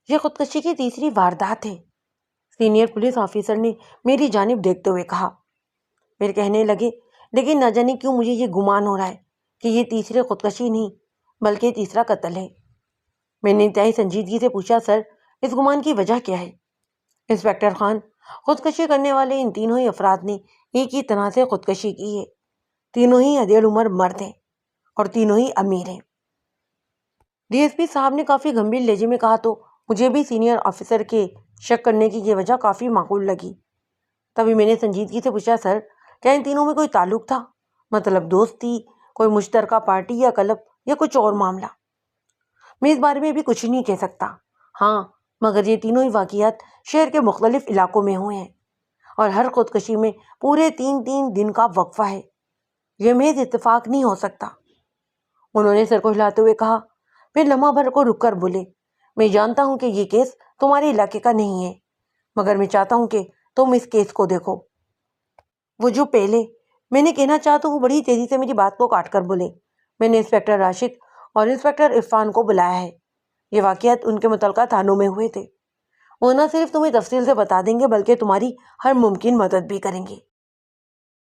یہ خودکشی کی تیسری واردات ہے، سینئر پولیس آفیسر نے میری جانب دیکھتے ہوئے کہا۔ پھر کہنے لگے، لیکن نہ جانے کیوں مجھے یہ گمان ہو رہا ہے کہ یہ تیسری خودکشی نہیں بلکہ تیسرا قتل ہے۔ میں نے انتہائی سنجیدگی سے پوچھا، سر اس گمان کی وجہ کیا ہے؟ انسپکٹر خان، خودکشی کرنے والے ان تینوں ہی افراد نے ایک ہی طرح سے خودکشی کی ہے، تینوں ہی ادھیڑ عمر مرد ہیں اور تینوں ہی امیر ہیں۔ ڈی ایس پی صاحب نے کافی گمبھیر لہجے میں کہا تو مجھے بھی سینئر آفیسر کے شک کرنے کی یہ وجہ کافی معقول لگی۔ تبھی میں نے سنجیدگی سے پوچھا، سر کیا ان تینوں میں کوئی تعلق تھا؟ مطلب دوستی، کوئی مشترکہ پارٹی یا کلب یا کچھ اور معاملہ؟ میں اس بارے میں بھی کچھ نہیں کہہ سکتا، ہاں مگر یہ تینوں ہی واقعات شہر کے مختلف علاقوں میں ہوئے ہیں اور ہر خودکشی میں پورے 3 دن کا وقفہ ہے، یہ محض اتفاق نہیں ہو سکتا۔ انہوں نے سر کو ہلاتے ہوئے کہا، پھر لمحہ بھر کو رک کر بولے، میں جانتا ہوں کہ یہ کیس تمہارے علاقے کا نہیں ہے، مگر میں چاہتا ہوں کہ تم اس کیس کو دیکھو۔ وہ جو پہلے میں نے کہنا چاہا تو وہ بڑی تیزی سے میری بات کو کاٹ کر بولے، میں نے انسپکٹر راشد اور انسپکٹر عرفان کو بلایا ہے، یہ واقعات ان کے متعلقہ تھانوں میں ہوئے تھے، وہ نہ صرف تمہیں تفصیل سے بتا دیں گے بلکہ تمہاری ہر ممکن مدد بھی کریں گے۔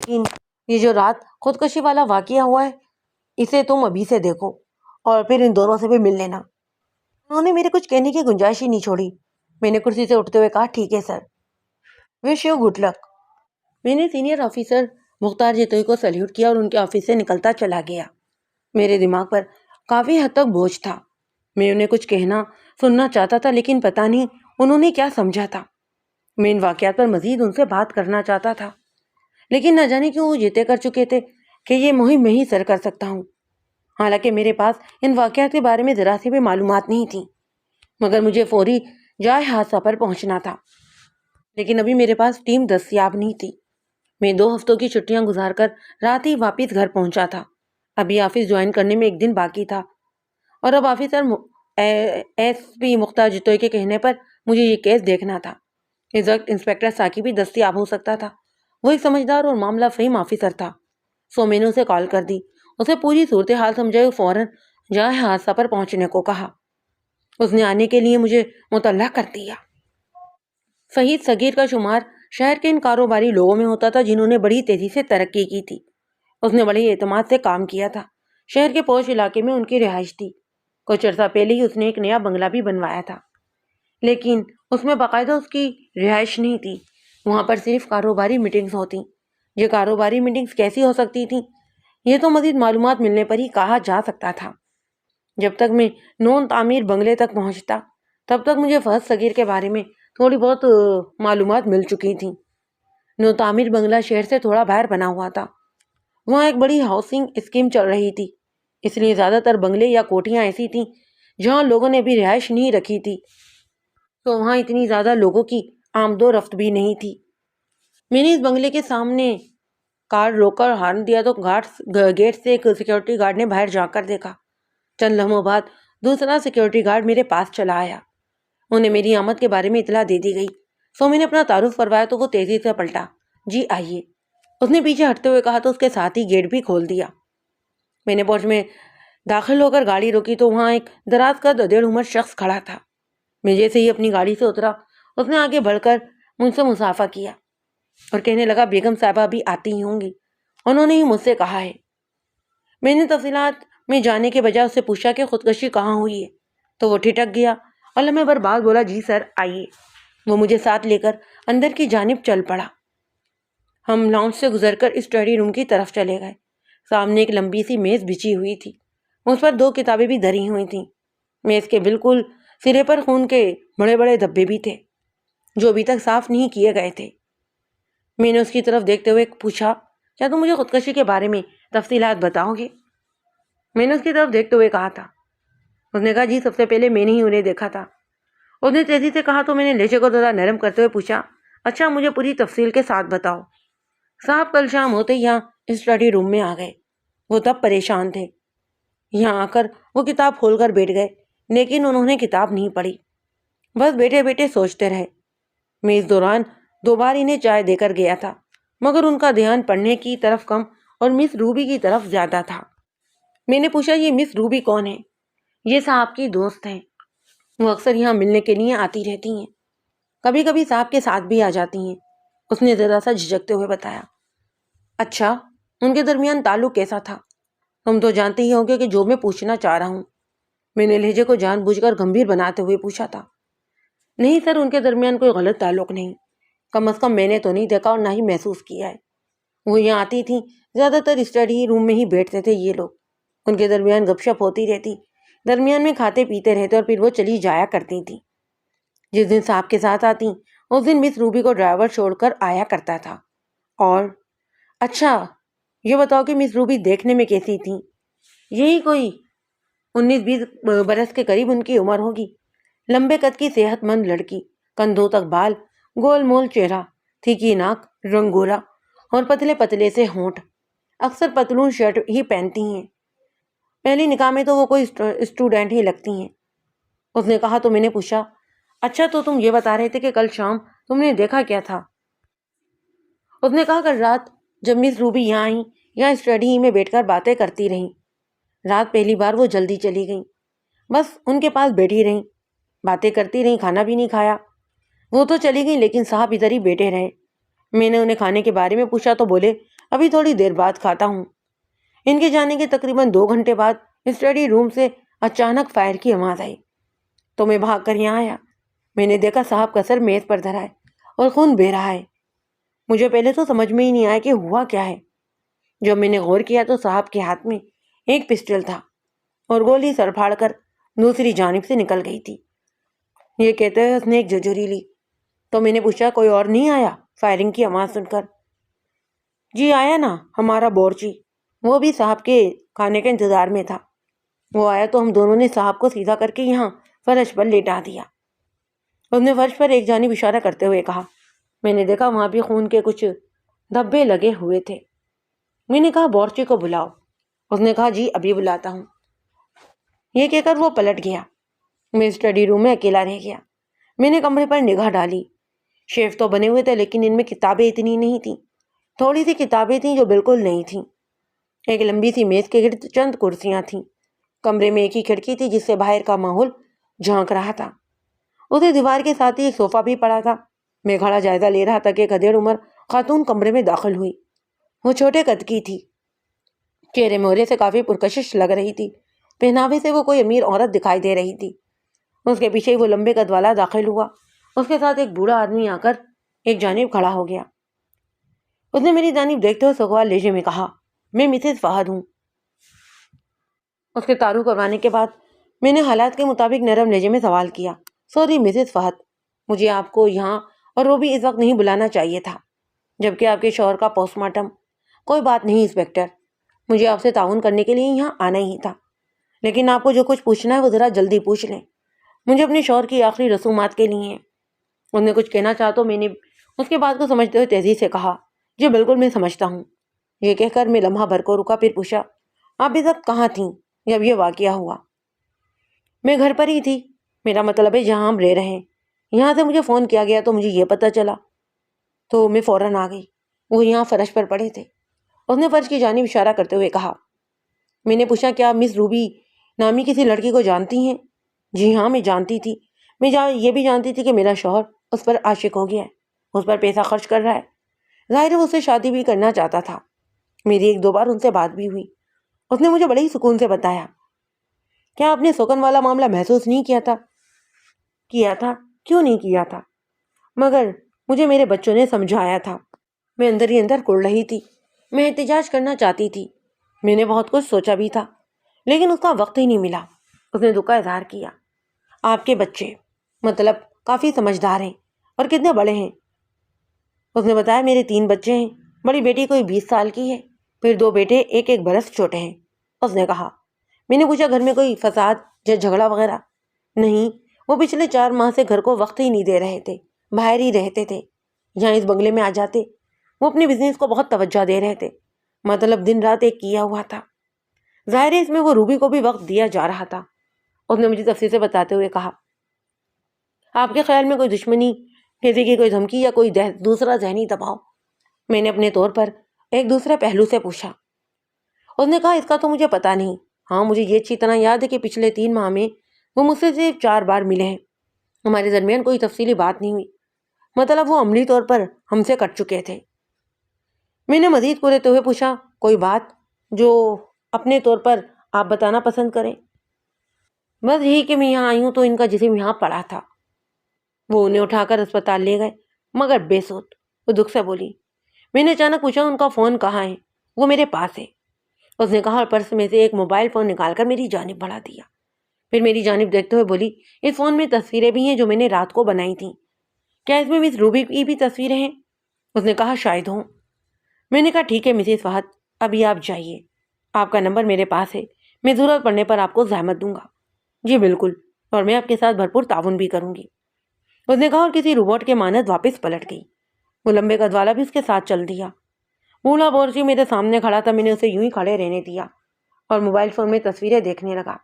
لیکن یہ جو رات خودکشی والا واقعہ ہوا ہے اسے تم ابھی سے دیکھو اور پھر ان دونوں سے بھی مل لینا۔ انہوں نے میرے کچھ کہنے کی گنجائش ہی نہیں چھوڑی۔ میں نے کرسی سے اٹھتے ہوئے کہا، ٹھیک ہے سر، وش یو گڈ لک۔ میں نے سینئر آفیسر مختار جتوئی کو سلیوٹ کیا اور ان کے آفس سے نکلتا چلا گیا۔ میرے دماغ پر کافی حد تک بوجھ تھا، میں انہیں کچھ کہنا سننا چاہتا تھا لیکن پتہ نہیں انہوں نے کیا سمجھا تھا۔ میں ان واقعات پر مزید ان سے بات کرنا چاہتا تھا لیکن نہ جانے کیوں وہ جیتے کر چکے تھے کہ یہ مہم میں ہی سر کر سکتا ہوں، حالانکہ میرے پاس ان واقعات کے بارے میں ذرا سی بھی معلومات نہیں تھی، مگر مجھے فوری جائے حادثہ پر پہنچنا تھا۔ لیکن ابھی میرے پاس ٹیم دستیاب نہیں تھی۔ میں 2 ہفتوں کی چھٹیاں گزار کر رات ہی واپس گھر پہنچا تھا، ابھی آفس جوائن کرنے میں 1 دن باقی تھا اور اب آفیسر ایس پی مختار جتوئی کے کہنے پر مجھے یہ کیس دیکھنا تھا۔ اس وقت انسپکٹر ساکی بھی دستیاب ہو سکتا تھا، وہ ایک سمجھدار اور معاملہ فہم آفیسر تھا، سو میں نے اسے کال کر دی، اسے پوری صورتحال سمجھائی اور فوراً جائے حادثہ پر پہنچنے کو کہا۔ اس نے آنے کے لیے مجھے مطلع کر دیا۔ شہید صغیر کا شمار شہر کے ان کاروباری لوگوں میں ہوتا تھا جنہوں نے بڑی تیزی سے ترقی کی تھی۔ اس نے بڑے اعتماد سے کام کیا تھا، شہر کے پوش علاقے میں ان کی رہائش تھی۔ کچھ عرصہ پہلے ہی اس نے ایک نیا بنگلہ بھی بنوایا تھا، لیکن اس میں باقاعدہ اس کی رہائش نہیں تھی، وہاں پر صرف کاروباری میٹنگز ہوتی۔ یہ کاروباری میٹنگز کیسی ہو سکتی تھیں یہ تو مزید معلومات ملنے پر ہی کہا جا سکتا تھا۔ جب تک میں نون تعمیر بنگلے تک پہنچتا تب تک مجھے فہد صغیر کے بارے میں تھوڑی بہت معلومات مل چکی تھیں۔ نو تعمیر بنگلہ شہر سے تھوڑا باہر بنا ہوا تھا، وہاں ایک بڑی ہاؤسنگ اسکیم چل رہی تھی، اس لیے زیادہ تر بنگلے یا کوٹیاں ایسی تھیں جہاں لوگوں نے ابھی رہائش نہیں رکھی تھی، تو وہاں اتنی زیادہ لوگوں کی آمد و رفت بھی نہیں تھی۔ میں نے اس بنگلے کے سامنے کار روک کر ہارن دیا تو گیٹ سے ایک سیکورٹی گارڈ نے باہر جا کر دیکھا۔ چند لمحوں بعد دوسرا سیکورٹی گارڈ میرے پاس چلا آیا، انہیں میری آمد کے بارے میں اطلاع دے دی گئی، سو میں نے اپنا تعارف کروایا تو وہ تیزی سے پلٹا، جی آئیے۔ اس نے پیچھے ہٹتے ہوئے کہا تو اس کے ساتھ ہی گیٹ بھی کھول دیا۔ میں نے پوچھ میں داخل ہو کر گاڑی روکی تو وہاں ایک دراز قد ادھیڑ عمر شخص کھڑا تھا۔ میں جیسے ہی اپنی گاڑی سے اترا اس نے آگے بڑھ کر مجھ سے مصافحہ کیا اور کہنے لگا، بیگم صاحبہ بھی آتی ہی ہوں گی، انہوں نے ہی مجھ سے کہا ہے۔ میں نے تفصیلات میں جانے کے بجائے اس سے پوچھا کہ خودکشی کہاں ہوئی ہے تو وہ ٹھٹک گیا اور لمحے بھر بعد بولا، جی سر آئیے۔ وہ مجھے ساتھ لے کر اندر کی جانب چل پڑا۔ ہم لاؤنج سے گزر کر اسٹڈی روم کی طرف چلے گئے۔ سامنے ایک لمبی سی میز بچھی ہوئی تھی، اس پر 2 کتابیں بھی دھری ہوئی تھیں۔ میز کے بالکل سرے پر خون کے بڑے بڑے دھبے بھی تھے جو ابھی تک صاف نہیں کیے گئے تھے۔ میں نے اس کی طرف دیکھتے ہوئے پوچھا، کیا تم مجھے خودکشی کے بارے میں تفصیلات بتاؤ گے؟ میں نے اس کی طرف دیکھتے ہوئے کہا تھا۔ اس نے کہا، جی سب سے پہلے میں نے ہی انہیں دیکھا تھا۔ اس نے تیزی سے کہا تو میں نے لہجے کو ذرا نرم کرتے ہوئے پوچھا، اچھا مجھے پوری تفصیل کے ساتھ بتاؤ۔ صاحب کل شام ہوتے ہی یہاں اسٹڈی روم میں آ گئے، وہ تب پریشان تھے، یہاں آ کر وہ کتاب کھول کر بیٹھ گئے لیکن انہوں نے کتاب نہیں پڑھی، بس بیٹھے بیٹھے سوچتے رہے۔ میں اس دوران 2 بار انہیں چائے دے کر گیا تھا مگر ان کا دھیان پڑھنے کی طرف کم اور مس روبی کی طرف زیادہ تھا۔ میں نے پوچھا، یہ مس روبی کون ہے؟ یہ صاحب کی دوست ہیں۔ وہ اکثر یہاں ملنے کے لیے آتی رہتی ہیں، کبھی کبھی صاحب کے ساتھ بھی آ جاتی ہیں، اس نے ذرا سا جھجکتے ہوئے بتایا۔ اچھا، ان کے درمیان تعلق کیسا تھا؟ تم تو جانتے ہی ہوگے کہ جو میں پوچھنا چاہ رہا ہوں۔ میں نے لہجے کو جان بوجھ کر گمبھیر بناتے ہوئے پوچھا تھا۔ نہیں سر، ان کے درمیان کوئی غلط تعلق نہیں، کم از کم میں نے تو نہیں دیکھا اور نہ ہی محسوس کیا ہے۔ وہ یہاں آتی تھیں، زیادہ تر اسٹڈی روم میں ہی بیٹھتے تھے یہ لوگ، ان کے درمیان گپ شپ ہوتی رہتی، درمیان میں کھاتے پیتے رہتے اور پھر وہ چلی جایا کرتی تھیں۔ جس دن صاحب کے ساتھ آتی اس دن مس روبی کو ڈرائیور چھوڑ کر آیا کرتا تھا۔ اور اچھا یہ بتاؤ کہ مس روبی دیکھنے میں کیسی تھیں؟ یہی کوئی 19-20 برس کے قریب ان کی عمر ہوگی، لمبے قد کی صحت مند لڑکی، کندھوں تک بال، گول مول چہرہ، تھیکی ناک، رنگ گورا اور پتلے پتلے سے ہونٹ، اکثر پتلون شرٹ ہی پہنتی ہیں۔ پہلی نکاح میں تو وہ کوئی اسٹوڈنٹ ہی لگتی ہیں۔ اس نے کہا تو میں نے پوچھا، اچھا تو تم یہ بتا رہے تھے کہ کل شام تم نے دیکھا کیا تھا؟ اس نے کہا کل رات جب مس روبی یہاں آئیں، یہاں اسٹڈی ہی میں بیٹھ کر باتیں کرتی رہیں۔ رات پہلی بار وہ جلدی چلی گئیں، بس ان کے پاس بیٹھی رہیں، باتیں کرتی رہیں، کھانا بھی نہیں کھایا۔ وہ تو چلی گئیں لیکن صاحب ادھر ہی بیٹھے رہے۔ میں نے انہیں کھانے کے بارے میں پوچھا تو بولے ابھی تھوڑی دیر بعد کھاتا ہوں۔ ان کے جانے کے تقریباً 2 گھنٹے بعد اسٹڈی روم سے اچانک فائر کی آواز آئی تو میں بھاگ کر یہاں آیا۔ میں نے دیکھا صاحب کا سر میز پر دھرا ہے اور خون بہہ رہا ہے۔ مجھے پہلے تو سمجھ میں ہی نہیں آیا کہ ہوا کیا ہے۔ جب میں نے غور کیا تو صاحب کے ہاتھ میں ایک پسٹل تھا اور گولی سر پھاڑ کر دوسری جانب سے نکل گئی تھی۔ یہ کہتے ہوئے اس نے ایک جھرجھری لی تو میں نے پوچھا کوئی اور نہیں آیا فائرنگ کی آواز سن کر؟ جی آیا نا، ہمارا بورچی، وہ بھی صاحب کے کھانے کے انتظار میں تھا۔ وہ آیا تو ہم دونوں نے صاحب کو سیدھا کر کے یہاں فرش پر لیٹا دیا۔ اس نے فرش پر ایک جانب اشارہ کرتے ہوئے کہا۔ میں نے دیکھا وہاں بھی خون کے کچھ دھبے لگے ہوئے تھے۔ میں نے کہا بورچی کو بلاؤ۔ اس نے کہا جی ابھی بلاتا ہوں۔ یہ کہہ کر وہ پلٹ گیا۔ میں اسٹڈی روم میں اکیلا رہ گیا۔ میں نے کمرے پر نگاہ ڈالی۔ شیف تو بنے ہوئے تھے لیکن ان میں کتابیں اتنی نہیں تھیں، تھوڑی سی کتابیں تھیں جو بالکل نہیں تھیں۔ ایک لمبی سی میز کے گرد چند کرسیاں تھیں۔ کمرے میں ایک ہی کھڑکی تھی جس سے باہر کا ماحول جھانک رہا تھا۔ اسے دیوار کے ساتھ ہی ایک صوفہ بھی پڑا تھا۔ میں کھڑا جائزہ لے رہا تھا کہ ایک ادھیڑ عمر خاتون کمرے میں داخل ہوئی۔ وہ چھوٹے قد کی تھی، چہرے مہرے سے کافی پرکشش لگ رہی تھی، پہناوے سے وہ کوئی امیر عورت دکھائی دے رہی تھی۔ اس کے پیچھے وہ لمبے قد والا داخل ہوا۔ اس کے ساتھ ایک بوڑھا آدمی آ کر ایک جانب کھڑا ہو گیا۔ اس نے میری جانب دیکھتے ہوئے سگوار لہجے میں کہا، میں مسز فہد ہوں۔ اس کے تعارف کروانے کے بعد میں نے حالات کے مطابق نرم لہجے میں سوال کیا، سوری مسز فہد، مجھے آپ کو یہاں اور وہ بھی اس وقت نہیں بلانا چاہیے تھا جبکہ آپ کے شوہر کا پوسٹ مارٹم۔ کوئی بات نہیں انسپکٹر، مجھے آپ سے تعاون کرنے کے لیے یہاں آنا ہی تھا، لیکن آپ کو جو کچھ پوچھنا ہے وہ ذرا جلدی پوچھ لیں، مجھے اپنے شوہر کی آخری رسومات کے لیے ہیں۔ انہوں نے کچھ کہنا چاہا تو میں نے اس کے بات کو سمجھتے ہوئے تیزی سے کہا، جی بالکل میں سمجھتا ہوں۔ یہ کہہ کر میں لمحہ بھر کو رکا، پھر پوچھا، آپ اس وقت کہاں تھیں جب یہ واقعہ ہوا؟ میں گھر پر ہی تھی، میرا مطلب ہے جہاں ہم رہ رہے ہیں۔ یہاں سے مجھے فون کیا گیا تو مجھے یہ پتہ چلا تو میں فوراً آ گئی۔ وہ یہاں فرش پر پڑے تھے۔ اس نے فرش کی جانب اشارہ کرتے ہوئے کہا۔ میں نے پوچھا کیا مس روبی نامی کسی لڑکی کو جانتی ہیں؟ جی ہاں میں جانتی تھی، میں یہ بھی جانتی تھی کہ میرا شوہر اس پر عاشق ہو گیا ہے، اس پر پیسہ خرچ کر رہا ہے، ظاہر ہے وہ اس سے شادی بھی کرنا چاہتا تھا۔ میری 1-2 بار ان سے بات بھی ہوئی۔ اس نے مجھے بڑے ہی سکون سے بتایا، کیا آپ نے سوکن والا معاملہ محسوس نہیں کیا تھا؟ کیا تھا، کیوں نہیں کیا تھا، مگر مجھے میرے بچوں نے سمجھایا تھا۔ میں اندر ہی اندر کڑ رہی تھی، میں احتجاج کرنا چاہتی تھی، میں نے بہت کچھ سوچا بھی تھا لیکن اس کا وقت ہی نہیں ملا۔ اس نے دکھ کا اظہار کیا۔ آپ کے بچے مطلب کافی سمجھدار ہیں اور کتنے بڑے ہیں؟ اس نے بتایا میرے 3 بچے ہیں، بڑی بیٹی کوئی 20 سال کی ہے، پھر 2 بیٹے 1-1 برس چھوٹے ہیں۔ اس نے کہا۔ میں نے پوچھا گھر میں کوئی فساد یا جھگڑا وغیرہ؟ نہیں، وہ پچھلے 4 ماہ سے گھر کو وقت ہی نہیں دے رہے تھے، باہر ہی رہتے تھے، یہاں اس بنگلے میں آ جاتے۔ وہ اپنے بزنس کو بہت توجہ دے رہے تھے، مطلب دن رات ایک کیا ہوا تھا، ظاہر ہے اس میں وہ روبی کو بھی وقت دیا جا رہا تھا۔ اس نے مجھے تفصیل سے بتاتے ہوئے کہا، آپ کے خیال میں کوئی دشمنی، کسی کی کوئی دھمکی یا کوئی دوسرا ذہنی دباؤ؟ میں نے اپنے طور پر ایک دوسرے پہلو سے پوچھا۔ اس نے کہا اس کا تو مجھے پتا نہیں، ہاں مجھے یہ اچھی طرح یاد ہے کہ پچھلے 3 ماہ میں وہ مجھ سے صرف 4 بار ملے ہیں، ہمارے درمیان کوئی تفصیلی بات نہیں ہوئی، مطلب وہ عملی طور پر ہم سے کٹ چکے تھے۔ میں نے مزید کھولیتے ہوئے پوچھا، کوئی بات جو اپنے طور پر آپ بتانا پسند کریں؟ بس یہی کہ میں یہاں آئی ہوں تو ان کا جسم یہاں پڑا تھا۔ وہ انہیں اٹھا کر اسپتال لے گئے، مگر بے سود۔ وہ دکھ سے بولی۔ میں نے اچانک پوچھا، ان کا فون کہاں ہے؟ وہ میرے پاس ہے، اس نے کہا، اور پرس میں سے ایک موبائل فون نکال کر میری جانب بڑھا دیا۔ پھر میری جانب دیکھتے ہوئے بولی، اس فون میں تصویریں بھی ہیں جو میں نے رات کو بنائی تھیں، کیا اس میں مس روبی کی بھی تصویریں ہیں؟ اس نے کہا، شاید ہوں۔ میں نے کہا، ٹھیک ہے مسز فہد، ابھی آپ جائیے، آپ کا نمبر میرے پاس ہے، میں ضرورت پڑنے پر آپ کو زحمت دوں گا۔ جی بالکل، اور میں آپ کے ساتھ بھرپور تعاون بھی کروں گی، اس نے کہا، اور کسی روبوٹ کے مانند واپس پلٹ گئی۔ وہ لمبے قد والا بھی اس کے ساتھ چل دیا۔ بوڑھا بورچی میرے سامنے کھڑا تھا، میں نے اسے یوں ہی کھڑے رہنے دیا اور موبائل فون میں تصویریں دیکھنے لگا۔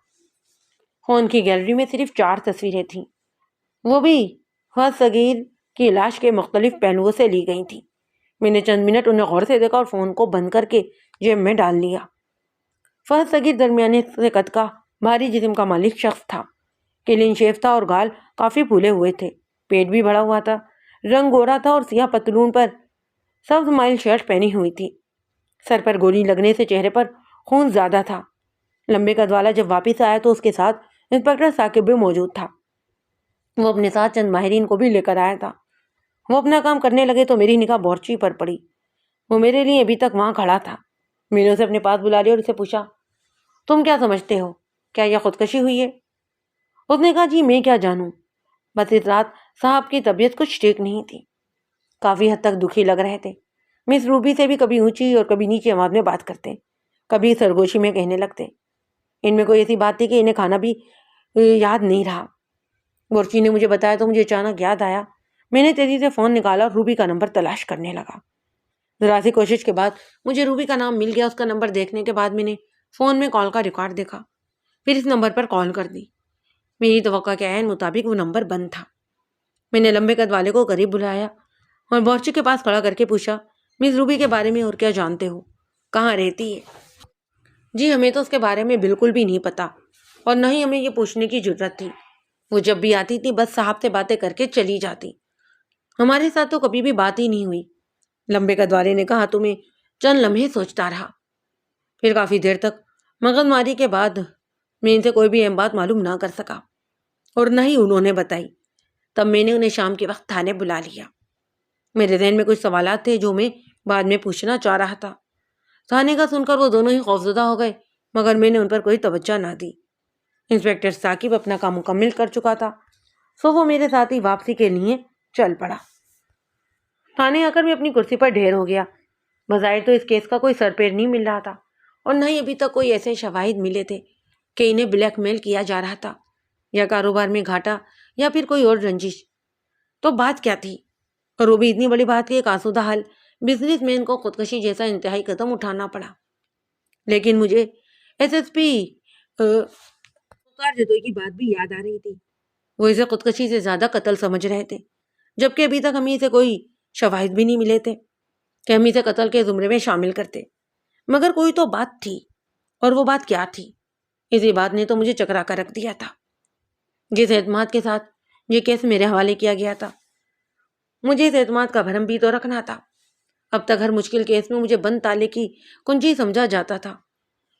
فون کی گیلری میں صرف 4 تصویریں تھیں، وہ بھی فہد صغیر کی لاش کے مختلف پہلوؤں سے لی گئی تھیں۔ میں نے چند منٹ انہیں غور سے دیکھا اور فون کو بند کر کے جیب میں ڈال لیا۔ فہد صغیر درمیانے سے قد کا بھاری جسم کا مالک شخص تھا، کلین شیو تھا اور گال کافی پھولے ہوئے تھے، پیٹ بھی بڑا ہوا تھا، رنگ گورا تھا اور سیاہ پتلون پر سبز مائل شرٹ پہنی ہوئی تھی۔ سر پر گولی لگنے سے چہرے پر خون زیادہ تھا۔ لمبے قد والا جب واپس آیا تو اس کے ساتھ انسپکٹر ثاقب بھی موجود تھا۔ وہ اپنے ساتھ چند ماہرین کو بھی لے کر آیا تھا۔ وہ اپنا کام کرنے لگے تو میری نگاہ بورچی پر پڑی۔ وہ میرے لیے ابھی تک وہاں کھڑا تھا۔ میں نے اسے اپنے پاس بلا لیا اور اسے پوچھا، تم کیا سمجھتے ہو، کیا یہ خودکشی ہوئی ہے؟ اس نے کہا، جی میں کیا جانوں، بس اس رات صاحب کی طبیعت کچھ ٹھیک نہیں تھی، کافی حد تک دکھی لگ رہے تھے۔ مس روبی سے بھی کبھی اونچی اور کبھی نیچی آواز میں بات کرتے، کبھی سرگوشی میں کہنے لگتے۔ ان میں کوئی ایسی بات تھی کہ انہیں کھانا بھی یاد نہیں رہا۔ بورچی نے مجھے بتایا تو مجھے اچانک یاد آیا۔ میں نے تیزی سے فون نکالا اور روبی کا نمبر تلاش کرنے لگا۔ ذرا سی کوشش کے بعد مجھے روبی کا نام مل گیا۔ اس کا نمبر دیکھنے کے بعد میں نے فون میں کال کا ریکارڈ دیکھا، پھر اس نمبر پر کال کر دی۔ میری توقع کے عین مطابق وہ نمبر بند تھا۔ میں نے لمبے قد والے کو قریب بلایا اور بورچی کے پاس کھڑا کر کے پوچھا، مس روبی کے بارے میں اور کیا جانتے ہو، کہاں رہتی ہے؟ جی ہمیں تو اس کے بارے میں بالکل بھی نہیں پتا، اور نہ ہی ہمیں یہ پوچھنے کی ضرورت تھی۔ وہ جب بھی آتی تھی بس صاحب سے باتیں کر کے چلی جاتی، ہمارے ساتھ تو کبھی بھی بات ہی نہیں ہوئی۔ لمبے قد والے نے کہا تو میں چند لمحے سوچتا رہا، پھر کافی دیر تک مغز ماری کے بعد میں ان سے کوئی بھی اہم بات معلوم نہ کر سکا، اور نہ ہی انہوں نے بتائی۔ تب میں نے انہیں شام کے وقت تھانے بلا لیا۔ میرے ذہن میں کچھ سوالات تھے جو میں بعد میں پوچھنا چاہ رہا تھا۔ تھانے کا سن کر وہ دونوں ہی خوفزدہ ہو گئے، مگر میں نے ان پر کوئی توجہ نہ دی۔ انسپکٹر ثاقب اپنا کام مکمل کر چکا تھا، سو وہ میرے ساتھ ہی واپسی کے لیے چل پڑا۔ تھانے آ کر میں اپنی کرسی پر ڈھیر ہو گیا۔ بظاہر تو اس کیس کا کوئی سر پیر نہیں مل رہا تھا، اور نہ ہی ابھی تک کوئی ایسے شواہد ملے تھے کہ انہیں بلیک میل کیا جا رہا تھا، یا کاروبار میں گھاٹا، یا پھر کوئی اور رنجش۔ تو بات کیا تھی؟ اور وہ بھی اتنی بڑی بات کہ ایک آسودہ حل بزنس مین کو خودکشی جیسا انتہائی قدم اٹھانا پڑا۔ لیکن مجھے ایس ایس پی جدوئی کی بات بھی یاد آ رہی تھی۔ وہ اسے خودکشی سے زیادہ قتل سمجھ رہے تھے، جبکہ ابھی تک ہمیں اسے کوئی شواہد بھی نہیں ملے تھے کہ ہم اسے قتل کے زمرے میں شامل کرتے۔ مگر کوئی تو بات تھی، اور وہ بات کیا تھی؟ اسی بات نے تو مجھے چکرا کر رکھ دیا تھا۔ جس اعتماد کے ساتھ یہ کیس میرے حوالے کیا گیا تھا، مجھے اس اعتماد کا بھرم بھی تو رکھنا تھا۔ اب تک ہر مشکل کیس میں مجھے بند تالے کی کنجی سمجھا جاتا تھا،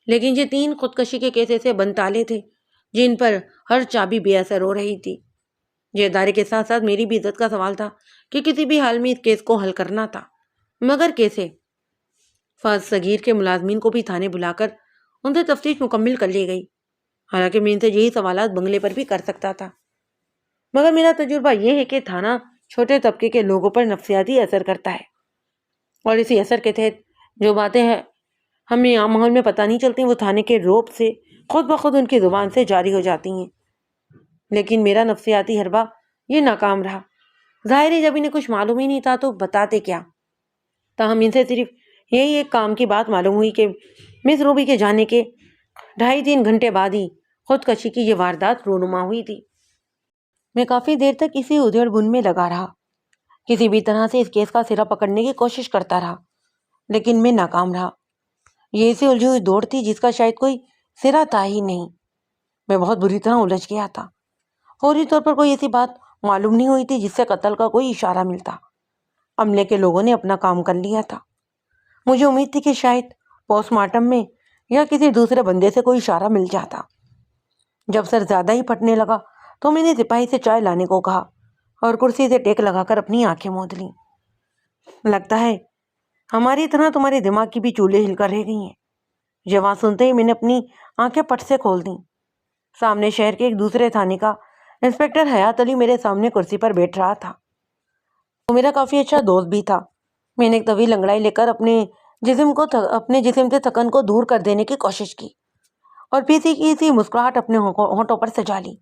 لیکن یہ 3 خودکشی کے کیس ایسے بند تالے تھے جن پر ہر چابی بے اثر ہو رہی تھی۔ یہ ادارے کے ساتھ ساتھ میری بھی عزت کا سوال تھا کہ کسی بھی حال میں اس کیس کو حل کرنا تھا، مگر کیسے؟ فہد صغیر کے ملازمین کو بھی تھانے بلا کر ان سے تفتیش مکمل کر لی گئی، حالانکہ میں ان سے یہی سوالات بنگلے پر بھی کر سکتا تھا۔ مگر میرا تجربہ یہ ہے کہ تھانہ چھوٹے طبقے کے لوگوں پر نفسیاتی اثر کرتا ہے، اور اسی اثر کے تحت جو باتیں ہیں ہمیں عام ماحول میں پتہ نہیں چلتی، وہ تھانے کے روب سے خود بخود ان کی زبان سے جاری ہو جاتی ہیں۔ لیکن میرا نفسیاتی حربہ یہ ناکام رہا۔ ظاہر ہے جب انہیں کچھ معلوم ہی نہیں تھا تو بتاتے کیا؟ تاہم ان سے صرف یہی ایک کام کی بات معلوم ہوئی کہ مس روبی کے جانے کے 2.5-3 گھنٹے بعد ہی خودکشی کی یہ واردات رونما ہوئی تھی۔ میں کافی دیر تک اسی ادھیڑ بن میں لگا رہا، کسی بھی طرح سے اس کیس کا سرا پکڑنے کی کوشش کرتا رہا، لیکن میں ناکام رہا۔ یہ ایسی الجھی ہوئی دوڑ تھی جس کا شاید کوئی سرا تھا ہی نہیں۔ میں بہت بری طرح الجھ گیا تھا۔ فوری طور پر کوئی ایسی بات معلوم نہیں ہوئی تھی جس سے قتل کا کوئی اشارہ ملتا۔ عملے کے لوگوں نے اپنا کام کر لیا تھا۔ مجھے امید تھی کہ شاید پوسٹ مارٹم میں یا کسی دوسرے بندے سے کوئی اشارہ مل جاتا۔ جب سر زیادہ ہی پھٹنے لگا تو میں نے سپاہی سے چائے لانے کو کہا اور کرسی سے ٹیک لگا کر اپنی آنکھیں موند لیں۔ لگتا ہے ہماری طرح تمہارے دماغ کی بھی چولہے ہل کر رہ گئی ہیں۔ یہ بات سنتے ہی میں نے اپنی آنکھیں پٹ سے کھول دیں۔ سامنے شہر کے ایک دوسرے تھانے کا انسپکٹر حیات علی میرے سامنے کرسی پر بیٹھ رہا تھا۔ وہ میرا کافی اچھا دوست بھی تھا۔ میں نے ایک طویل لنگڑائی لے کر اپنے جسم سے تھکن کو دور کر دینے کی کوشش کی اور پیسی کی سی مسکراہٹ اپنے ہونٹوں پر سجا لی۔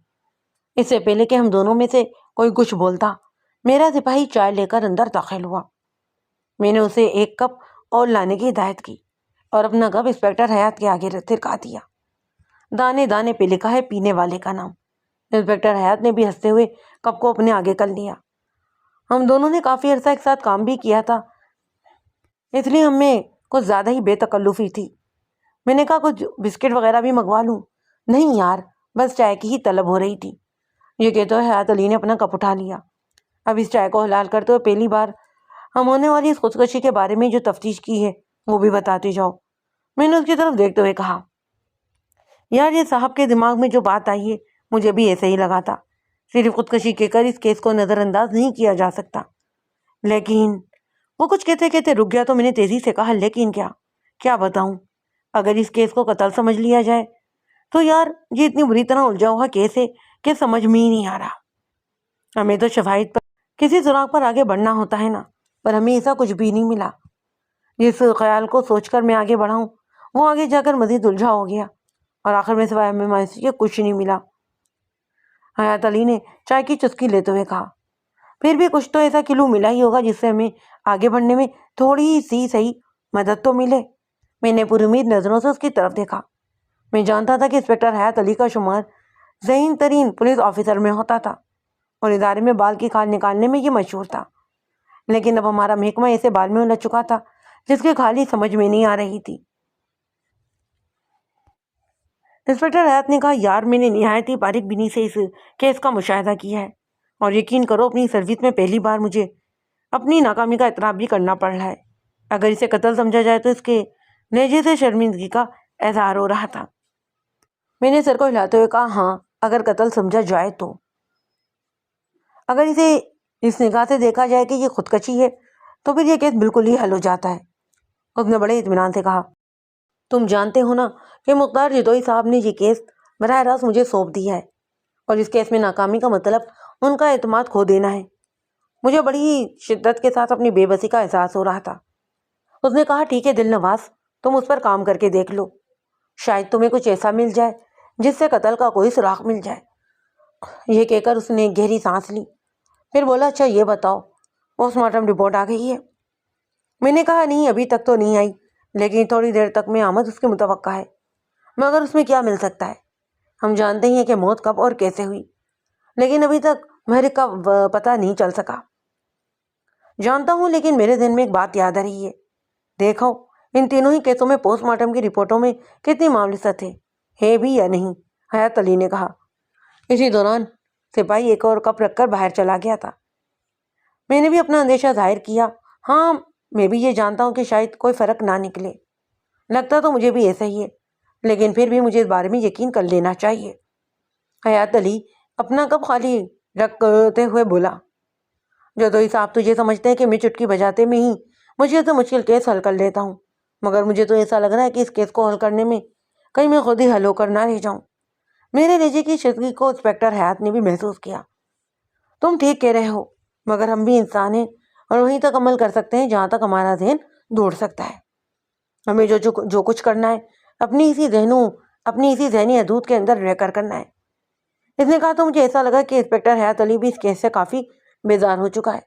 اس سے پہلے کہ ہم دونوں میں سے کوئی کچھ بولتا، میرا سپاہی چائے لے کر اندر داخل ہوا۔ میں نے اسے ایک کپ اور لانے کی ہدایت کی اور اپنا کپ انسپکٹر حیات کے آگے ترکا دیا۔ دانے دانے پہ لکھا ہے پینے والے کا نام۔ انسپکٹر حیات نے بھی ہنستے ہوئے کپ کو اپنے آگے کر لیا۔ ہم دونوں نے کافی عرصہ ایک ساتھ کام بھی کیا تھا، اس لیے ہم میں کچھ زیادہ ہی بے تکلفی تھی۔ میں نے کہا کچھ بسکٹ وغیرہ بھی منگوا لوں؟ نہیں یار، بس چائے کی ہی طلب ہو رہی تھی۔ یہ کہتے ہوئے حیات علی نے اپنا کپ اٹھا لیا۔ اب اس چائے کو حلال کرتے ہوئے پہلی بار ہم ہونے والی اس خودکشی کے بارے میں جو تفتیش کی ہے وہ بھی بتاتے جاؤ، میں نے اس کی طرف دیکھتے ہوئے کہا۔ یار یہ صاحب کے دماغ میں جو بات آئی ہے مجھے بھی ایسے ہی لگا تھا۔ صرف خودکشی کہہ کر اس کیس کو نظر انداز نہیں کیا جا سکتا۔ لیکن وہ کچھ کہتے کہتے رک گیا تو میں نے تیزی سے کہا، لیکن کیا بتاؤں؟ اگر اس کیس کو قتل سمجھ لیا جائے تو یار یہ اتنی بری طرح الجھا ہوا کیس ہے کہ سمجھ میں ہی نہیں آ رہا۔ ہمیں تو شواہد پر کسی سراغ پر آگے بڑھنا ہوتا ہے نا، پر ہمیں ایسا کچھ بھی نہیں ملا۔ جس خیال کو سوچ کر میں آگے بڑھا ہوں وہ آگے جا کر مزید الجھا ہو گیا اور آخر میں سوائے ہمیں مایوسی کے کچھ نہیں ملا۔ حیات علی نے چائے کی چسکی لیتے ہوئے کہا، پھر بھی کچھ تو ایسا کلو ملا ہی ہوگا جس سے ہمیں آگے بڑھنے میں تھوڑی سی صحیح مدد تو ملے۔ میں نے پر امید نظروں سے اس کی طرف دیکھا۔ میں جانتا تھا کہ انسپکٹر حیات علی کا شمار ذہین ترین پولیس آفیسر میں ہوتا تھا اور ادارے میں بال کی کھال نکالنے میں یہ مشہور تھا، لیکن اب ہمارا محکمہ ایسے بال میں الجھ چکا تھا جس کی کھال ہی سمجھ میں نہیں آ رہی تھی۔ انسپکٹر حیات نے کہا، یار میں نے نہایت ہی باریک بینی سے اس کیس کا مشاہدہ کیا ہے اور یقین کرو اپنی سروس میں پہلی بار مجھے اپنی ناکامی کا اعتراف بھی کرنا پڑ رہا ہے۔ اگر اسے قتل سمجھا جائے تو اس کے لہجے سے شرمندگی کا اظہار ہو رہا تھا۔ میں نے سر کو ہلاتے ہوئے کہا، ہاں اگر قتل سمجھا جائے تو۔ اگر اسے اس نگاہ سے دیکھا جائے کہ یہ خودکشی ہے تو پھر یہ کیس بالکل ہی حل ہو جاتا ہے۔ اس نے بڑے اطمینان سے کہا، تم جانتے ہو نا کہ مختار جدوئی صاحب نے یہ کیس براہ راست مجھے سونپ دیا ہے اور اس کیس میں ناکامی کا مطلب ان کا اعتماد کھو دینا ہے۔ مجھے بڑی ہی شدت کے ساتھ اپنی بے بسی کا احساس ہو رہا تھا۔ اس نے کہا، ٹھیک ہے دل نواز، تم اس پر کام کر کے دیکھ لو، شاید تمہیں کچھ ایسا مل جائے جس سے قتل کا کوئی سراغ مل جائے۔ یہ کہہ کر اس نے ایک گہری سانس لی، پھر بولا، اچھا یہ بتاؤ پوسٹ مارٹم رپورٹ آ گئی ہے؟ میں نے کہا، نہیں ابھی تک تو نہیں آئی، لیکن تھوڑی دیر تک میں آمد اس کی متوقع ہے۔ مگر اس میں کیا مل سکتا ہے؟ ہم جانتے ہی ہیں کہ موت کب اور کیسے ہوئی، لیکن ابھی تک محرک کا پتہ نہیں چل سکا۔ جانتا ہوں، لیکن میرے ذہن میں ایک بات یاد آ رہی ہے۔ دیکھو ان تینوں ہی کیسوں میں پوسٹ مارٹم کی رپورٹوں میں کتنی معاملات ہے بھی یا نہیں، حیات علی نے کہا۔ اسی دوران سپاہی ایک اور کپ رکھ کر باہر چلا گیا تھا۔ میں نے بھی اپنا اندیشہ ظاہر کیا، ہاں میں بھی یہ جانتا ہوں کہ شاید کوئی فرق نہ نکلے، لگتا تو مجھے بھی ایسا ہی ہے، لیکن پھر بھی مجھے اس بارے میں یقین کر لینا چاہیے۔ حیات علی اپنا کپ خالی رکھتے ہوئے بولا، جدوئی صاحب تو یہ سمجھتے ہیں کہ میں چٹکی بجاتے میں ہی مشکل سے مشکل کیس حل کر لیتا ہوں، مگر مجھے تو ایسا لگ رہا ہے کہ اس کیس کو حل کرنے میں کہیں میں خود ہی حل ہو کر نہ رہ جاؤں۔ میرے لہجے کی شدگی کو انسپکٹر حیات نے بھی محسوس کیا۔ تم ٹھیک کہہ رہے ہو، مگر ہم بھی انسان ہیں اور وہیں تک عمل کر سکتے ہیں جہاں تک ہمارا ذہن دوڑ سکتا ہے۔ ہمیں جو کچھ کرنا ہے اپنی اسی ذہنی حدود کے اندر رہ کر کرنا ہے۔ اس نے کہا، تو مجھے ایسا لگا کہ انسپکٹر حیات علی بھی اس کیس سے کافی بیزار ہو چکا ہے،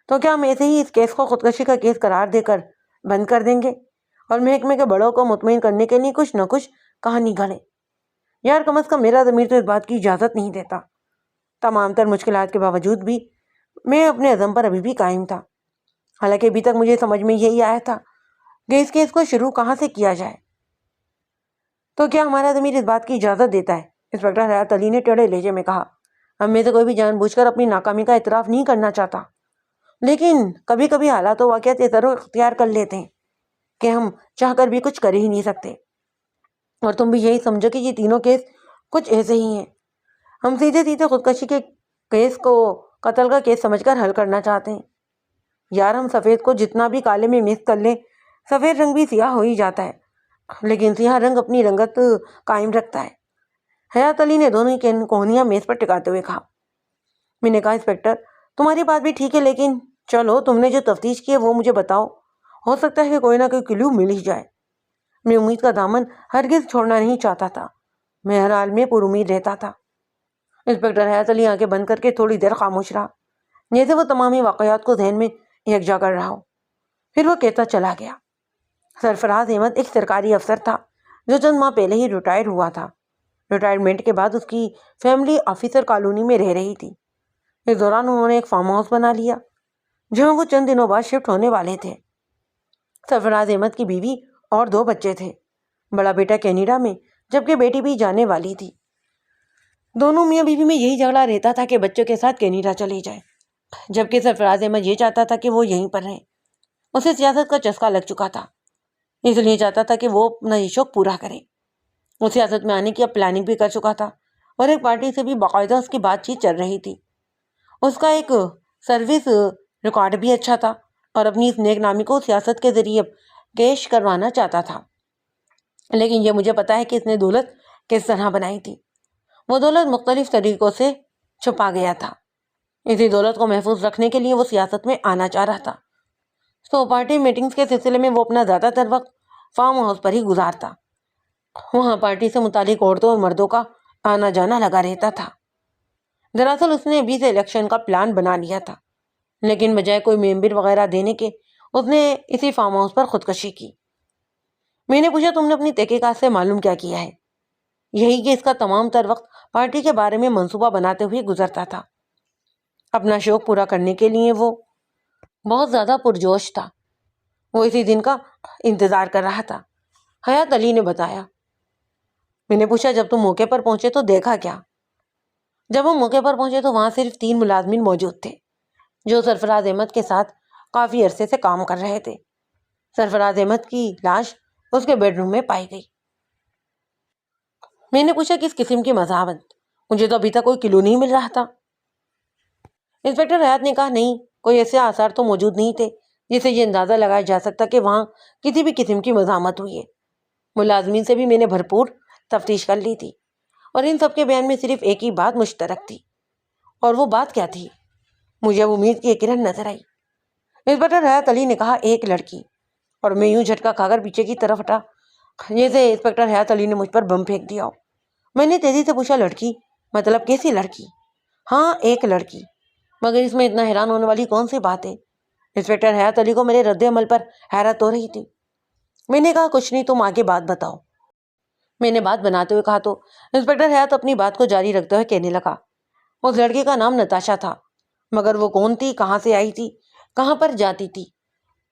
تو کیا ہم ایسے ہی اس کیس کو خودکشی کا کیس قرار دے کر بند کر دیں گے اور محکمے کے بڑوں کو مطمئن کرنے کے لیے کچھ نہ کچھ کہانی گھڑیں؟ یار کم از کم میرا ضمیر تو اس بات کی اجازت نہیں دیتا۔ تمام تر مشکلات کے باوجود بھی میں اپنے عزم پر ابھی بھی قائم تھا، حالانکہ ابھی تک مجھے سمجھ میں یہی آیا تھا کہ اس کیس کو شروع کہاں سے کیا جائے۔ تو کیا ہمارا ضمیر اس بات کی اجازت دیتا ہے انسپکٹر حیات علی نے ٹیڑھے لہجے میں کہا۔ ہم میں سے کوئی بھی جان بوجھ کر اپنی ناکامی کا اعتراف نہیں کرنا چاہتا، لیکن کبھی کبھی حالات و واقعات یہ ضرور اختیار کر لیتے ہیں کہ ہم چاہ کر بھی کچھ کر ہی نہیں سکتے۔ اور تم بھی یہی سمجھو کہ یہ تینوں کیس کچھ ایسے ہی ہیں۔ ہم سیدھے سیدھے خودکشی کے کیس کو قتل کا کیس سمجھ کر حل کرنا چاہتے ہیں۔ یار ہم سفید کو جتنا بھی کالے میں مکس کر لیں، سفید رنگ بھی سیاہ ہو ہی جاتا ہے، لیکن سیاہ رنگ اپنی رنگت قائم رکھتا ہے۔ حیات علی نے دونوں کی کوہنیاں میز پر ٹکاتے ہوئے کہا۔ میں نے کہا انسپکٹر تمہاری بات بھی ٹھیک ہے، لیکن چلو تم نے جو تفتیش کی ہے وہ مجھے بتاؤ، ہو سکتا ہے کہ کوئی نہ کوئی کلو مل ہی جائے۔ میں امید کا دامن ہرگز چھوڑنا نہیں چاہتا تھا، میں ہر حال میں پر امید رہتا تھا۔ انسپکٹر حیات علی آنکھیں بند کر کے تھوڑی دیر خاموش رہا، جیسے وہ تمامی واقعات کو ذہن میں یکجا کر رہا ہو۔ پھر وہ کہتا چلا گیا۔ سرفراز احمد ایک سرکاری افسر تھا جو چند ماہ پہلے ہی ریٹائر ہوا تھا۔ ریٹائرمنٹ کے بعد اس کی فیملی آفیسر کالونی میں رہ رہی تھی۔ اس دوران انہوں نے ایک فارم ہاؤس بنا لیا جہاں وہ چند دنوں بعد شفٹ ہونے والے تھے۔ سرفراز احمد کی بیوی اور 2 بچے تھے، بڑا بیٹا کینیڈا میں جبکہ بیٹی بھی جانے والی تھی۔ دونوں میاں بیوی میں یہی جھگڑا رہتا تھا کہ بچوں کے ساتھ کینیڈا چلی جائے، جبکہ سرفراز احمد یہ چاہتا تھا کہ وہ یہیں پر رہیں۔ اسے سیاست کا چسکا لگ چکا تھا، اس لیے چاہتا تھا کہ وہ اپنا یہ شوق پورا کرے۔ وہ سیاست میں آنے کی اب پلاننگ بھی کر چکا تھا اور ایک پارٹی سے بھی باقاعدہ اس کی بات چیت چل رہی تھی۔ اس کا ایک سروس ریکارڈ بھی اچھا تھا اور اپنی اس نیک نامی کو سیاست کے ذریعے کیش کروانا چاہتا تھا۔ لیکن یہ مجھے پتا ہے کہ اس نے دولت کس طرح بنائی تھی۔ وہ دولت مختلف طریقوں سے چھپا گیا تھا۔ اسی دولت کو محفوظ رکھنے کے لیے وہ سیاست میں آنا چاہ رہا تھا۔ پارٹی میٹنگز کے سلسلے میں وہ اپنا زیادہ تر وقت فارم ہاؤس پر ہی گزارتا۔ وہاں پارٹی سے متعلق عورتوں اور مردوں کا آنا جانا لگا رہتا تھا۔ دراصل اس نے ابھی سے الیکشن کا پلان بنا لیا تھا، لیکن بجائے کوئی ممبر وغیرہ دینے کے اس نے اسی فارم ہاؤس پر خودکشی کی۔ میں نے پوچھا تم نے اپنی تحقیقات سے معلوم کیا کیا ہے؟ یہی کہ اس کا تمام تر وقت پارٹی کے بارے میں منصوبہ بناتے ہوئے گزرتا تھا۔ اپنا شوق پورا کرنے کے لیے وہ بہت زیادہ پرجوش تھا۔ وہ اسی دن کا انتظار کر رہا تھا، حیات علی نے بتایا۔ میں نے پوچھا جب تم موقع پر پہنچے تو دیکھا کیا؟ جب ہم موقع پر پہنچے تو وہاں صرف 3 ملازمین موجود تھے جو سرفراز احمد کے ساتھ کافی عرصے سے کام کر رہے تھے۔ سرفراز احمد کی لاش اس کے بیڈ روم میں پائی گئی۔ میں نے پوچھا کس قسم کی مزاحمت؟ مجھے تو ابھی تک کوئی کلو نہیں مل رہا تھا۔ انسپکٹر حیات نے کہا نہیں، کوئی ایسے آثار تو موجود نہیں تھے جس سے یہ اندازہ لگایا جا سکتا کہ وہاں کسی بھی قسم کی مزاحمت ہوئی ہے۔ ملازمین سے بھی میں نے بھرپور تفتیش کر لی تھی اور ان سب کے بیان میں صرف ایک ہی بات مشترک تھی، اور وہ بات کیا تھی؟ مجھے اب امید کی ایک کرن نظر آئی۔ انسپکٹر حیات علی نے کہا ایک لڑکی، اور میں یوں جھٹکا کھا کر پیچھے کی طرف ہٹا جیسے انسپکٹر حیات علی نے مجھ پر بم پھینک دیا ہو۔ میں نے تیزی سے پوچھا لڑکی مطلب کیسی لڑکی؟ ہاں ایک لڑکی، مگر اس میں اتنا حیران ہونے والی کون سی بات ہے؟ انسپکٹر حیات علی کو میرے رد عمل پر حیرت ہو رہی تھی۔ میں نے کہا کچھ نہیں، تم آگے بات بتاؤ۔ میں نے بات بناتے ہوئے کہا تو انسپکٹر حیات اپنی بات کو جاری رکھتے ہوئے کہنے لگا، اس لڑکی کا نام نتاشا تھا، مگر وہ کون تھی، کہاں سے آئی تھی، کہاں پر جاتی تھی،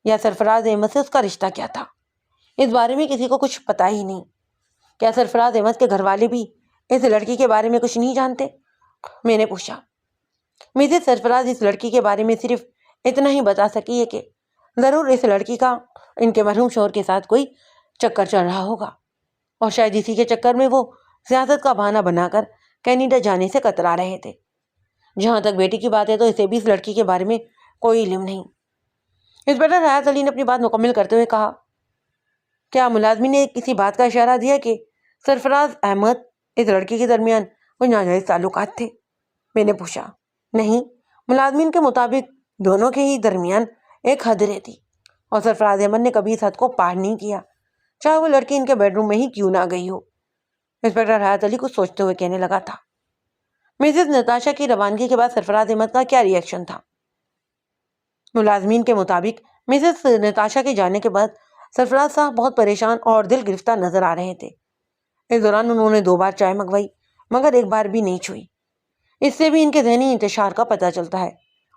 یا سرفراز احمد سے اس کا رشتہ کیا تھا، اس بارے میں کسی کو کچھ پتا ہی نہیں۔ کیا سرفراز احمد کے گھر والے بھی اس لڑکی کے بارے میں کچھ نہیں جانتے؟ میں نے پوچھا۔ مسز سرفراز اس لڑکی کے بارے میں صرف اتنا ہی بتا سکی ہے کہ ضرور اس لڑکی کا ان کے مرحوم شوہر کے ساتھ کوئی چکر چل رہا ہوگا، اور شاید اسی کے چکر میں وہ سیاست کا بہانہ بنا کر کینیڈا جانے سے کترا رہے تھے۔ جہاں تک بیٹی کی بات ہے تو اسے بھی اس لڑکی کے بارے میں کوئی علم نہیں۔ انسپکٹر حیات علی نے اپنی بات مکمل کرتے ہوئے کہا، کیا ملازمین نے کسی بات کا اشارہ دیا کہ سرفراز احمد اس لڑکی کے درمیان کوئی ناجائز تعلقات تھے؟ میں نے پوچھا۔ نہیں، ملازمین کے مطابق دونوں کے ہی درمیان ایک حد رہتی، اور سرفراز احمد نے کبھی اس حد کو پار نہیں کیا، چاہے وہ لڑکی ان کے بیڈ روم میں ہی کیوں نہ گئی ہو۔ انسپکٹر حیات علی کچھ سوچتے ہوئے کہنے لگا تھا۔ مسز نتاشا کی روانگی کے بعد سرفراز احمد کا کیا ری ایکشن تھا؟ ملازمین کے مطابق مسز نتاشا کے جانے کے بعد سرفراز صاحب بہت پریشان اور دل گرفتہ نظر آ رہے تھے۔ اس دوران انہوں نے 2 بار چائے منگوائی مگر ایک بار بھی نہیں چھوئی۔ اس سے بھی ان کے ذہنی انتشار کا پتہ چلتا ہے،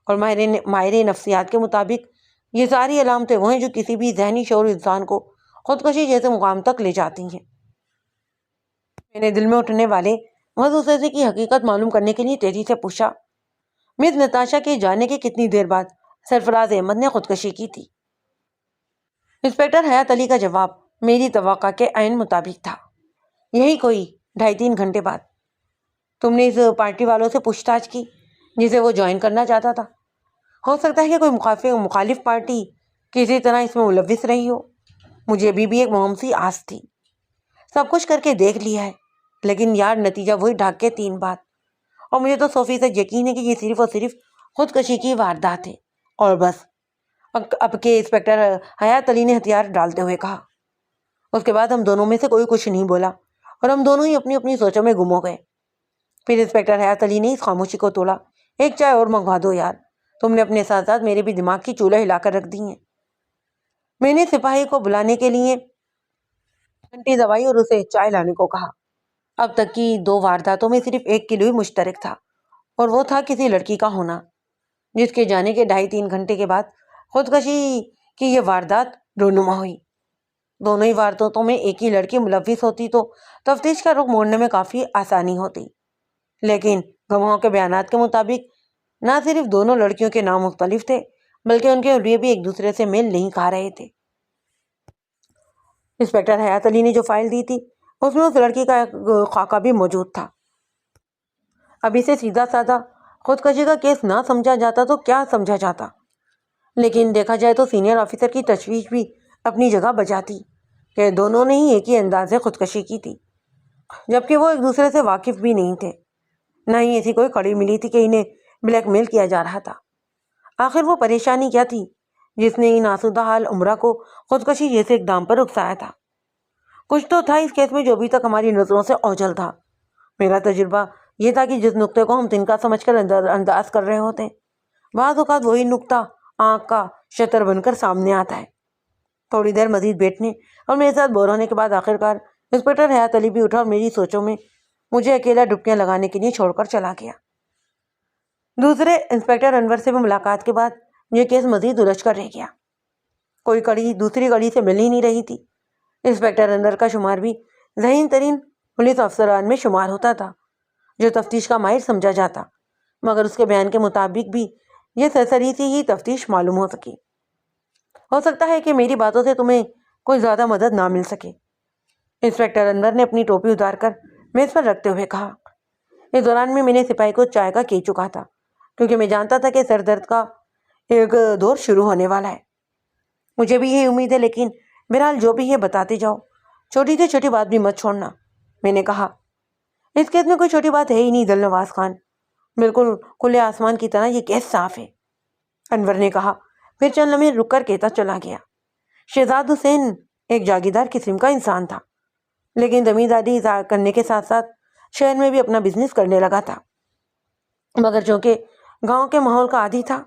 اور ماہر نفسیات کے مطابق یہ ساری علامتیں وہ ہیں جو کسی بھی ذہنی شعور انسان کو خودکشی جیسے مقام تک لے جاتی ہیں۔ میں نے دل میں اٹھنے والے مدوسیسے کی حقیقت معلوم کرنے کے لیے تیزی سے پوچھا، مس نتاشا کے جانے کے کتنی دیر بعد سرفراز احمد نے خودکشی کی تھی؟ انسپکٹر حیات علی کا جواب میری توقع کے عین مطابق تھا، یہی کوئی 2.5-3 گھنٹے بعد۔ تم نے اس پارٹی والوں سے پوچھ تاچھ کی جسے وہ جوائن کرنا چاہتا تھا؟ ہو سکتا ہے کہ کوئی مخالف پارٹی کسی طرح اس میں ملوث رہی ہو۔ مجھے ابھی بھی ایک مہم سی آس تھی۔ سب کچھ کر کے دیکھ لیا ہے، لیکن یار نتیجہ وہی ڈھاک کے 3 بات۔ اور مجھے تو 100% یقین ہے کہ یہ صرف اور صرف خودکشی کی واردات ہے اور بس۔ اب کے انسپکٹر حیات علی نے ہتھیار ڈالتے ہوئے کہا۔ اس کے بعد ہم دونوں میں سے کوئی کچھ نہیں بولا اور ہم دونوں ہی اپنی اپنی سوچوں میں گم ہو گئے۔ پھر انسپکٹر حیات علی نے اس خاموشی کو توڑا، ایک چائے اور منگوا دو یار، تم نے اپنے ساتھ ساتھ میرے بھی دماغ کی چولہے ہلا کر رکھ دی ہیں۔ میں نے سپاہی کو بلانے کے لیے گھنٹی دبائی اور اسے چائے لانے کو کہا۔ اب تک کی 2 وارداتوں میں صرف ایک کلو ہی مشترک تھا اور وہ تھا کسی لڑکی کا ہونا جس کے جانے کے 2.5-3 گھنٹے کے بعد خودکشی کی یہ واردات رونما ہوئی۔ دونوں ہی وارداتوں میں ایک ہی لڑکی ملوث ہوتی تو تفتیش کا رخ موڑنے میں کافی آسانی ہوتی، لیکن گواہوں کے بیانات کے مطابق نہ صرف دونوں لڑکیوں کے نام مختلف تھے بلکہ ان کے لیے بھی ایک دوسرے سے میل نہیں کھا رہے تھے۔ انسپکٹر حیات علی نے جو فائل دی تھی اس میں اس لڑکی کا خاکہ بھی موجود تھا۔ اب اسے سیدھا سادہ خودکشی کا کیس نہ سمجھا جاتا تو کیا سمجھا جاتا، لیکن دیکھا جائے تو سینئر آفیسر کی تشویش بھی اپنی جگہ بجاتی کہ دونوں نے ہی ایک ہی انداز سے خودکشی کی تھی، جبکہ وہ ایک دوسرے سے واقف بھی نہیں تھے، نہ ہی ایسی کوئی کڑی ملی تھی کہ انہیں بلیک میل کیا جا رہا تھا۔ آخر وہ پریشانی کیا تھی جس نے ان آسودہ حال عمرہ کو خودکشی جیسے اقدام پر اکسایا تھا؟ کچھ تو تھا اس کیس میں جو ابھی تک ہماری نظروں سے اوجھل تھا۔ میرا تجربہ یہ تھا کہ جس نقطے کو ہم تنکا سمجھ کر انداز کر رہے ہوتے ہیں، بعض اوقات وہی نقطہ آنکھ کا شطر بن کر سامنے آتا ہے۔ تھوڑی دیر مزید بیٹھنے اور میرے ساتھ بور ہونے کے بعد آخرکار انسپکٹر حیات علی بھی اٹھا اور میری سوچوں میں مجھے اکیلا ڈبکیاں لگانے کے لیے چھوڑ کر چلا گیا۔ دوسرے انسپکٹر انور سے بھی ملاقات کے بعد یہ کیس مزید الجھ کر رہ گیا۔ کوئی کڑی دوسری کڑی سے مل ہی نہیں رہی تھی۔ انسپکٹر انور کا شمار بھی ذہین ترین پولیس افسران میں شمار ہوتا تھا جو تفتیش کا ماہر سمجھا جاتا، مگر اس کے بیان کے مطابق بھی یہ سرسری سی ہی تفتیش معلوم ہو سکی۔ ہو سکتا ہے کہ میری باتوں سے تمہیں کوئی زیادہ مدد نہ مل سکے، انسپکٹر انور نے اپنی ٹوپی اتار کر میز پر رکھتے ہوئے کہا۔ اس دوران میں نے سپاہی کو چائے کا کہہ چکا تھا کیونکہ میں جانتا تھا کہ سر درد کا ایک دور شروع ہونے والا ہے۔ مجھے بھی یہی امید ہے، لیکن بہرحال جو بھی ہے بتاتے جاؤ، چھوٹی سے چھوٹی بات بھی مت چھوڑنا، میں نے کہا۔ اس کیس میں کوئی چھوٹی بات ہے ہی نہیں دل نواز خان، بالکل کھلے آسمان کی طرح یہ کیس صاف ہے، انور نے کہا، پھر چند لمحے رک کر کہتا چلا گیا۔ شہزاد حسین ایک جاگیردار قسم کا انسان تھا، لیکن زمینداری کرنے کے ساتھ ساتھ شہر میں بھی اپنا بزنس کرنے لگا تھا، مگر چونکہ گاؤں کے ماحول کا عادی تھا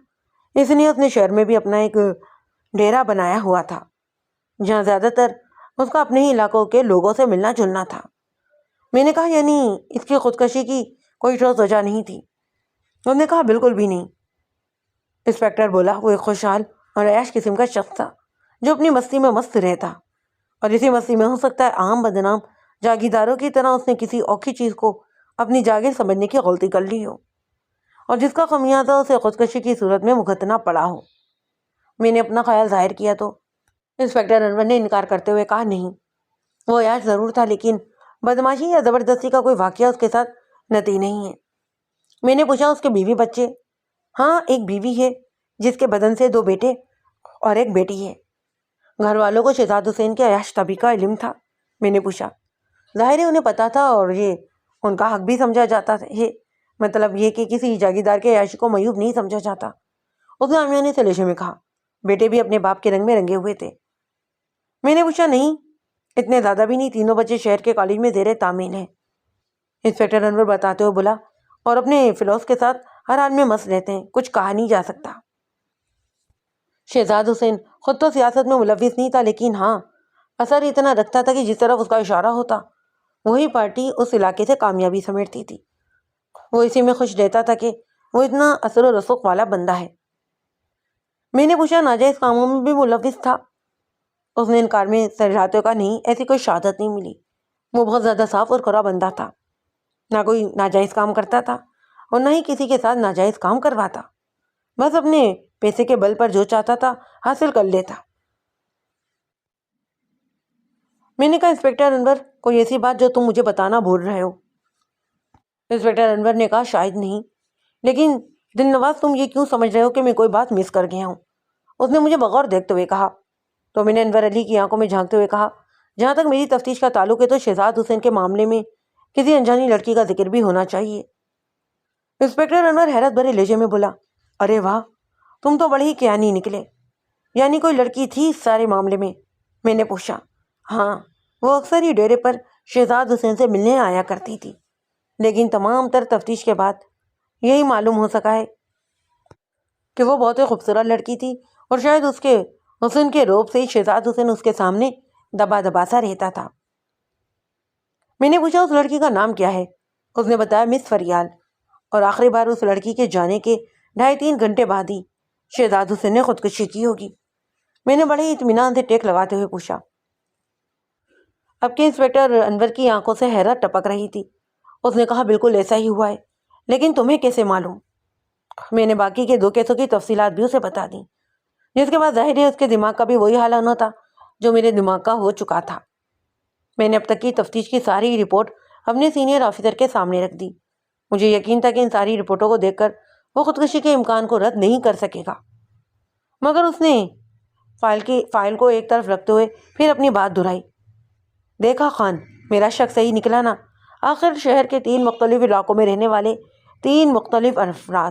اس لیے اس نے شہر میں بھی اپنا ایک ڈیرا بنایا ہوا تھا جہاں زیادہ تر اس کا اپنے ہی علاقوں کے لوگوں سے ملنا جلنا تھا۔ میں نے کہا یعنی اس کی خودکشی کی کوئی ٹھوس وجہ نہیں تھی؟ انہوں نے کہا بالکل بھی نہیں۔ انسپکٹر بولا، وہ ایک خوشحال اور عیاش قسم کا شخص تھا جو اپنی مستی میں مست رہتا، اور اسی مستی میں ہو سکتا ہے عام بدنام جاگیرداروں کی طرح اس نے کسی اوکھی چیز کو اپنی جاگیر سمجھنے کی غلطی کر لی ہو اور جس کا خمیازہ اسے خودکشی کی صورت میں بھگتنا پڑا ہو۔ میں نے اپنا خیال ظاہر کیا تو انسپکٹر انور نے انکار کرتے ہوئے کہا، نہیں، وہ عیاش ضرور تھا لیکن بدماشی یا زبردستی کا کوئی واقعہ اس کے ساتھ نتی نہیں ہے۔ میں نے پوچھا، اس کے بیوی بچے؟ ہاں، ایک بیوی ہے جس کے بدن سے 2 بیٹے اور ایک بیٹی ہے۔ گھر والوں کو شہزاد حسین کے عیاش طبع کا علم تھا؟ میں نے پوچھا۔ ظاہر ہے انہیں پتا تھا اور یہ ان کا حق بھی سمجھا جاتا ہے، مطلب یہ کہ کسی جاگیردار کے عیاشی کو معیوب نہیں سمجھا جاتا، اس نے عامیانے سے لہجے میں کہا۔ بیٹے بھی اپنے باپ کے رنگ میں رنگے ہوئے تھے؟ میں نے پوچھا۔ نہیں، اتنے زیادہ بھی نہیں، تینوں بچے شہر کے کالج میں زیر تعمیر ہیں، انسپکٹر انور بتاتے ہوئے بولا، اور اپنے فلوس کے ساتھ ہر حال میں مست رہتے ہیں، کچھ کہا نہیں جا سکتا۔ شہزاد حسین خود تو سیاست میں ملوث نہیں تھا، لیکن ہاں اثر اتنا رکھتا تھا کہ جس طرف اس کا اشارہ ہوتا وہی پارٹی اس علاقے سے کامیابی سمیٹتی تھی۔ وہ اسی میں خوش رہتا تھا کہ وہ اتنا اثر و رسوخ والا بندہ ہے۔ میں نے پوچھا، ناجائز کاموں میں بھی ملوث تھا؟ اس نے انکار میں سر ہلاتے ہوئے کہا، نہیں، ایسی کوئی شہادت نہیں ملی، وہ بہت زیادہ صاف اور کھرا بندہ تھا۔ نہ کوئی ناجائز کام کرتا تھا اور نہ ہی کسی کے ساتھ ناجائز کام کرواتا، بس اپنے پیسے کے بل پر جو چاہتا تھا حاصل کر لیتا۔ میں نے کہا انسپکٹر انور، کوئی ایسی بات جو تم مجھے بتانا بھول رہے ہو؟ انسپکٹر انور نے کہا شاید نہیں، لیکن دل نواز تم یہ کیوں سمجھ رہے ہو کہ میں کوئی بات مس کر گیا ہوں؟ اس نے مجھے بغور دیکھتے ہوئے کہا۔ تو میں نے انور علی کی آنکھوں میں جھانکتے ہوئے کہا، جہاں تک میری تفتیش کا تعلق ہے تو شہزاد حسین کے معاملے میں کسی انجانی لڑکی کا ذکر بھی ہونا چاہیے۔ انسپکٹر انور حیرت بھرے لہجے میں بولا، ارے واہ، تم تو بڑے ہی کیانی نکلے، یعنی کوئی لڑکی تھی اس سارے معاملے میں؟ میں نے پوچھا۔ ہاں، وہ اکثر ہی ڈیرے پر شہزاد حسین سے ملنے آیا کرتی تھی، لیکن تمام تر تفتیش کے بعد یہی معلوم ہو سکا ہے کہ وہ بہت ہی خوبصورت لڑکی تھی، اور شاید اس کے حسن کے روب سے ہی شہزاد حسین اس کے سامنے دبا دبا سا رہتا تھا۔ میں نے پوچھا اس لڑکی کا نام کیا ہے؟ اس نے بتایا مس فریال، اور آخری بار اس لڑکی کے جانے کے 2.5-3 گھنٹے بعد ہی شہزاد حسین نے خودکشی کی ہوگی۔ میں نے بڑے ہی اطمینان سے ٹیک لگاتے ہوئے پوچھا۔ اب کے انسپکٹر انور کی آنکھوں سے حیرت ٹپک رہی تھی۔ اس نے کہا بالکل ایسا ہی ہوا ہے، لیکن تمہیں کیسے معلوم؟ میں نے باقی کے 2 کیسوں کی تفصیلات بھی اسے بتا دیں، جس کے بعد ظاہر ہے اس کے دماغ کا بھی وہی حال ہونا تھا جو میرے دماغ کا ہو چکا تھا۔ میں نے اب تک کی تفتیش کی ساری رپورٹ اپنے سینئر آفیسر کے سامنے رکھ دی۔ مجھے یقین تھا کہ ان ساری رپورٹوں کو دیکھ کر وہ خودکشی کے امکان کو رد نہیں کر سکے گا، مگر اس نے فائل کو ایک طرف رکھتے ہوئے پھر اپنی بات دہرائی۔ دیکھا خان، میرا شک صحیح نکلا نا؟ آخر شہر کے 3 مختلف علاقوں میں رہنے والے 3 مختلف افراد،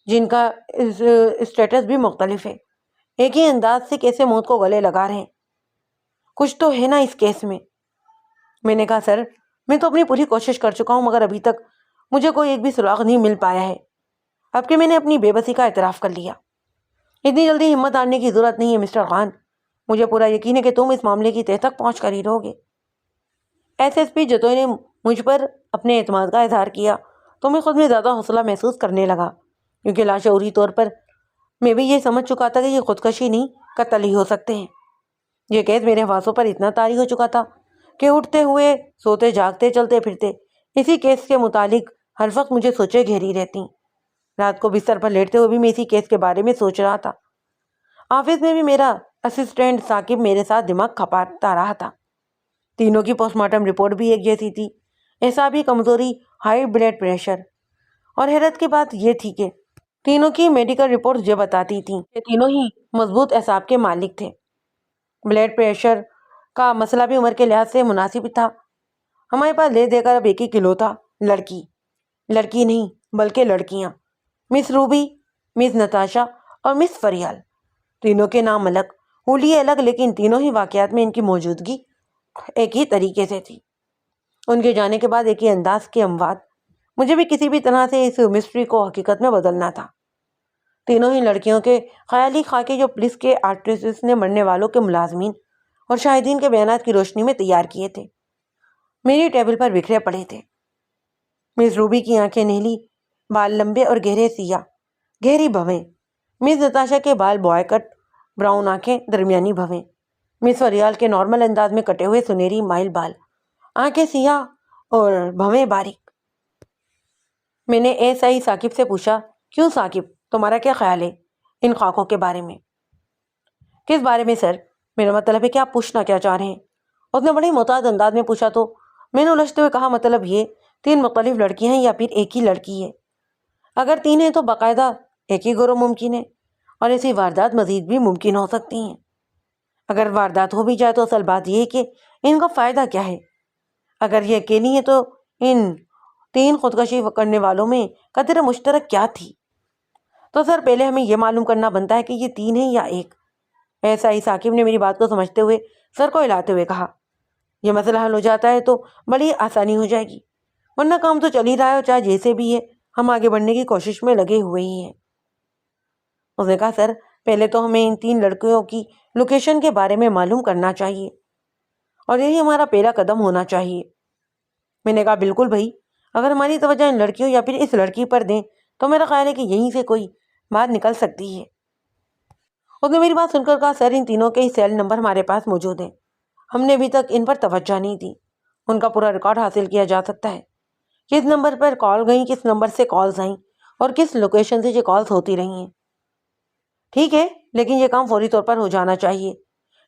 جن کا اسٹیٹس بھی مختلف ہے، ایک ہی انداز سے کیسے موت کو گلے لگا رہے ہیں؟ کچھ تو ہے نا اس کیس میں؟ میں نے کہا سر، میں تو اپنی پوری کوشش کر چکا ہوں، مگر ابھی تک مجھے کوئی ایک بھی سراغ نہیں مل پایا ہے۔ اب کہ میں نے اپنی بے بسی کا اعتراف کر لیا۔ اتنی جلدی ہمت ہارنے کی ضرورت نہیں ہے مسٹر خان، مجھے پورا یقین ہے کہ تم اس معاملے کی تہہ تک پہنچ کر ہی رہو گے۔ ایس پی جتوئی نے مجھ پر اپنے اعتماد کا اظہار کیا تو میں خود میں زیادہ حوصلہ محسوس کرنے لگا، کیونکہ لاشعوری طور پر میں بھی یہ سمجھ چکا تھا کہ یہ خودکشی نہیں، قتل ہی ہو سکتے ہیں۔ یہ کیس میرے حواسوں پر اتنا طاری ہو چکا تھا کہ اٹھتے ہوئے، سوتے جاگتے، چلتے پھرتے اسی کیس کے متعلق ہر وقت مجھے سوچیں گھیری رہتی۔ رات کو بستر پر لیٹتے ہوئے بھی میں اسی کیس کے بارے میں سوچ رہا تھا۔ آفس میں بھی میرا اسسٹنٹ ثاقب میرے ساتھ دماغ کھپاتا رہا تھا۔ تینوں کی پوسٹ مارٹم رپورٹ بھی ایک جیسی تھی، اعصابی کمزوری، ہائی بلڈ پریشر، اور حیرت کی بات یہ تھی کہ تینوں کی میڈیکل رپورٹ یہ بتاتی تھیں کہ تینوں ہی مضبوط اعصاب کے مالک تھے۔ بلڈ پریشر کا مسئلہ بھی عمر کے لحاظ سے مناسب تھا۔ ہمارے پاس لے دے کر اب ایک ہی کلو تھا، لڑکی نہیں بلکہ لڑکیاں، مس روبی، مس نتاشا اور مس فریال۔ تینوں کے نام الگ، ہولیے الگ، لیکن تینوں ہی واقعات میں ان کی موجودگی ایک ہی طریقے سے تھی۔ ان کے جانے کے بعد ایک ہی انداز کے اموات۔ مجھے بھی کسی بھی طرح سے اس مسٹری کو حقیقت میں بدلنا تھا۔ تینوں ہی لڑکیوں کے خیالی خاکے جو پولیس کے آرٹسٹ نے مرنے والوں کے ملازمین اور شاہدین کے بیانات کی روشنی میں تیار کیے تھے، میری ٹیبل پر بکھرے پڑے تھے۔ مس روبی کی آنکھیں نیلی، بال لمبے اور گہرے سیاہ، گہری بھویں۔ مس نتاشا کے بال بوائے کٹ، براؤن آنکھیں، درمیانی بھویں۔ مس فریال کے نارمل انداز میں کٹے ہوئے سنہری مائل بال، آنکھیں سیاہ اور بھویں باریک۔ میں نے ایس آئی ثاقب سے پوچھا، کیوں ثاقب، تمہارا کیا خیال ہے ان خاکوں کے بارے میں؟ کس بارے میں سر؟ میرا مطلب ہے کہ آپ پوچھنا کیا چاہ رہے ہیں؟ اس نے بڑی محتاط انداز میں پوچھا تو میں نے الجھتے ہوئے کہا، مطلب یہ 3 مختلف لڑکیاں ہیں یا پھر ایک ہی لڑکی ہے؟ اگر 3 ہیں تو باقاعدہ ایک ہی گروہ ممکن ہے، اور ایسی واردات مزید بھی ممکن ہو سکتی ہیں۔ اگر واردات ہو بھی جائے تو اصل بات یہ ہے کہ ان کا فائدہ کیا ہے؟ اگر یہ اکیلی ہیں تو ان 3 خودکشی کرنے والوں میں قدر مشترک کیا تھی؟ تو سر پہلے ہمیں یہ معلوم کرنا بنتا ہے کہ یہ 3 ہیں یا ایک۔ ایس آئی ثاقب نے میری بات کو سمجھتے ہوئے سر کو ہلاتے ہوئے کہا، یہ مسئلہ حل ہو جاتا ہے تو بڑی آسانی ہو جائے گی، ورنہ کام تو چل ہی رہا ہے، اور چاہے جیسے بھی ہے ہم آگے بڑھنے کی کوشش میں لگے ہوئے ہی ہیں۔ اس نے کہا، سر پہلے تو ہمیں ان 3 لڑکیوں کی لوکیشن کے بارے میں معلوم کرنا چاہیے، اور یہی ہمارا پہلا قدم ہونا چاہیے۔ میں نے کہا بالکل بھائی، اگر ہماری توجہ ان لڑکیوں یا پھر اس لڑکی پر دیں تو میرا خیال ہے کہ یہیں سے کوئی بات نکل سکتی ہے۔ اس نے میری بات سن کر کہا، سر ان تینوں کے ہی سیل نمبر ہمارے پاس موجود ہیں، ہم نے ابھی تک ان پر توجہ نہیں دی، ان کا پورا ریکارڈ حاصل کیا جا سکتا ہے، کس نمبر پر کال گئیں، کس نمبر سے کالز آئیں اور کس لوکیشن سے یہ کالز ہوتی رہی ہیں۔ ٹھیک ہے، لیکن یہ کام فوری طور پر ہو جانا چاہیے،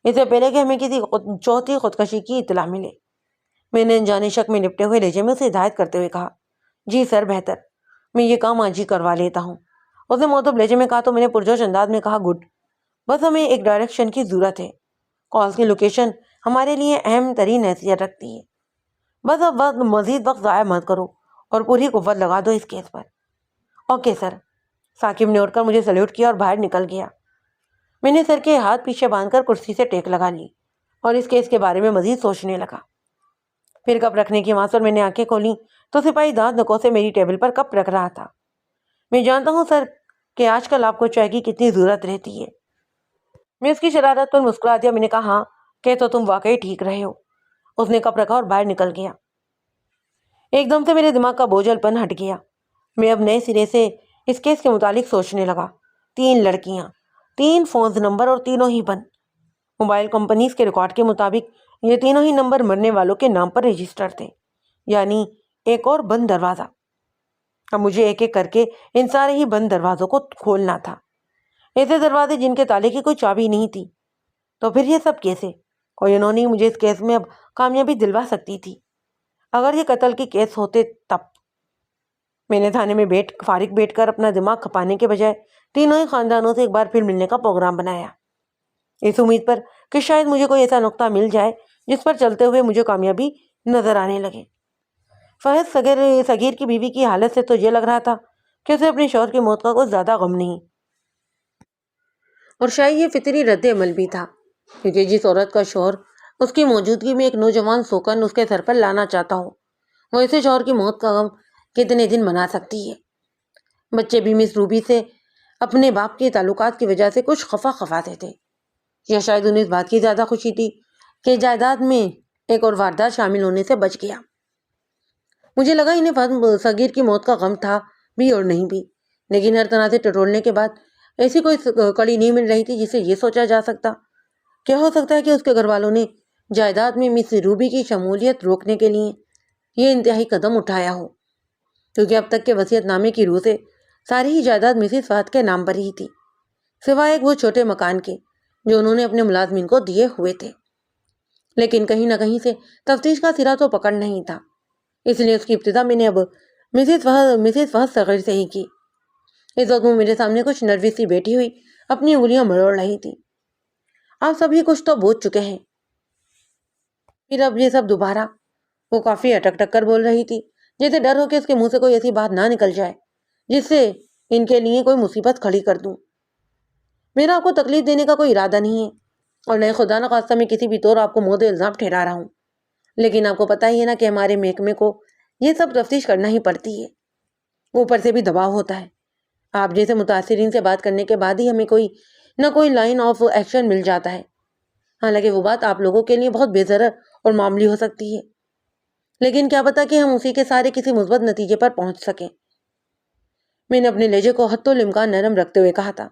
اس سے پہلے کہ ہمیں کسی چوتھی خودکشی کی اطلاع ملے۔ میں نے انجانے شک میں لپٹے ہوئے لہجے میں اسے ہدایت کرتے ہوئے کہا، جی سر، بہتر، میں یہ کام آج ہی کروا لیتا ہوں۔ اس نے معتب لہجے میں کہا تو میں نے پرجوش انداز میں کہا، گڈ، بس ہمیں ایک ڈائریکشن کی ضرورت ہے۔ کالز کی لوکیشن ہمارے لیے اہم ترین حیثیت رکھتی ہے۔ بس اب مزید وقت ضائع مت کرو اور پوری قوت لگا دو اس کیس پر۔ Okay sir. ثاقب نے اٹھ کر مجھے سلیوٹ کیا اور باہر نکل گیا۔ میں نے سر کے ہاتھ پیچھے باندھ کر کرسی سے ٹیک لگا لی اور اس کیس کے بارے میں مزید سوچنے لگا۔ پھر کپ رکھنے کی آواز پر میں نے آنکھیں کھولیں تو سپاہی دانت نکوں سے میری ٹیبل پر کپ رکھ رہا تھا۔ میں جانتا ہوں سر کہ آج کل آپ کو چائے کی کتنی ضرورت رہتی ہے۔ میں اس کی شرارت پر مسکرا دیا۔ میں نے کہا، ہاں کہ تو تم واقعی ٹھیک رہے ہو۔ اس نے کپ رکھا اور باہر نکل گیا۔ ایک دم سے میرے دماغ کا بوجھل پن ہٹ گیا۔ میں اب نئے سرے سے اس کیس کے متعلق سوچنے لگا۔ 3 لڑکیاں، 3 فون نمبر اور تینوں ہی بند۔ موبائل کمپنیز کے ریکارڈ کے مطابق یہ تینوں ہی نمبر مرنے والوں کے نام پر رجسٹر تھے، یعنی ایک اور بند دروازہ۔ اب مجھے ایک ایک کر کے ان سارے ہی بند دروازوں کو کھولنا تھا، ایسے دروازے جن کے تالے کی کوئی چابی نہیں تھی۔ تو پھر یہ سب کیسے؟ کوئی انہوں نے مجھے اس کیس میں اب کامیابی دلوا سکتی تھی۔ اگر یہ قتل کے کیس ہوتے تب۔ میں نے تھانے میں فارغ بیٹھ کر اپنا دماغ کھپانے کے بجائے تینوں ہی خاندانوں سے ایک بار پھر ملنے کا پروگرام بنایا، اس امید پر کہ شاید مجھے کوئی ایسا نقطہ مل جائے جس پر چلتے ہوئے مجھے کامیابی نظر آنے لگے۔ فہد صغیر کی بیوی کی حالت سے تو یہ لگ رہا تھا کہ اسے اپنے شوہر کی موت کا کوئی زیادہ غم نہیں، اور شاید یہ فطری رد عمل بھی تھا، کیونکہ جس عورت کا شوہر اس کی موجودگی میں ایک نوجوان سوکن اس کے سر پر لانا چاہتا ہو، وہ ایسے شوہر کی موت کا غم کتنے دن منا سکتی ہے۔ بچے بھی مس روبی سے اپنے باپ کے تعلقات کی وجہ سے کچھ خفا تھے، یا شاید انہیں اس بات کی زیادہ خوشی تھی کہ جائیداد میں ایک اور واردات شامل ہونے سے بچ گیا۔ مجھے لگا انہیں فہد صغیر کی موت کا غم تھا بھی اور نہیں بھی، لیکن ہر طرح سے ٹٹولنے کے بعد ایسی کوئی کڑی نہیں مل رہی تھی جسے یہ سوچا جا سکتا کہ ہو سکتا ہے کہ اس کے گھر والوں نے جائیداد میں مس روبی کی شمولیت روکنے کے لیے یہ انتہائی قدم اٹھایا ہو، کیونکہ اب تک کے وصیت نامے کی روح سے ساری ہی جائیداد مسز فہد کے نام پر ہی تھی، سوائے ایک وہ چھوٹے مکان کے جو انہوں نے اپنے ملازمین کو دیے ہوئے تھے۔ لیکن کہیں نہ کہیں سے تفتیش کا سرا تو پکڑ نہیں تھا، اس لیے اس کی ابتدا میں نے اب مسز فہد صغیر سے ہی کی۔ اس وقت وہ میرے سامنے کچھ نروس سی بیٹھی ہوئی اپنی انگلیاں مروڑ رہی تھی۔ آپ سبھی کچھ تو بوجھ چکے ہیں، پھر اب یہ سب دوبارہ؟ وہ کافی اٹک ٹک کر بول رہی تھی، جیسے ڈر ہو کہ اس کے منہ سے کوئی ایسی بات نہ نکل جائے جس سے ان کے لیے کوئی مصیبت کھڑی کر دوں۔ میرا آپ کو تکلیف دینے کا کوئی ارادہ نہیں ہے، اور نہ خدا نخواستہ میں کسی بھی طور آپ کو مورد الزام ٹھہرا رہا ہوں، لیکن آپ کو پتہ ہی ہے نا کہ ہمارے محکمے کو یہ سب تفتیش کرنا ہی پڑتی ہے، اوپر سے بھی دباؤ ہوتا ہے۔ آپ جیسے متاثرین سے بات کرنے کے بعد ہی ہمیں کوئی نہ کوئی لائن آف ایکشن مل جاتا ہے، حالانکہ وہ بات آپ لوگوں کے لیے بہت بے ضرر اور معمولی ہو سکتی ہے، لیکن کیا پتا کہ ہم اسی کے سارے کسی مثبت نتیجے پر پہنچ سکیں۔ میں نے اپنے لہجے کو حتی الامکان نرم رکھتے ہوئے کہا تھا،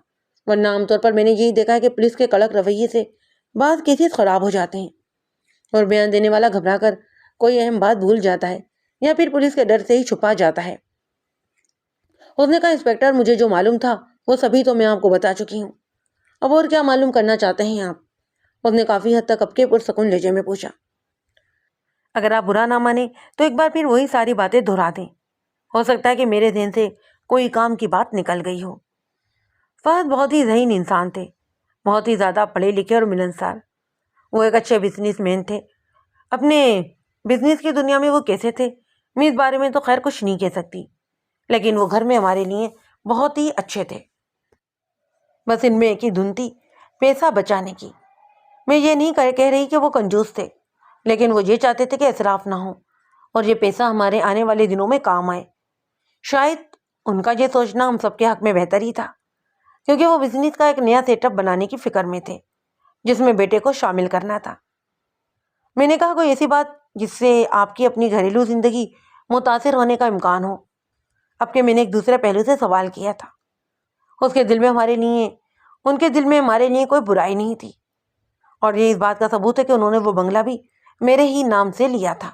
ورنہ عام طور پر میں نے یہی دیکھا ہے کہ پولیس کے کڑک رویے سے بعض کیسز خراب ہو جاتے ہیں، اور بیان دینے والا گھبرا کر کوئی اہم بات بھول جاتا ہے یا پھر پولیس کے ڈر سے ہی چھپا جاتا ہے۔ اس نے کہا، انسپکٹر، مجھے جو معلوم تھا وہ سبھی تو میں آپ کو بتا چکی ہوں، اب اور کیا معلوم کرنا چاہتے ہیں آپ؟ اس نے کافی حد تک ابکے پرسکون لہجے میں پوچھا۔ اگر آپ برا نہ مانیں تو ایک بار پھر وہی ساری باتیں دہرا دیں، ہو سکتا ہے کہ میرے ذہن سے کوئی کام کی بات نکل گئی ہو۔ فہد بہت ہی ذہین انسان تھے، بہت ہی زیادہ پڑھے لکھے اور ملنسار۔ وہ ایک اچھے بزنس مین تھے۔ اپنے بزنس کی دنیا میں وہ کیسے تھے میں اس بارے میں تو خیر کچھ نہیں کہہ سکتی، لیکن وہ گھر میں ہمارے لیے بہت ہی اچھے تھے۔ بس ان میں ایک ہی دھن تھی، پیسہ بچانے کی۔ میں یہ نہیں کہہ رہی کہ وہ کنجوس تھے، لیکن وہ یہ چاہتے تھے کہ اسراف نہ ہو اور یہ پیسہ ہمارے آنے والے دنوں میں کام آئے۔ شاید ان کا یہ سوچنا ہم سب کے حق میں بہتر ہی تھا، کیونکہ وہ بزنس کا ایک نیا سیٹ اپ بنانے کی فکر میں تھے جس میں بیٹے کو شامل کرنا تھا۔ میں نے کہا، کوئی ایسی بات جس سے آپ کی اپنی گھریلو زندگی متاثر ہونے کا امکان ہو؟ اب کہ میں نے ایک دوسرے پہلو سے سوال کیا تھا۔ ان کے دل میں ہمارے لیے کوئی برائی نہیں تھی، اور یہ اس بات کا ثبوت ہے کہ انہوں نے وہ بنگلہ بھی میرے ہی نام سے لیا تھا۔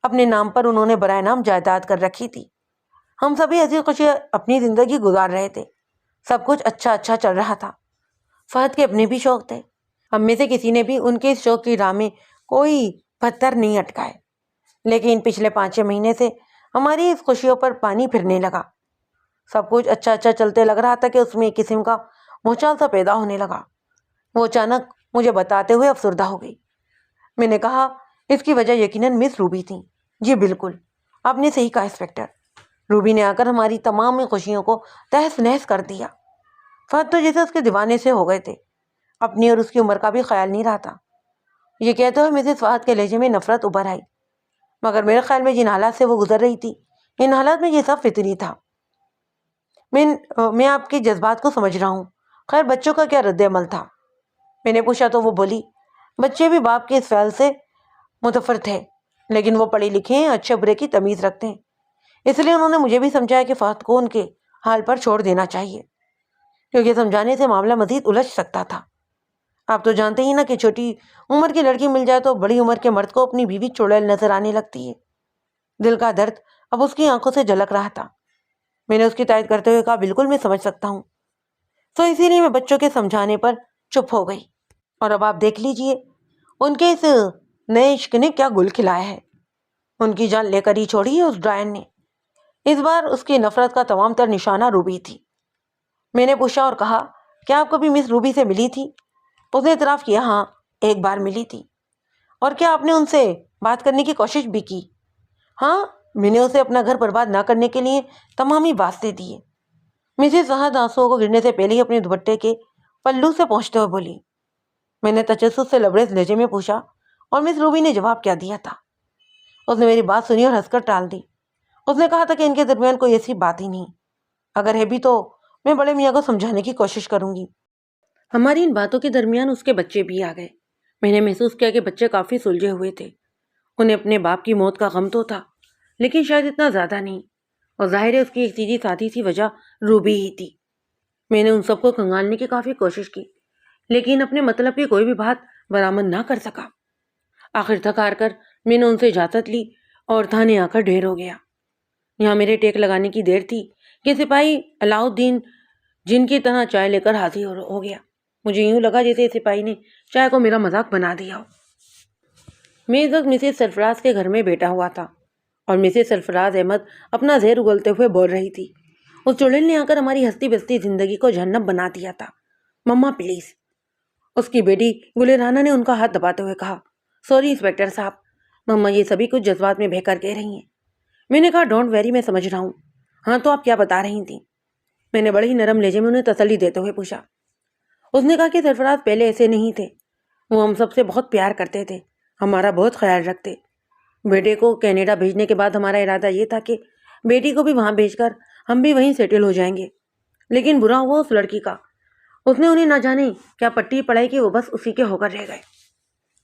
اپنے نام پر انہوں نے برائے نام جائیداد کر رکھی تھی۔ ہم سبھی ہنسی خوشی اپنی زندگی گزار رہے تھے، سب کچھ اچھا اچھا چل رہا تھا۔ فہد کے اپنے بھی شوق تھے، ہم میں سے کسی نے بھی ان کے اس شوق کی راہ میں کوئی پتھر نہیں اٹکائے، لیکن پچھلے 5-6 مہینے سے ہماری اس خوشیوں پر پانی پھرنے لگا۔ سب کچھ اچھا اچھا چلتے لگ رہا تھا کہ اس میں ایک قسم کا بھونچال سا پیدا ہونے لگا۔ وہ اچانک مجھے بتاتے ہوئے افسردہ ہو گئی۔ میں نے کہا، اس کی وجہ یقیناً مس روبی تھی۔ جی بالکل، آپ نے صحیح کہا انسپکٹر، روبی نے آ کر ہماری تمام خوشیوں کو تہس نہس کر دیا۔ فہد تو جیسے اس کے دیوانے سے ہو گئے تھے، اپنی اور اس کی عمر کا بھی خیال نہیں رہا تھا۔ یہ کہتے ہوئے مسز فہد کے لہجے میں نفرت ابھر آئی، مگر میرے خیال میں جن حالات سے وہ گزر رہی تھی، ان حالات میں یہ سب فطری تھا۔ میں آپ کے جذبات کو سمجھ رہا ہوں۔ خیر، بچوں کا کیا رد عمل تھا؟ میں نے پوچھا تو وہ بولی، بچے بھی باپ کے اس فعل سے متفر تھے، لیکن وہ پڑھے لکھے ہیں، اچھے برے کی تمیز رکھتے ہیں، اس لیے انہوں نے مجھے بھی سمجھایا کہ فہد کو ان کے حال پر چھوڑ دینا چاہیے، کیونکہ سمجھانے سے معاملہ مزید الجھ سکتا تھا۔ آپ تو جانتے ہی نا کہ چھوٹی عمر کی لڑکی مل جائے تو بڑی عمر کے مرد کو اپنی بیوی چڑیل نظر آنے لگتی ہے۔ دل کا درد اب اس کی آنکھوں سے جھلک رہا تھا۔ میں نے اس کی تائید کرتے ہوئے کہا، بالکل میں سمجھ سکتا ہوں، تو اسی لیے میں بچوں کے سمجھانے پر چپ ہو گئی۔ اور اب آپ دیکھ لیجئے ان کے اس نئے عشق نے کیا گل کھلایا ہے۔ ان کی جان لے کر ہی چھوڑی ہے اس ڈرائن نے۔ اس بار اس کی نفرت کا تمام تر نشانہ روبی تھی۔ میں نے پوچھا اور کہا، کیا آپ کبھی مس روبی سے ملی تھی؟ اس نے اعتراف کیا، ہاں ایک بار ملی تھی۔ اور کیا آپ نے ان سے بات کرنے کی کوشش بھی کی؟ ہاں، میں نے اسے اپنا گھر برباد نہ کرنے کے لیے تمامی واسطے دیے۔ مسز فہد آنسوؤں کو گرنے سے پہلے ہی اپنے دوپٹے کے پلو سے پہنچتے ہوئے بولی۔ میں نے تجسس سے لبریز لہجے میں پوچھا، اور مس روبی نے جواب کیا دیا تھا؟ اس نے میری بات سنی اور ہنس کر ٹال دی۔ اس نے کہا تھا کہ ان کے درمیان کوئی ایسی بات ہی نہیں، اگر ہے بھی تو میں بڑے میاں کو سمجھانے کی کوشش کروں گی۔ ہماری ان باتوں کے درمیان اس کے بچے بھی آ گئے۔ میں نے محسوس کیا کہ بچے کافی سلجھے ہوئے تھے۔ انہیں اپنے باپ کی موت کا غم تو تھا، لیکن شاید اتنا زیادہ نہیں، اور ظاہر ہے اس کی ایک سیدھی سادھی سی وجہ روبی ہی تھی۔ میں نے ان سب کو کھنگالنے کی کافی کوشش کی، لیکن اپنے مطلب کی کوئی بھی بات برآمد نہ کر سکا۔ آخر تک ہار کر میں نے ان سے اجازت لی اور تھانے آ کر ڈھیر ہو گیا۔ یہاں میرے ٹیک لگانے کی دیر تھی کہ سپاہی علاؤ الدین جن کی طرح چائے لے کر حاضر ہو گیا۔ مجھے یوں لگا جیسے سپاہی نے چائے کو میرا مذاق بنا دیا ہو۔ میں اس وقت مسز سرفراز کے گھر میں بیٹھا ہوا تھا، اور مسز سرفراز احمد اپنا زہر اگلتے ہوئے بول رہی تھی، اس چڑیل نے آ کر ہماری ہستی بستی زندگی کو جہنم بنا دیا تھا، مما پلیز۔ اس کی بیٹی گل رانا نے ان کا ہاتھ دباتے ہوئے کہا، سوری انسپکٹر صاحب، مما یہ سبھی کچھ جذبات میں بہہ کر کہہ رہی ہیں۔ میں نے کہا، ڈونٹ ویری، میں سمجھ رہا ہوں۔ ہاں تو آپ کیا بتا رہی تھیں؟ میں نے بڑے ہی نرم لہجے میں انہیں تسلی دیتے ہوئے پوچھا۔ اس نے کہا کہ سرفراز پہلے ایسے نہیں تھے، وہ ہم سب سے بہت پیار کرتے تھے، ہمارا بہت خیال رکھتے۔ بیٹے کو کینیڈا بھیجنے کے بعد ہمارا ارادہ یہ تھا کہ بیٹی کو بھی وہاں بھیج کر ہم بھی وہیں سیٹل ہو جائیں گے، لیکن برا ہوا اس لڑکی کا، اس نے انہیں نہ جانے کیا پٹی پڑائی کہ وہ بس اسی کے ہو کر رہ گئے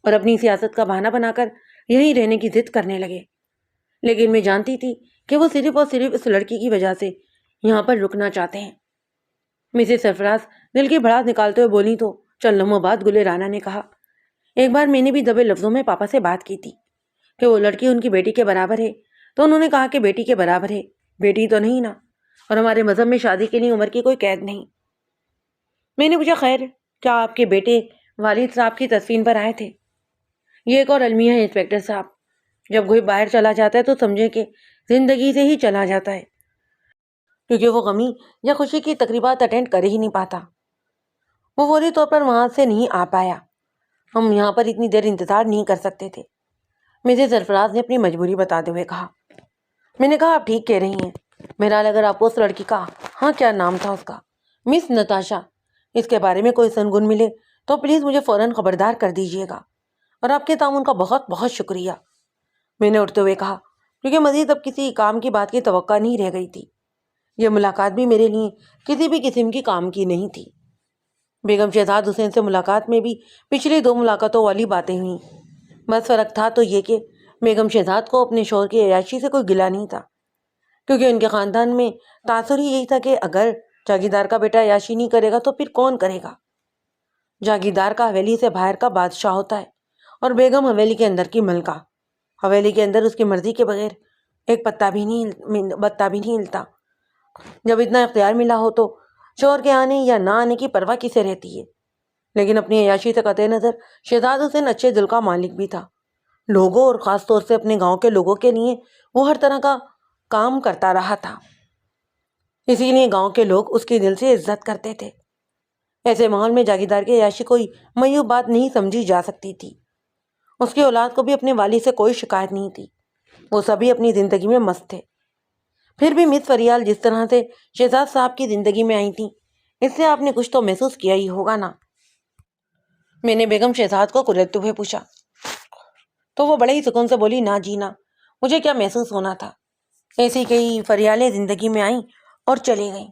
اور اپنی سیاست کا بہانہ بنا کر یہیں رہنے کی ضد کرنے لگے۔ لیکن میں جانتی تھی کہ وہ صرف اور صرف اس لڑکی کی وجہ سے یہاں پر رکنا چاہتے ہیں۔ مسز سرفراز دل کی بھڑاس نکالتے ہوئے بولی تو چند لمحوں بعد گل رانا نے کہا، ایک بار میں نے بھی دبے لفظوں میں پاپا سے بات کی تھی کہ وہ لڑکی ان کی بیٹی کے برابر ہے، تو انہوں نے کہا کہ بیٹی کے برابر ہے، بیٹی تو نہیں نا، اور ہمارے مذہب میں شادی کے لیے عمر کی کوئی قید نہیں۔ میں نے پوچھا، خیر کیا آپ کے بیٹے والد صاحب کی تدفین پر آئے تھے؟ یہ ایک اور المیہ ہے انسپکٹر صاحب، جب کوئی باہر چلا جاتا ہے تو سمجھے کہ زندگی سے ہی چلا جاتا ہے، کیونکہ وہ غمی یا خوشی کی تقریبات اٹینڈ کر ہی نہیں پاتا۔ وہ فوری طور پر وہاں سے نہیں آ پایا، ہم یہاں پر اتنی دیر انتظار نہیں کر سکتے تھے، مسز سرفراز نے اپنی مجبوری بتاتے ہوئے کہا۔ میں نے کہا، آپ ٹھیک کہہ رہی ہیں، بہرحال اگر آپ کو اس لڑکی کا، ہاں کیا نام تھا اس کا، مس نتاشا، اس کے بارے میں کوئی سنگن ملے تو پلیز مجھے فوراً خبردار کر دیجیے گا، اور آپ کے تعاون کا بہت بہت شکریہ۔ میں نے اٹھتے ہوئے کہا، کیونکہ مزید اب کسی کام کی بات کی توقع نہیں رہ گئی تھی۔ یہ ملاقات بھی میرے لیے کسی بھی قسم کی کام کی نہیں تھی۔ بیگم شہزاد حسین سے ملاقات میں بھی پچھلی 2 ملاقاتوں والی باتیں ہوئیں، بس فرق تھا تو یہ کہ بیگم شہزاد کو اپنے شوہر کی عیاشی سے کوئی گلہ نہیں تھا، کیونکہ ان کے خاندان میں تاثر ہی یہی تھا کہ اگر جاگیردار کا بیٹا عیاشی نہیں کرے گا تو پھر کون کرے گا۔ جاگیردار کا حویلی سے باہر کا بادشاہ ہوتا ہے اور بیگم حویلی کے اندر کی ملکہ۔ حویلی کے اندر اس کی مرضی کے بغیر ایک پتا بھی نہیں ہلتا۔ جب اتنا اختیار ملا ہو تو شوہر کے آنے یا نہ آنے کی پرواہ کسے رہتی ہے؟ لیکن اپنی عیاشی سے قطع نظر شہزاد حسین اچھے دل کا مالک بھی تھا۔ لوگوں اور خاص طور سے اپنے گاؤں کے لوگوں کے لیے وہ ہر طرح کا کام کرتا رہا تھا، اسی لیے گاؤں کے لوگ اس کی دل سے عزت کرتے تھے۔ ایسے ماحول میں جاگیردار کی عیاشی کوئی معیوب بات نہیں سمجھی جا سکتی تھی۔ اس کی اولاد کو بھی اپنے والد سے کوئی شکایت نہیں تھی، وہ سبھی اپنی زندگی میں مست تھے۔ پھر بھی مس فریال جس طرح سے شہزاد صاحب کی زندگی میں آئی تھیں، اس سے آپ نے کچھ تو محسوس کیا ہی ہوگا نا؟ میں نے بیگم شہزاد کو کریدتے ہوئے پوچھا تو وہ بڑے ہی سکون سے بولی، نہ جی نہ، مجھے کیا محسوس ہونا تھا، ایسی کئی فریالیں زندگی میں آئیں اور چلی گئیں،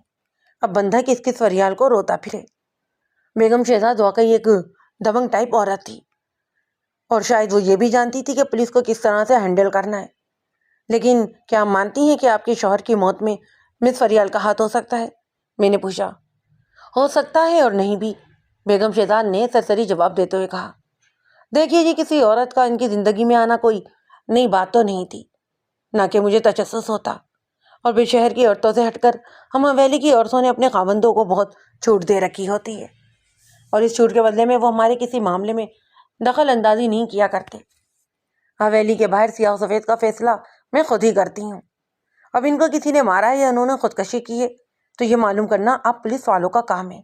اب بندہ کس فریال کو روتا پھرے۔ بیگم شہزاد واقعی ایک دبنگ ٹائپ عورت تھی، اور شاید وہ یہ بھی جانتی تھی کہ پولیس کو کس طرح سے ہینڈل کرنا ہے۔ لیکن کیا آپ مانتی ہیں کہ آپ کے شوہر کی موت میں مس فریال کا ہاتھ ہو سکتا ہے؟ میں نے پوچھا۔ ہو سکتا ہے اور نہیں بھی، بیگم شہزاد نے سرسری جواب دیتے ہوئے کہا۔ دیکھیے جی، کسی عورت کا ان کی زندگی میں آنا کوئی نئی بات تو نہیں تھی، نہ کہ مجھے تجسس ہوتا، اور پھر شہر کی عورتوں سے ہٹ کر ہم حویلی کی عورتوں نے اپنے خاوندوں کو بہت چھوٹ دے رکھی ہوتی ہے، اور اس چھوٹ کے بدلے میں وہ ہمارے کسی معاملے میں دخل اندازی نہیں کیا کرتے۔ حویلی کے باہر سیاہ و سفید کا فیصلہ میں خود ہی کرتی ہوں۔ اب ان کو کسی نے مارا ہے یا انہوں نے خودکشی کی ہے تو یہ معلوم کرنا آپ پولیس والوں کا کام ہے،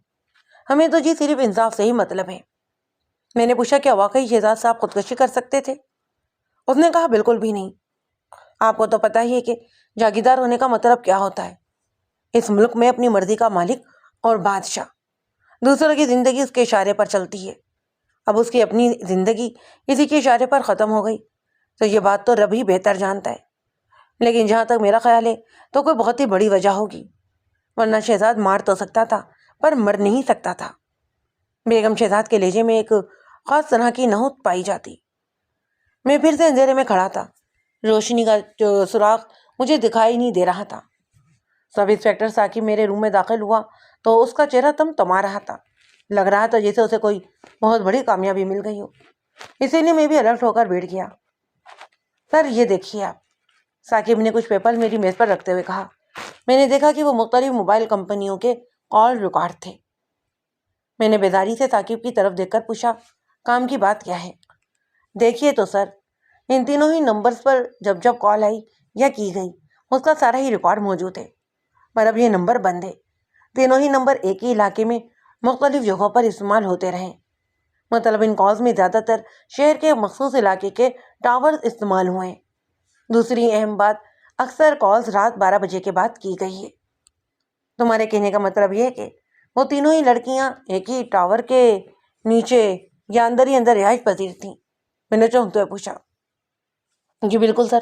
ہمیں تو جی صرف انصاف سے ہی مطلب ہے۔ میں نے پوچھا، کیا واقعی شہزاد صاحب خودکشی کر سکتے تھے؟ اس نے کہا، بالکل بھی نہیں، آپ کو تو پتہ ہی ہے کہ جاگیردار ہونے کا مطلب کیا ہوتا ہے۔ اس ملک میں اپنی مرضی کا مالک اور بادشاہ، دوسروں کی زندگی اس کے اشارے پر چلتی ہے۔ اب اس کی اپنی زندگی کسی کے اشارے پر ختم ہو گئی تو یہ بات تو رب ہی بہتر جانتا ہے، لیکن جہاں تک میرا خیال ہے تو کوئی بہت ہی بڑی وجہ ہوگی، ورنہ شہزاد مار تو سکتا تھا پر مر نہیں سکتا تھا۔ بیگم شہزاد کے لہجے میں ایک خاص طرح کی نہوت پائی جاتی۔ میں پھر سے اندھیرے میں کھڑا تھا، روشنی کا سراغ مجھے دکھائی نہیں دے رہا تھا۔ سب انسپکٹر ثاقب میرے روم میں داخل ہوا تو اس کا چہرہ تمتما رہا تھا، لگ رہا تھا جیسے اسے کوئی بہت بڑی کامیابی مل گئی ہو، اسی لیے میں بھی الرٹ ہو کر بیٹھ گیا۔ سر یہ دیکھیے آپ، ثاقب نے کچھ پیپر میری میز پر رکھتے ہوئے کہا۔ میں نے دیکھا کہ وہ مختلف موبائل کمپنیوں کے کال ریکارڈ تھے۔ میں نے بیداری سے ثاقب کی طرف دیکھ کر پوچھا، کام کی بات کیا ہے؟ دیکھیے تو سر، ان تینوں ہی نمبرز پر جب جب کال آئی یا کی گئی اس کا سارا ہی ریکارڈ موجود ہے، پر اب یہ نمبر بند ہے۔ تینوں ہی نمبر ایک ہی علاقے میں مختلف جگہوں پر استعمال ہوتے رہے، مطلب ان کالز میں زیادہ تر شہر کے مخصوص علاقے کے ٹاورز استعمال ہوئے ہیں۔ دوسری اہم بات، اکثر کالز رات 12 بجے کے بعد کی گئی ہے۔ تمہارے کہنے کا مطلب یہ ہے کہ وہ تینوں ہی لڑکیاں ایک ہی ٹاور کے نیچے یا اندر ہی اندر رہائش پذیر تھیں؟ میں نے چونکتے ہوئے پوچھا۔ جی بالکل سر،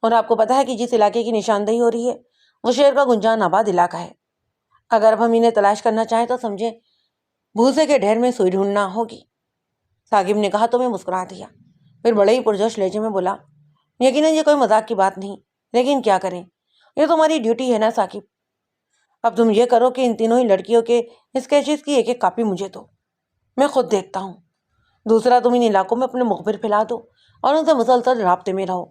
اور آپ کو پتہ ہے کہ جس علاقے کی نشاندہی ہو رہی ہے وہ شہر کا گنجان آباد علاقہ ہے۔ اگر اب ہم انہیں تلاش کرنا چاہیں تو سمجھیں بھوسے کے ڈھیر میں سوئی ڈھونڈنا ہوگی۔ ثاقب نے کہا تو میں مسکرا دیا، پھر بڑے ہی پرجوش لہجے میں بولا، یقیناً یہ کوئی مذاق کی بات نہیں، لیکن کیا کریں، یہ تمہاری ڈیوٹی ہے نا ثاقب۔ اب تم یہ کرو کہ ان تینوں ہی لڑکیوں کے اسکیچز کی ایک ایک کاپی مجھے دو، میں خود دیکھتا ہوں۔ دوسرا، تم ان علاقوں میں اپنے مخبر پھیلا دو اور ان سے مسلسل رابطے میں رہو،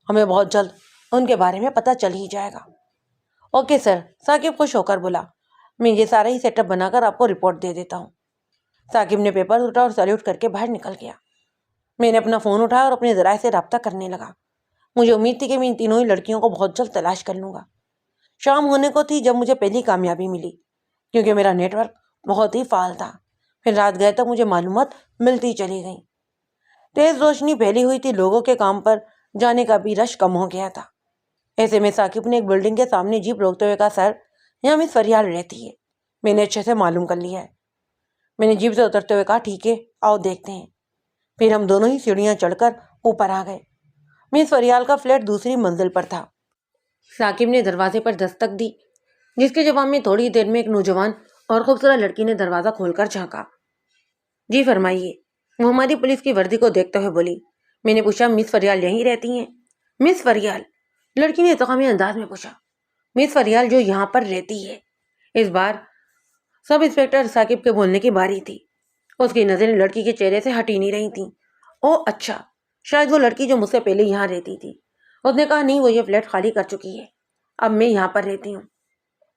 ہمیں بہت جلد ان کے بارے میں پتہ چل ہی جائے گا۔ اوکے سر، ثاقب خوش ہو کر بولا، میں یہ سارا ہی سیٹ اپ بنا کر آپ کو رپورٹ دے دیتا ہوں۔ ثاقب نے پیپر اٹھا اور سیلیوٹ کر کے باہر نکل گیا۔ میں نے اپنا فون اٹھایا اور اپنے ذرائع سے رابطہ کرنے لگا۔ مجھے امید تھی کہ میں ان تینوں ہی لڑکیوں کو بہت جلد تلاش کر لوں گا۔ شام ہونے کو تھی جب مجھے پہلی کامیابی ملی، کیونکہ میرا نیٹ ورک بہت ہی فعال تھا۔ پھر رات گئے تک مجھے معلومات ملتی چلی گئیں۔ تیز روشنی پھیلی ہوئی تھی، لوگوں کے کام پر جانے کا بھی رش کم ہو گیا تھا۔ ایسے میں ثاقب نے ایک بلڈنگ کے سامنے جیپ روکتے ہوئے کہا، سر یہاں مس فریال رہتی ہے، میں نے اچھے سے معلوم کر لیا ہے۔ میں نے جیپ سے اترتے ہوئے کہا، ٹھیک ہے آؤ دیکھتے ہیں۔ پھر ہم دونوں ہی سیڑھیاں چڑھ کر اوپر آ گئے۔ مس فریال کا فلیٹ دوسری منزل پر تھا۔ ثاقب نے دروازے پر دستک دی، جس کے جواب میں تھوڑی دیر میں ایک نوجوان اور خوبصورت لڑکی نے دروازہ کھول کر جھانکا۔ جی فرمائیے، وہ ہماری پولیس کی وردی کو دیکھتے ہوئے بولی۔ میں نے پوچھا، مس فریال یہیں رہتی ہیں؟ مس فریال؟ لڑکی نے اتقامی انداز میں پوچھا۔ مس فریال جو یہاں پر رہتی ہے؟ اس بار سب انسپکٹر ثاقب کے بولنے کی باری تھی۔ اس کی نظریں لڑکی کے چہرے سے ہٹ ہی نہیں رہی تھیں۔ او اچھا، شاید وہ لڑکی جو مجھ سے پہلے یہاں رہتی تھی۔ اس نے کہا نہیں، وہ یہ فلیٹ خالی کر چکی ہے، اب میں یہاں پر رہتی ہوں۔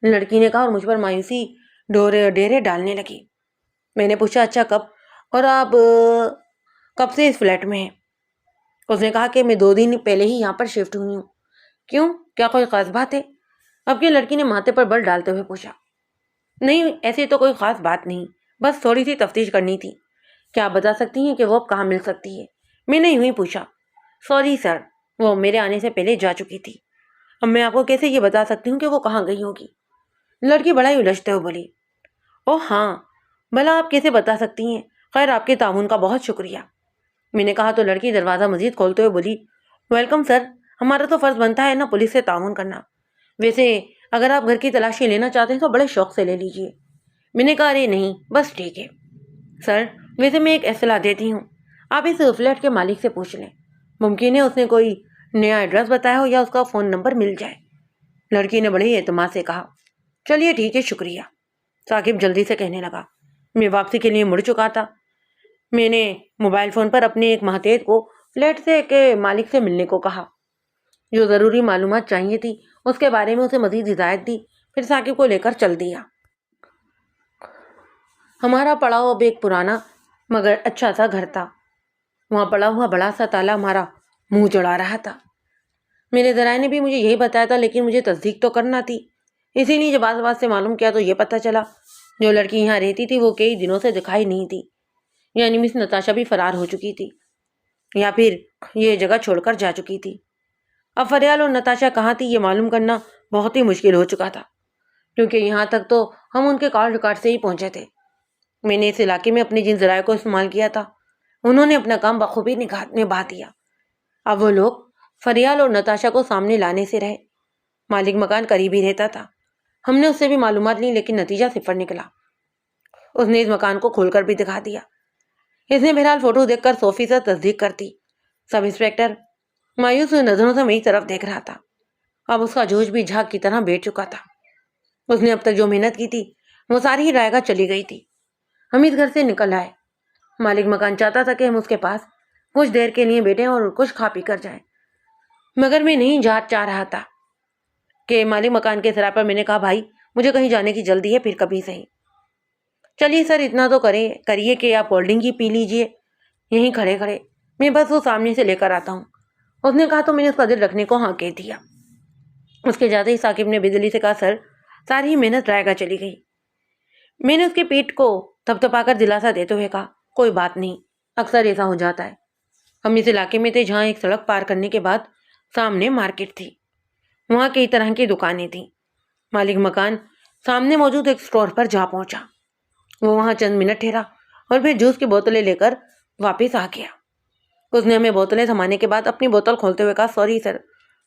لڑکی نے کہا اور مجھ پر مایوسی ڈیرے ڈالنے لگی۔ میں نے پوچھا اچھا کب، اور آپ کب سے اس فلیٹ میں ہیں؟ اس نے کہا کہ میں 2 دن پہلے ہی یہاں پر شفٹ ہوئی ہوں۔ کیوں، کیا کوئی خاص بات ہے؟ اب کی لڑکی نے ماتھے پر بل ڈالتے ہوئے پوچھا۔ نہیں، ایسی تو کوئی خاص بات نہیں، بس تھوڑی سی تفتیش کرنی تھی۔ کیا آپ بتا سکتی ہیں کہ وہ اب کہاں مل سکتی ہے؟ میں نے یوں ہی پوچھا۔ سوری سر، وہ میرے آنے سے پہلے جا چکی تھی۔ اب میں آپ کو کیسے یہ بتا سکتی ہوں کہ وہ کہاں گئی ہوگی؟ لڑکی بڑا ہی الجھتے ہوئے بولی۔ اوہ ہاں، بھلا آپ کیسے بتا سکتی ہیں؟ خیر، آپ کے تعاون کا بہت شکریہ۔ میں نے کہا تو لڑکی دروازہ مزید کھولتے ہوئے بولی، ویلکم سر، ہمارا تو فرض بنتا ہے نا پولیس سے تعاون کرنا۔ ویسے اگر آپ گھر کی تلاشی لینا چاہتے ہیں تو بڑے شوق سے لے لیجئے۔ میں نے کہا ارے نہیں، بس ٹھیک ہے سر، ویسے میں ایک اصطلاح دیتی ہوں، آپ اس فلیٹ کے مالک سے پوچھ لیں، ممکن ہے اس نے کوئی نیا ایڈریس بتایا ہو یا اس کا فون نمبر مل جائے۔ لڑکی نے بڑے اعتماد سے کہا، چلیے ٹھیک ہے، شکریہ۔ ثاقب جلدی سے کہنے لگا۔ میں واپسی کے لیے مڑ چکا تھا۔ میں نے موبائل فون پر اپنے ایک ماتحت کو فلیٹ کے مالک سے ملنے کو کہا۔ جو ضروری معلومات چاہیے تھی اس کے بارے میں اسے مزید ہدایت دی، پھر ثاقب کو لے کر چل دیا۔ ہمارا پڑاؤ اب ایک پرانا مگر اچھا سا گھر تھا۔ وہاں پڑا ہوا بڑا سا تالا ہمارا منہ چڑھا رہا تھا۔ میرے ذرائع نے بھی مجھے یہی بتایا تھا، لیکن مجھے تصدیق تو کرنا تھی، اسی لیے جب آس سے معلوم کیا تو یہ پتہ چلا جو لڑکی یہاں رہتی تھی وہ کئی دنوں سے دکھائی نہیں تھی، یعنی مس نتاشا بھی فرار ہو چکی تھی یا پھر یہ جگہ چھوڑ کر جا چکی تھی۔ اب فریال اور نتاشا کہاں تھی یہ معلوم کرنا بہت ہی مشکل ہو چکا تھا، کیونکہ یہاں تک تو ہم ان کے کال ریکارڈ سے ہی پہنچے تھے۔ میں نے اس علاقے میں اپنے جن ذرائع کو استعمال کیا تھا انہوں نے اپنا کام بخوبی نبھا دیا۔ اب وہ لوگ فریال اور نتاشا کو سامنے لانے سے رہے۔ مالک مکان قریب ہی رہتا تھا، ہم نے اس سے بھی معلومات لی لیکن نتیجہ صفر نکلا۔ اس نے اس مکان کو کھول کر بھی دکھا دیا۔ اس نے بہرحال فوٹو دیکھ کر 100% تصدیق کر دی۔ سب انسپکٹر مایوس نظروں سے میری طرف دیکھ رہا تھا۔ اب اس کا جوش بھی جھاگ کی طرح بیٹھ چکا تھا۔ اس نے اب تک جو محنت کی تھی وہ ساری ہی رائے گاہ چلی گئی تھی۔ ہم اس گھر سے نکل آئے۔ مالک مکان چاہتا تھا کہ ہم اس کے پاس کچھ دیر کے لیے بیٹھیں اور کچھ کھا پی کر جائیں، مگر میں نہیں چاہ رہا تھا کہ مالک مکان کے سرا پر میں نے کہا بھائی مجھے کہیں جانے کی جلدی ہے، پھر کبھی صحیح۔ چلیے سر اتنا تو کریے کہ آپ کولڈ ڈرنک ہی پی لیجئے یہیں کھڑے کھڑے، میں بس وہ سامنے سے لے کر آتا ہوں۔ اس نے کہا تو میں نے اس کا دل رکھنے کو ہاں کہہ دیا۔ اس کے جاتے ہی ثاقب نے بجلی سے کہا سر ساری ہی محنت رائے گاہ چلی گئی۔ میں نے اس کی پیٹھ کو تھپ تھپا کر دلاسا دیتے ہوئے کہا کوئی بات نہیں، اکثر ایسا ہو جاتا ہے۔ ہم اس علاقے میں تھے جہاں ایک سڑک پار کرنے کے بعد سامنے مارکیٹ تھی، وہاں کئی طرح کی دکانیں تھیں۔ مالک مکان سامنے موجود ایک سٹور پر جا پہنچا۔ وہ وہاں چند منٹ ٹھہرا اور پھر جوس کی بوتلیں لے کر واپس آ گیا۔ اس نے ہمیں بوتلیں تھمانے کے بعد اپنی بوتل کھولتے ہوئے کہا سوری سر،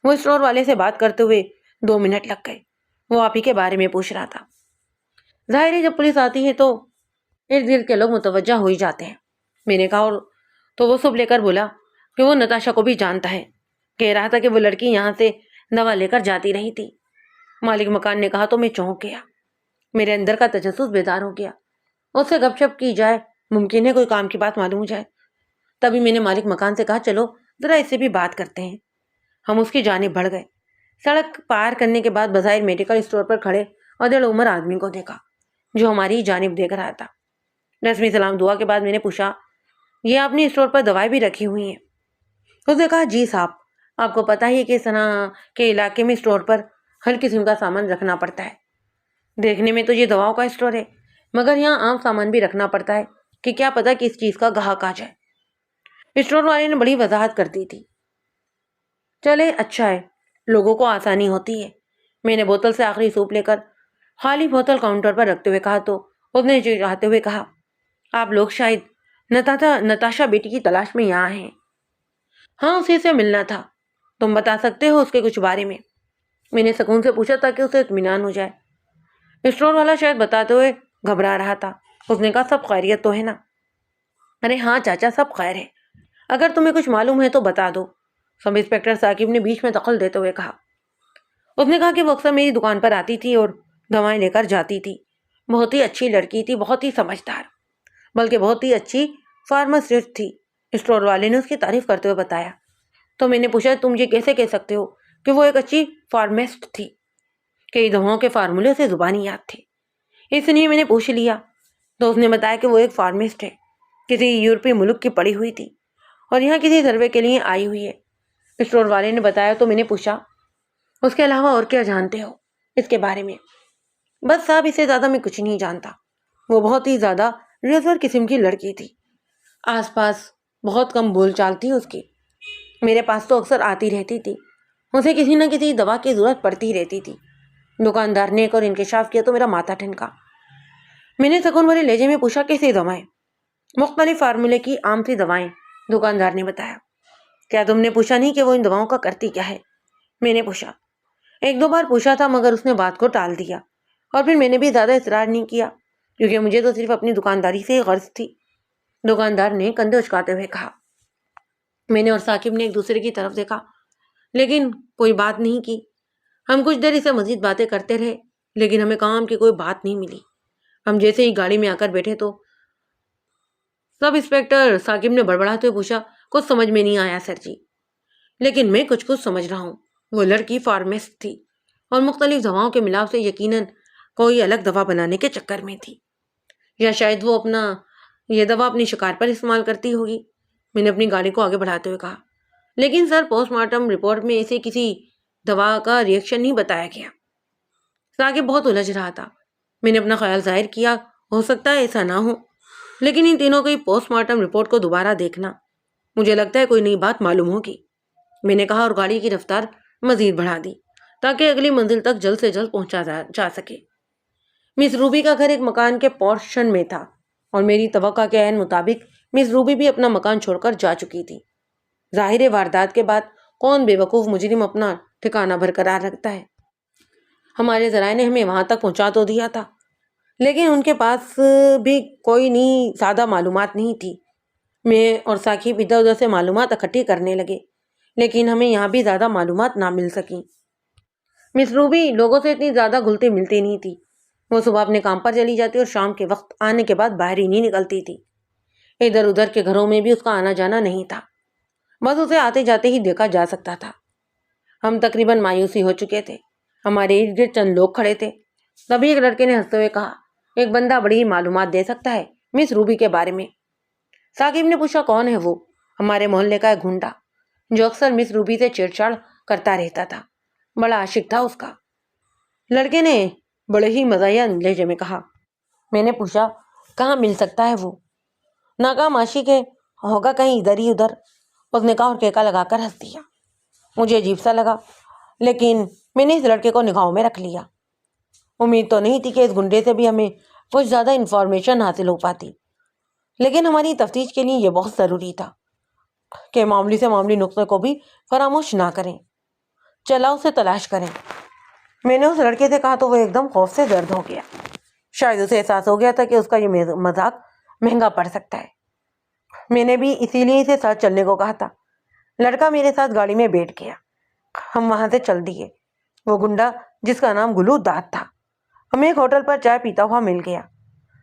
وہ اسٹور والے سے بات کرتے ہوئے 2 منٹ لگ گئے، وہ آپ ہی کے بارے میں پوچھ رہا تھا۔ ظاہر ہے جب پولیس آتی ہے تو ارد گرد کے لوگ متوجہ ہو ہی جاتے ہیں، میں نے کہا۔ اور تو وہ سب لے کر بولا کہ وہ نتاشا کو بھی جانتا ہے، کہہ رہا تھا کہ وہ لڑکی یہاں سے دوا لے کر جاتی رہی تھی۔ مالک مکان نے کہا تو میں چونک گیا، میرے اندر کا تجسس بیدار ہو گیا، اس سے گپ شپ کی جائے، ممکن ہے کوئی کام کی بات معلوم ہو جائے۔ تبھی میں نے مالک مکان سے کہا چلو ذرا اس سے بھی بات کرتے ہیں۔ ہم اس کی جانب بڑھ گئے۔ سڑک پار کرنے کے بعد بظاہر میڈیکل اسٹور پر کھڑے اور 1.5 عمر آدمی کو دیکھا جو ہماری جانب دیکھ رہا تھا۔ رسمی سلام دعا کے بعد میں نے پوچھا یہ آپ نے اسٹور پر دوائیں بھی رکھی ہوئی ہیں؟ اس نے کہا جی صاحب، آپ کو پتہ ہی ہے کہ اس طرح کے علاقے میں اسٹور پر ہر قسم کا سامان رکھنا پڑتا ہے۔ دیکھنے میں تو یہ دواؤں کا اسٹور ہے مگر یہاں عام سامان بھی رکھنا پڑتا ہے کہ کیا پتہ کس چیز کا گاہک آ جائے۔ اسٹور والے نے بڑی وضاحت کر دی تھی۔ چلے اچھا ہے، لوگوں کو آسانی ہوتی ہے۔ میں نے بوتل سے آخری سوپ لے کر خالی بوتل کاؤنٹر پر رکھتے ہوئے کہا تو اس نے چاہتے ہوئے کہا آپ لوگ شاید نتاشا بیٹی کی تلاش میں یہاں ہیں؟ ہاں، اسی سے ملنا تھا، تم بتا سکتے ہو اس کے کچھ بارے میں؟ میں نے سکون سے پوچھا تاکہ اسے اطمینان ہو جائے۔ اسٹور والا شاید بتاتے ہوئے گھبرا رہا تھا۔ اس نے کہا سب خیریت تو ہے نا؟ ارے ہاں چاچا، سب خیر ہے، اگر تمہیں کچھ معلوم ہے تو بتا دو، سب انسپکٹر ثاقب نے بیچ میں دخل دیتے ہوئے کہا۔ اس نے کہا کہ وہ اکثر میری دکان پر آتی تھی اور دوائیں لے کر جاتی تھی، بہت ہی اچھی لڑکی تھی، بہت ہی سمجھدار، بلکہ بہت ہی اچھی فارماسسٹ تھی۔ اسٹور والے نے اس کی تعریف کرتے ہوئے بتایا۔ تو میں نے پوچھا تم یہ کیسے کہہ سکتے ہو کہ وہ ایک اچھی فارمیسٹ تھی؟ کئی دواؤں کے فارمولے اسے زبانی یاد تھے، اس لیے میں نے پوچھ لیا۔ تو اس نے بتایا کہ وہ ایک فارمیسٹ ہے، کسی یورپی ملک کی پڑھی ہوئی تھی اور یہاں کسی سروے کے لیے آئی ہوئی ہے۔ اسٹور والے نے بتایا۔ تو میں نے پوچھا اس کے علاوہ اور کیا جانتے ہو اس کے بارے میں؟ بس صاحب اس سے زیادہ میں کچھ نہیں جانتا۔ وہ بہت ہی زیادہ ریزر قسم کی لڑکی تھی، آس پاس بہت کم بول چال تھی اس کی، میرے پاس تو اکثر آتی رہتی تھی، اسے کسی نہ کسی دوا کی ضرورت پڑتی رہتی تھی۔ دکاندار نے ایک اور انکشاف کیا تو میرا ماتھا ٹھنکا۔ میں نے سکون بھرے لہجے میں پوچھا کیسی دوائیں؟ مختلف فارمولے کی عام سی دوائیں، دکاندار نے بتایا۔ کیا تم نے پوچھا نہیں کہ وہ ان دواؤں کا کرتی کیا ہے؟ میں نے پوچھا۔ ایک دو بار پوچھا تھا مگر اس نے بات کو ٹال دیا، اور پھر میں نے بھی زیادہ اصرار نہیں کیا کیونکہ مجھے تو صرف اپنی دکانداری سے ہی غرض تھی۔ دکاندار نے کندھے اچکاتے ہوئے کہا۔ میں نے اور ثاقب نے ایک دوسرے کی طرف دیکھا لیکن کوئی بات نہیں کی۔ ہم کچھ دیر اسے مزید باتیں کرتے رہے لیکن ہمیں کام کی کوئی بات نہیں ملی۔ ہم جیسے ہی گاڑی میں آ کر بیٹھے تو سب انسپیکٹر ثاقب نے بڑبڑاتے ہوئے پوچھا کچھ سمجھ میں نہیں آیا سر جی، لیکن میں کچھ سمجھ رہا ہوں۔ وہ لڑکی فارمیسٹ تھی اور مختلف دواؤں کے ملاپ سے یقیناً کوئی الگ دوا بنانے کے چکر میں تھی، یا شاید وہ یہ دوا اپنی شکار پر استعمال کرتی ہوگی۔ میں نے اپنی گاڑی کو آگے بڑھاتے ہوئے کہا لیکن سر پوسٹ مارٹم رپورٹ میں اسے کسی دوا کا ریئیکشن نہیں بتایا گیا۔ ثاقب بہت الجھ رہا تھا۔ میں نے اپنا خیال ظاہر کیا ہو سکتا ہے ایسا نہ ہو، لیکن ان تینوں کی پوسٹ مارٹم رپورٹ کو دوبارہ دیکھنا، مجھے لگتا ہے کوئی نئی بات معلوم ہوگی، میں نے کہا اور گاڑی کی رفتار مزید بڑھا دی تاکہ اگلی منزل تک جلد سے جلد پہنچا جا سکے۔ مس روبی کا گھر ایک مکان کے پورشن میں تھا اور میری توقع کے عین مطابق مس روبی بھی اپنا مکان چھوڑ کر جا چکی تھی۔ ظاہر واردات کے بعد کون بے وقوف مجرم اپنا ٹھکانہ برقرار رکھتا ہے؟ ہمارے ذرائع نے ہمیں وہاں تک پہنچا تو دیا تھا لیکن ان کے پاس بھی کوئی سادہ معلومات نہیں تھی۔ میں اور ثاقب ادھر ادھر سے معلومات اکٹھی کرنے لگے لیکن ہمیں یہاں بھی زیادہ معلومات نہ مل سکیں۔ مس روبی لوگوں سے اتنی زیادہ گھلتی ملتی نہیں تھی، وہ صبح اپنے کام پر چلی جاتی اور شام کے وقت آنے کے بعد باہر ہی نہیں نکلتی تھی۔ ادھر ادھر کے گھروں میں بھی اس کا آنا جانا نہیں تھا، بس اسے آتے جاتے ہی دیکھا جا سکتا تھا۔ ہم تقریباً مایوسی ہو چکے تھے، ہمارے ارد گرد چند لوگ کھڑے تھے۔ تبھی ایک لڑکے نے ہنستے ہوئے کہا ایک بندہ بڑی معلومات دے سکتا ہے مس روبی کے بارے میں۔ ثاقب نے پوچھا کون ہے وہ؟ ہمارے محلے کا ایک گنڈا جو اکثر مس روبی سے چھیڑ چھاڑ کرتا رہتا تھا، بڑا عاشق تھا اس کا، لڑکے نے بڑے ہی مزاحیہ لہجے میں کہا۔ میں نے پوچھا کہاں مل سکتا ہے وہ؟ ناکام عاشق ہے، ہوگا کہیں ادھر ہی ادھر، اس نے کہا اور کیکا لگا کر ہنس دیا۔ مجھے عجیب سا لگا لیکن میں نے اس لڑکے کو نگاہوں میں رکھ لیا۔ امید تو نہیں تھی کہ اس گنڈے سے بھی ہمیں کچھ زیادہ انفارمیشن حاصل ہو پاتی، لیکن ہماری تفتیش کے لیے یہ بہت ضروری تھا کہ معمولی سے معمولی نقطے کو بھی فراموش نہ کریں، چلا اسے تلاش کریں۔ میں نے اس لڑکے سے کہا تو وہ ایک دم خوف سے زرد ہو گیا، شاید اسے احساس ہو گیا تھا کہ اس کا یہ مذاق مہنگا پڑ سکتا ہے۔ میں نے بھی اسی لیے اسے ساتھ چلنے کو کہا تھا۔ لڑکا میرے ساتھ گاڑی میں بیٹھ گیا، ہم وہاں سے چل دیے۔ وہ گنڈا جس کا نام گلو دات تھا ہمیں ایک ہوٹل پر چائے پیتا ہوا مل گیا۔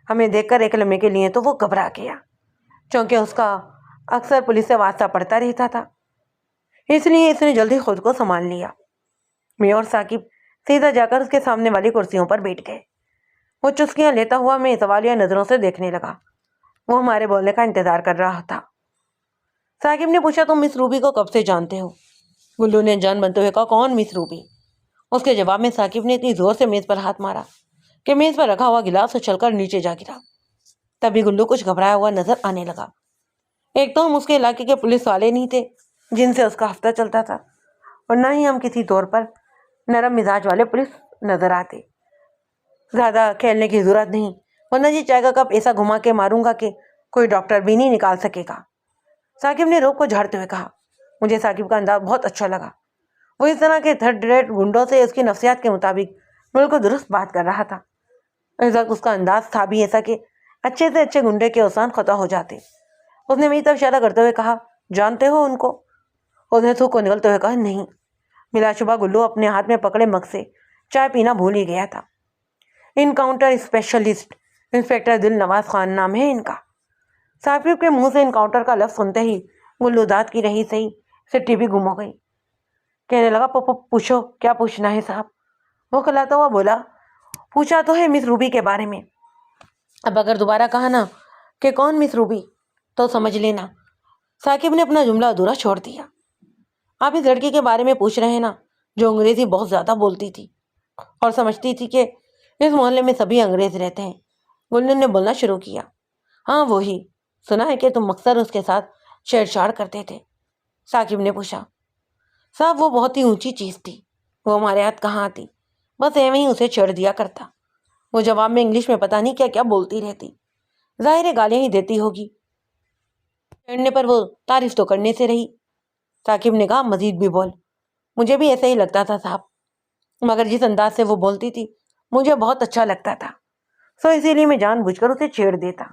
ہمیں دیکھ کر ایک لمحے کے لیے تو وہ گھبرا گیا چونکہ اس کا اکثر پولیس سے واسطہ پڑتا رہتا تھا، اس لیے اس نے جلدی خود کو سنبھال لیا۔ میں اور ثاقب سیدھا جا کر اس کے سامنے والی کرسیوں پر بیٹھ گئے۔ وہ چسکیاں لیتا ہوا میں سوالیہ نظروں سے دیکھنے لگا، وہ ہمارے بولنے کا انتظار کر رہا تھا۔ ثاقب نے پوچھا تم مس روبی کو کب سے جانتے ہو؟ گلو نے جان بنتے ہوئے کہا کون مس روبی؟ اس کے جواب میں ثاقب نے اتنی زور سے میز پر ہاتھ مارا کہ میز پر رکھا ہوا گلاس اچھل کر نیچے جا گرا۔ تبھی گلو کچھ گھبرایا ہوا نظر آنے لگا۔ ایک تو ہم اس کے علاقے کے پولیس والے نہیں تھے جن سے اس کا ہفتہ چلتا تھا، اور نہ ہی ہم کسی طور پر نرم مزاج والے پولیس نظر آتے۔ زیادہ کھیلنے کی ضرورت نہیں ورنہ یہ چائے کا کپ ایسا گھما کے ماروں گا کہ کوئی ڈاکٹر بھی نہیں نکال سکے گا۔ ثاقب نے روب کو جھاڑتے ہوئے کہا۔ مجھے ثاقب کا انداز بہت اچھا لگا، وہ اس طرح کے تھرڈ ریٹ گنڈوں سے اس کی نفسیات کے مطابق بالکل درست بات کر رہا تھا۔ اس وقت اس کا انداز تھا بھی ایسا کہ اچھے سے اچھے گنڈے کے اوسان خطا ہو جاتے۔ اس نے میری طرف اشارہ کرتے ہوئے کہا جانتے ہو ان کو؟ اس نے تھوک کو نگلتے ہوئے کہا نہیں۔ بلا شبہ گلو اپنے ہاتھ میں پکڑے مگ سے چائے پینا بھول ہی گیا تھا۔ انکاؤنٹر اسپیشلسٹ انسپیکٹر دل نواز خان نام ہے ان کا۔ ثاقب کے منہ سے انکاؤنٹر کا لفظ سنتے ہی گلو داد کی رہی صحیح سے ٹی گم ہو گئی. کہنے لگا پوچھو کیا پوچھنا ہے صاحب. وہ کھلاتا ہوا بولا پوچھا تو ہے مس روبی کے بارے میں. اب اگر دوبارہ کہا نا کہ کون مس روبی تو سمجھ لینا. ثاقب نے اپنا جملہ ادھورا چھوڑ دیا. آپ اس لڑکی کے بارے میں پوچھ رہے ہیں نا جو انگریزی بہت زیادہ بولتی تھی اور سمجھتی تھی کہ اس محلے میں سبھی انگریز رہتے ہیں. گلنن نے بولنا شروع کیا. ہاں وہی. سنا ہے کہ تم اکثر اس کے ساتھ چھیڑ چھاڑ کرتے تھے. ثاقب نے پوچھا. صاحب وہ بہت ہی اونچی چیز تھی. وہ ہمارے ہاتھ کہاں آتی. بس ایویں ہی اسے چھیڑ دیا کرتا. وہ جواب میں انگلش میں پتہ نہیں کیا کیا بولتی رہتی. ظاہر ہے گالیاں ہی دیتی ہوگی. چھیڑنے پر وہ تعریف تو کرنے سے رہی. ثاقب نے کہا مزید بھی بول. مجھے بھی ایسا ہی لگتا تھا صاحب مگر جس انداز سے وہ بولتی تھی مجھے بہت اچھا لگتا تھا سو اسی لیے میں جان بوجھ کر اسے چھیڑ دیتا.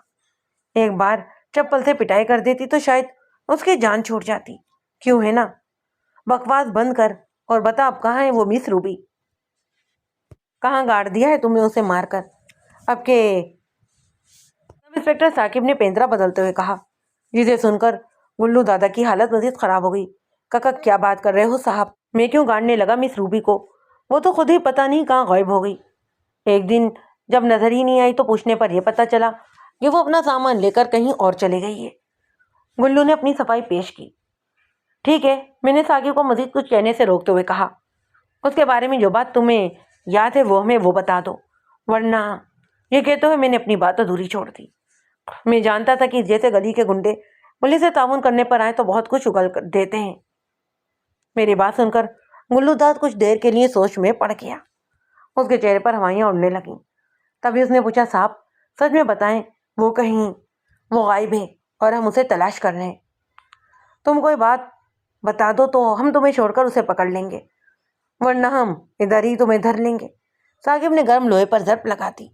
ایک بار چپل سے پٹائی کر دیتی تو شاید اس کی جان چھوٹ جاتی. کیوں ہے نا. بکواس بند کر اور بتا اب کہاں ہے وہ مس روبی. کہاں گاڑ دیا ہے تم نے اسے مار کر. اب کے سب انسپکٹر ثاقب نے پینترا بدلتے ہوئے کہا جسے سن کر گلو دادا کی حالت مزید خراب ہو گئی. ککا کیا بات کر رہے ہو صاحب. میں کیوں گاڑنے لگا مس روبی کو. وہ تو خود ہی پتہ نہیں کہاں غائب ہو گئی. ایک دن جب نظر ہی نہیں آئی تو پوچھنے پر یہ پتہ چلا کہ وہ اپنا سامان لے کر کہیں اور چلے گئی ہے. گلو نے اپنی صفائی پیش کی. ٹھیک ہے. میں نے ثاقب کو مزید کچھ کہنے سے روکتے ہوئے کہا اس کے بارے میں جو بات تمہیں یاد ہے وہ ہمیں وہ بتا دو ورنہ. یہ کہتے ہوئے میں نے اپنی بات ادھوری چھوڑ دی. میں جانتا تھا کہ جیسے گلی کے گنڈے پولیس سے تعاون کرنے پر آئے تو بہت کچھ اگل دیتے ہیں. میری بات سن کر گلو داد کچھ دیر کے لیے سوچ میں پڑ گیا. اس کے چہرے پر ہوائیاں اڑنے لگیں. تبھی اس نے پوچھا صاحب سچ میں بتائیں وہ کہیں وہ غائب ہے اور ہم اسے تلاش کر رہے ہیں. تم کوئی بات بتا دو تو ہم تمہیں چھوڑ کر اسے پکڑ لیں گے ورنہ ہم ادھر ہی تمہیں دھر لیں گے. ثاقب نے گرم لوہے پر ضرب لگا دی.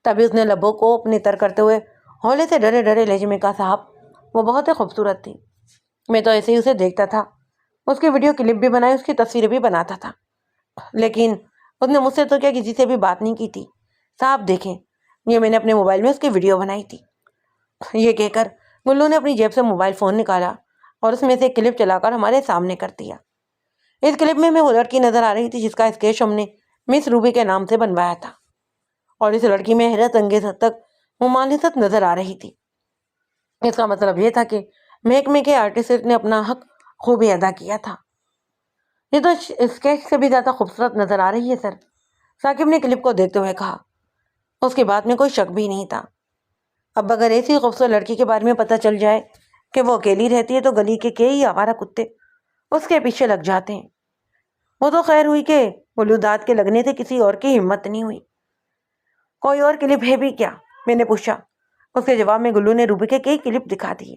تبھی اس نے لبوں کو اپنے تر کرتے ہوئے ہولے سے ڈرے ڈرے لہجے میں کہا صاحب وہ بہت ہی خوبصورت تھی. میں تو ایسے ہی اسے دیکھتا تھا. اس کی ویڈیو کلپ بھی بنائی اس کی تصویریں بھی بناتا تھا لیکن اس نے مجھ سے تو کیا کسی سے بھی بات نہیں کی تھی. صاحب دیکھیں یہ میں نے اپنے موبائل میں اس کی ویڈیو بنائی تھی. یہ کہہ کر گلو نے اپنی جیب سے موبائل فون نکالا اور اس میں سے ایک کلپ چلا کر ہمارے سامنے کر دیا. اس کلپ میں وہ لڑکی نظر آ رہی تھی جس کا اسکیچ ہم نے مس روبی کے نام سے بنوایا تھا اور اس لڑکی میں حیرت انگیز حد تک ممالست نظر آ رہی تھی. اس کا مطلب یہ تھا کہ محکمے کے آرٹسٹ نے اپنا حق خوبی ادا کیا تھا. یہ تو اسکیچ سے بھی زیادہ خوبصورت نظر آ رہی ہے سر. ثاقب نے کلپ کو دیکھتے ہوئے کہا. اس کی بات میں کوئی شک بھی نہیں تھا. اب اگر ایسی خوبصورت لڑکی کے بارے میں پتہ چل جائے کہ وہ اکیلی رہتی ہے تو گلی کے کئی آوارہ کتے اس کے پیچھے لگ جاتے ہیں. وہ تو خیر ہوئی کہ گلو داد کے لگنے سے کسی اور کی ہمت نہیں ہوئی. کوئی اور کلپ ہے بھی کیا میں نے پوچھا. اس کے جواب میں گلو نے روبی کے کئی کلپ دکھا دیے.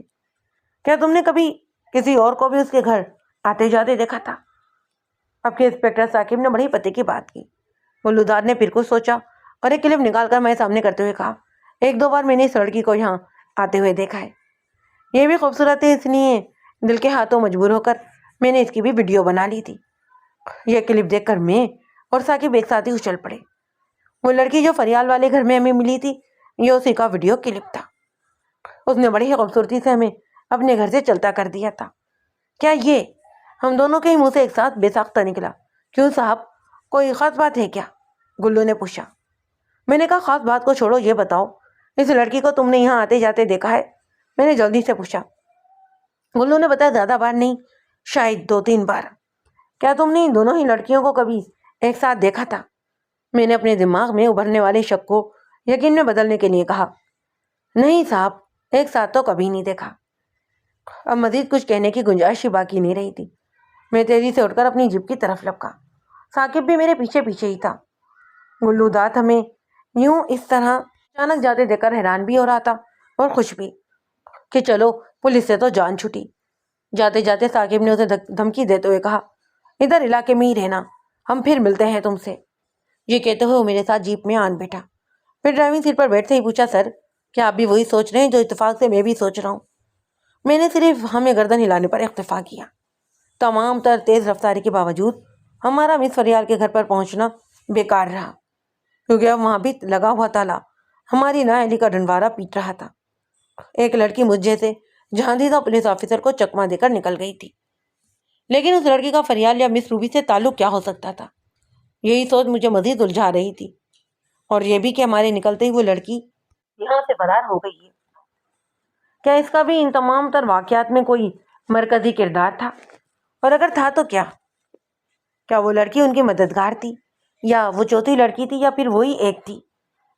کیا تم نے کبھی کسی اور کو بھی اس کے گھر آتے جاتے دیکھا تھا. اب کے انسپکٹر ثاقب نے بڑی پتے کی بات کی. گلو داد نے پھر کچھ سوچا اور ایک کلپ نکال کر میرے سامنے کرتے ہوئے کہا ایک دو بار میں نے اس لڑکی کو یہاں آتے ہوئے دیکھا ہے. یہ بھی خوبصورت ہے اس لیے دل کے ہاتھوں مجبور ہو کر میں نے اس کی بھی ویڈیو بنا لی تھی. یہ کلپ دیکھ کر میں اور ثاقب ایک ساتھ ہی اچھل پڑے. وہ لڑکی جو فریال والے گھر میں ہمیں ملی تھی یہ اسی کا ویڈیو کلپ تھا. اس نے بڑی ہی خوبصورتی سے ہمیں اپنے گھر سے چلتا کر دیا تھا. کیا یہ ہم دونوں کے ہی منہ سے ایک ساتھ بے ساختہ نکلا. کیوں صاحب کوئی خاص بات ہے کیا گلو نے پوچھا. میں نے کہا خاص بات کو چھوڑو یہ بتاؤ اس لڑکی کو تم نے یہاں آتے جاتے دیکھا ہے. میں نے جلدی سے پوچھا. گلو نے بتایا زیادہ بار نہیں شاید 2-3 بار. کیا تم نے ان دونوں ہی لڑکیوں کو کبھی ایک ساتھ دیکھا تھا. میں نے اپنے دماغ میں ابھرنے والے شک کو یقین میں بدلنے کے لیے کہا. نہیں صاحب ایک ساتھ تو کبھی نہیں دیکھا. اب مزید کچھ کہنے کی گنجائش ہی باقی نہیں رہی تھی. میں تیزی سے اٹھ کر اپنی جیپ کی طرف لپکا. ثاقب بھی میرے پیچھے پیچھے ہی تھا. گلو داد ہمیں یوں اس طرح اچانک جاتے دیکھ کر حیران بھی ہو رہا تھا اور خوش بھی کہ چلو پولیس سے تو جان چھٹی. جاتے جاتے ثاقب نے اسے دھمکی دیتے ہوئے کہا ادھر علاقے میں ہی رہنا ہم پھر ملتے ہیں تم سے. یہ کہتے ہوئے وہ میرے ساتھ جیپ میں آن بیٹھا. پھر ڈرائیونگ سیٹ پر بیٹھتے ہی پوچھا سر کیا آپ بھی وہی سوچ رہے ہیں جو اتفاق سے میں بھی سوچ رہا ہوں. میں نے صرف ہمیں گردن ہلانے پر اکتفا کیا. تمام تر تیز رفتاری کے باوجود ہمارا مس فریال کے گھر پر پہنچنا بیکار رہا کیونکہ اب وہاں بھی لگا ہوا تالا ہماری نااہلی کا ڈنڈوارا پیٹ رہا تھا. ایک لڑکی مجھ جیسے جہاندیدہ پولیس آفیسر کو چکما دے کر نکل گئی تھی، لیکن اس لڑکی کا فریال یا مس روبی سے تعلق کیا ہو سکتا تھا؟ یہی سوچ مجھے مزید الجھا رہی تھی، اور یہ بھی کہ ہمارے نکلتے ہی وہ لڑکی یہاں سے فرار ہو گئی ہے۔ کیا اس کا بھی ان تمام تر واقعات میں کوئی مرکزی کردار تھا؟ اور اگر تھا تو کیا وہ لڑکی ان کی مددگار تھی، یا وہ چوتھی لڑکی تھی، یا پھر وہی ایک تھی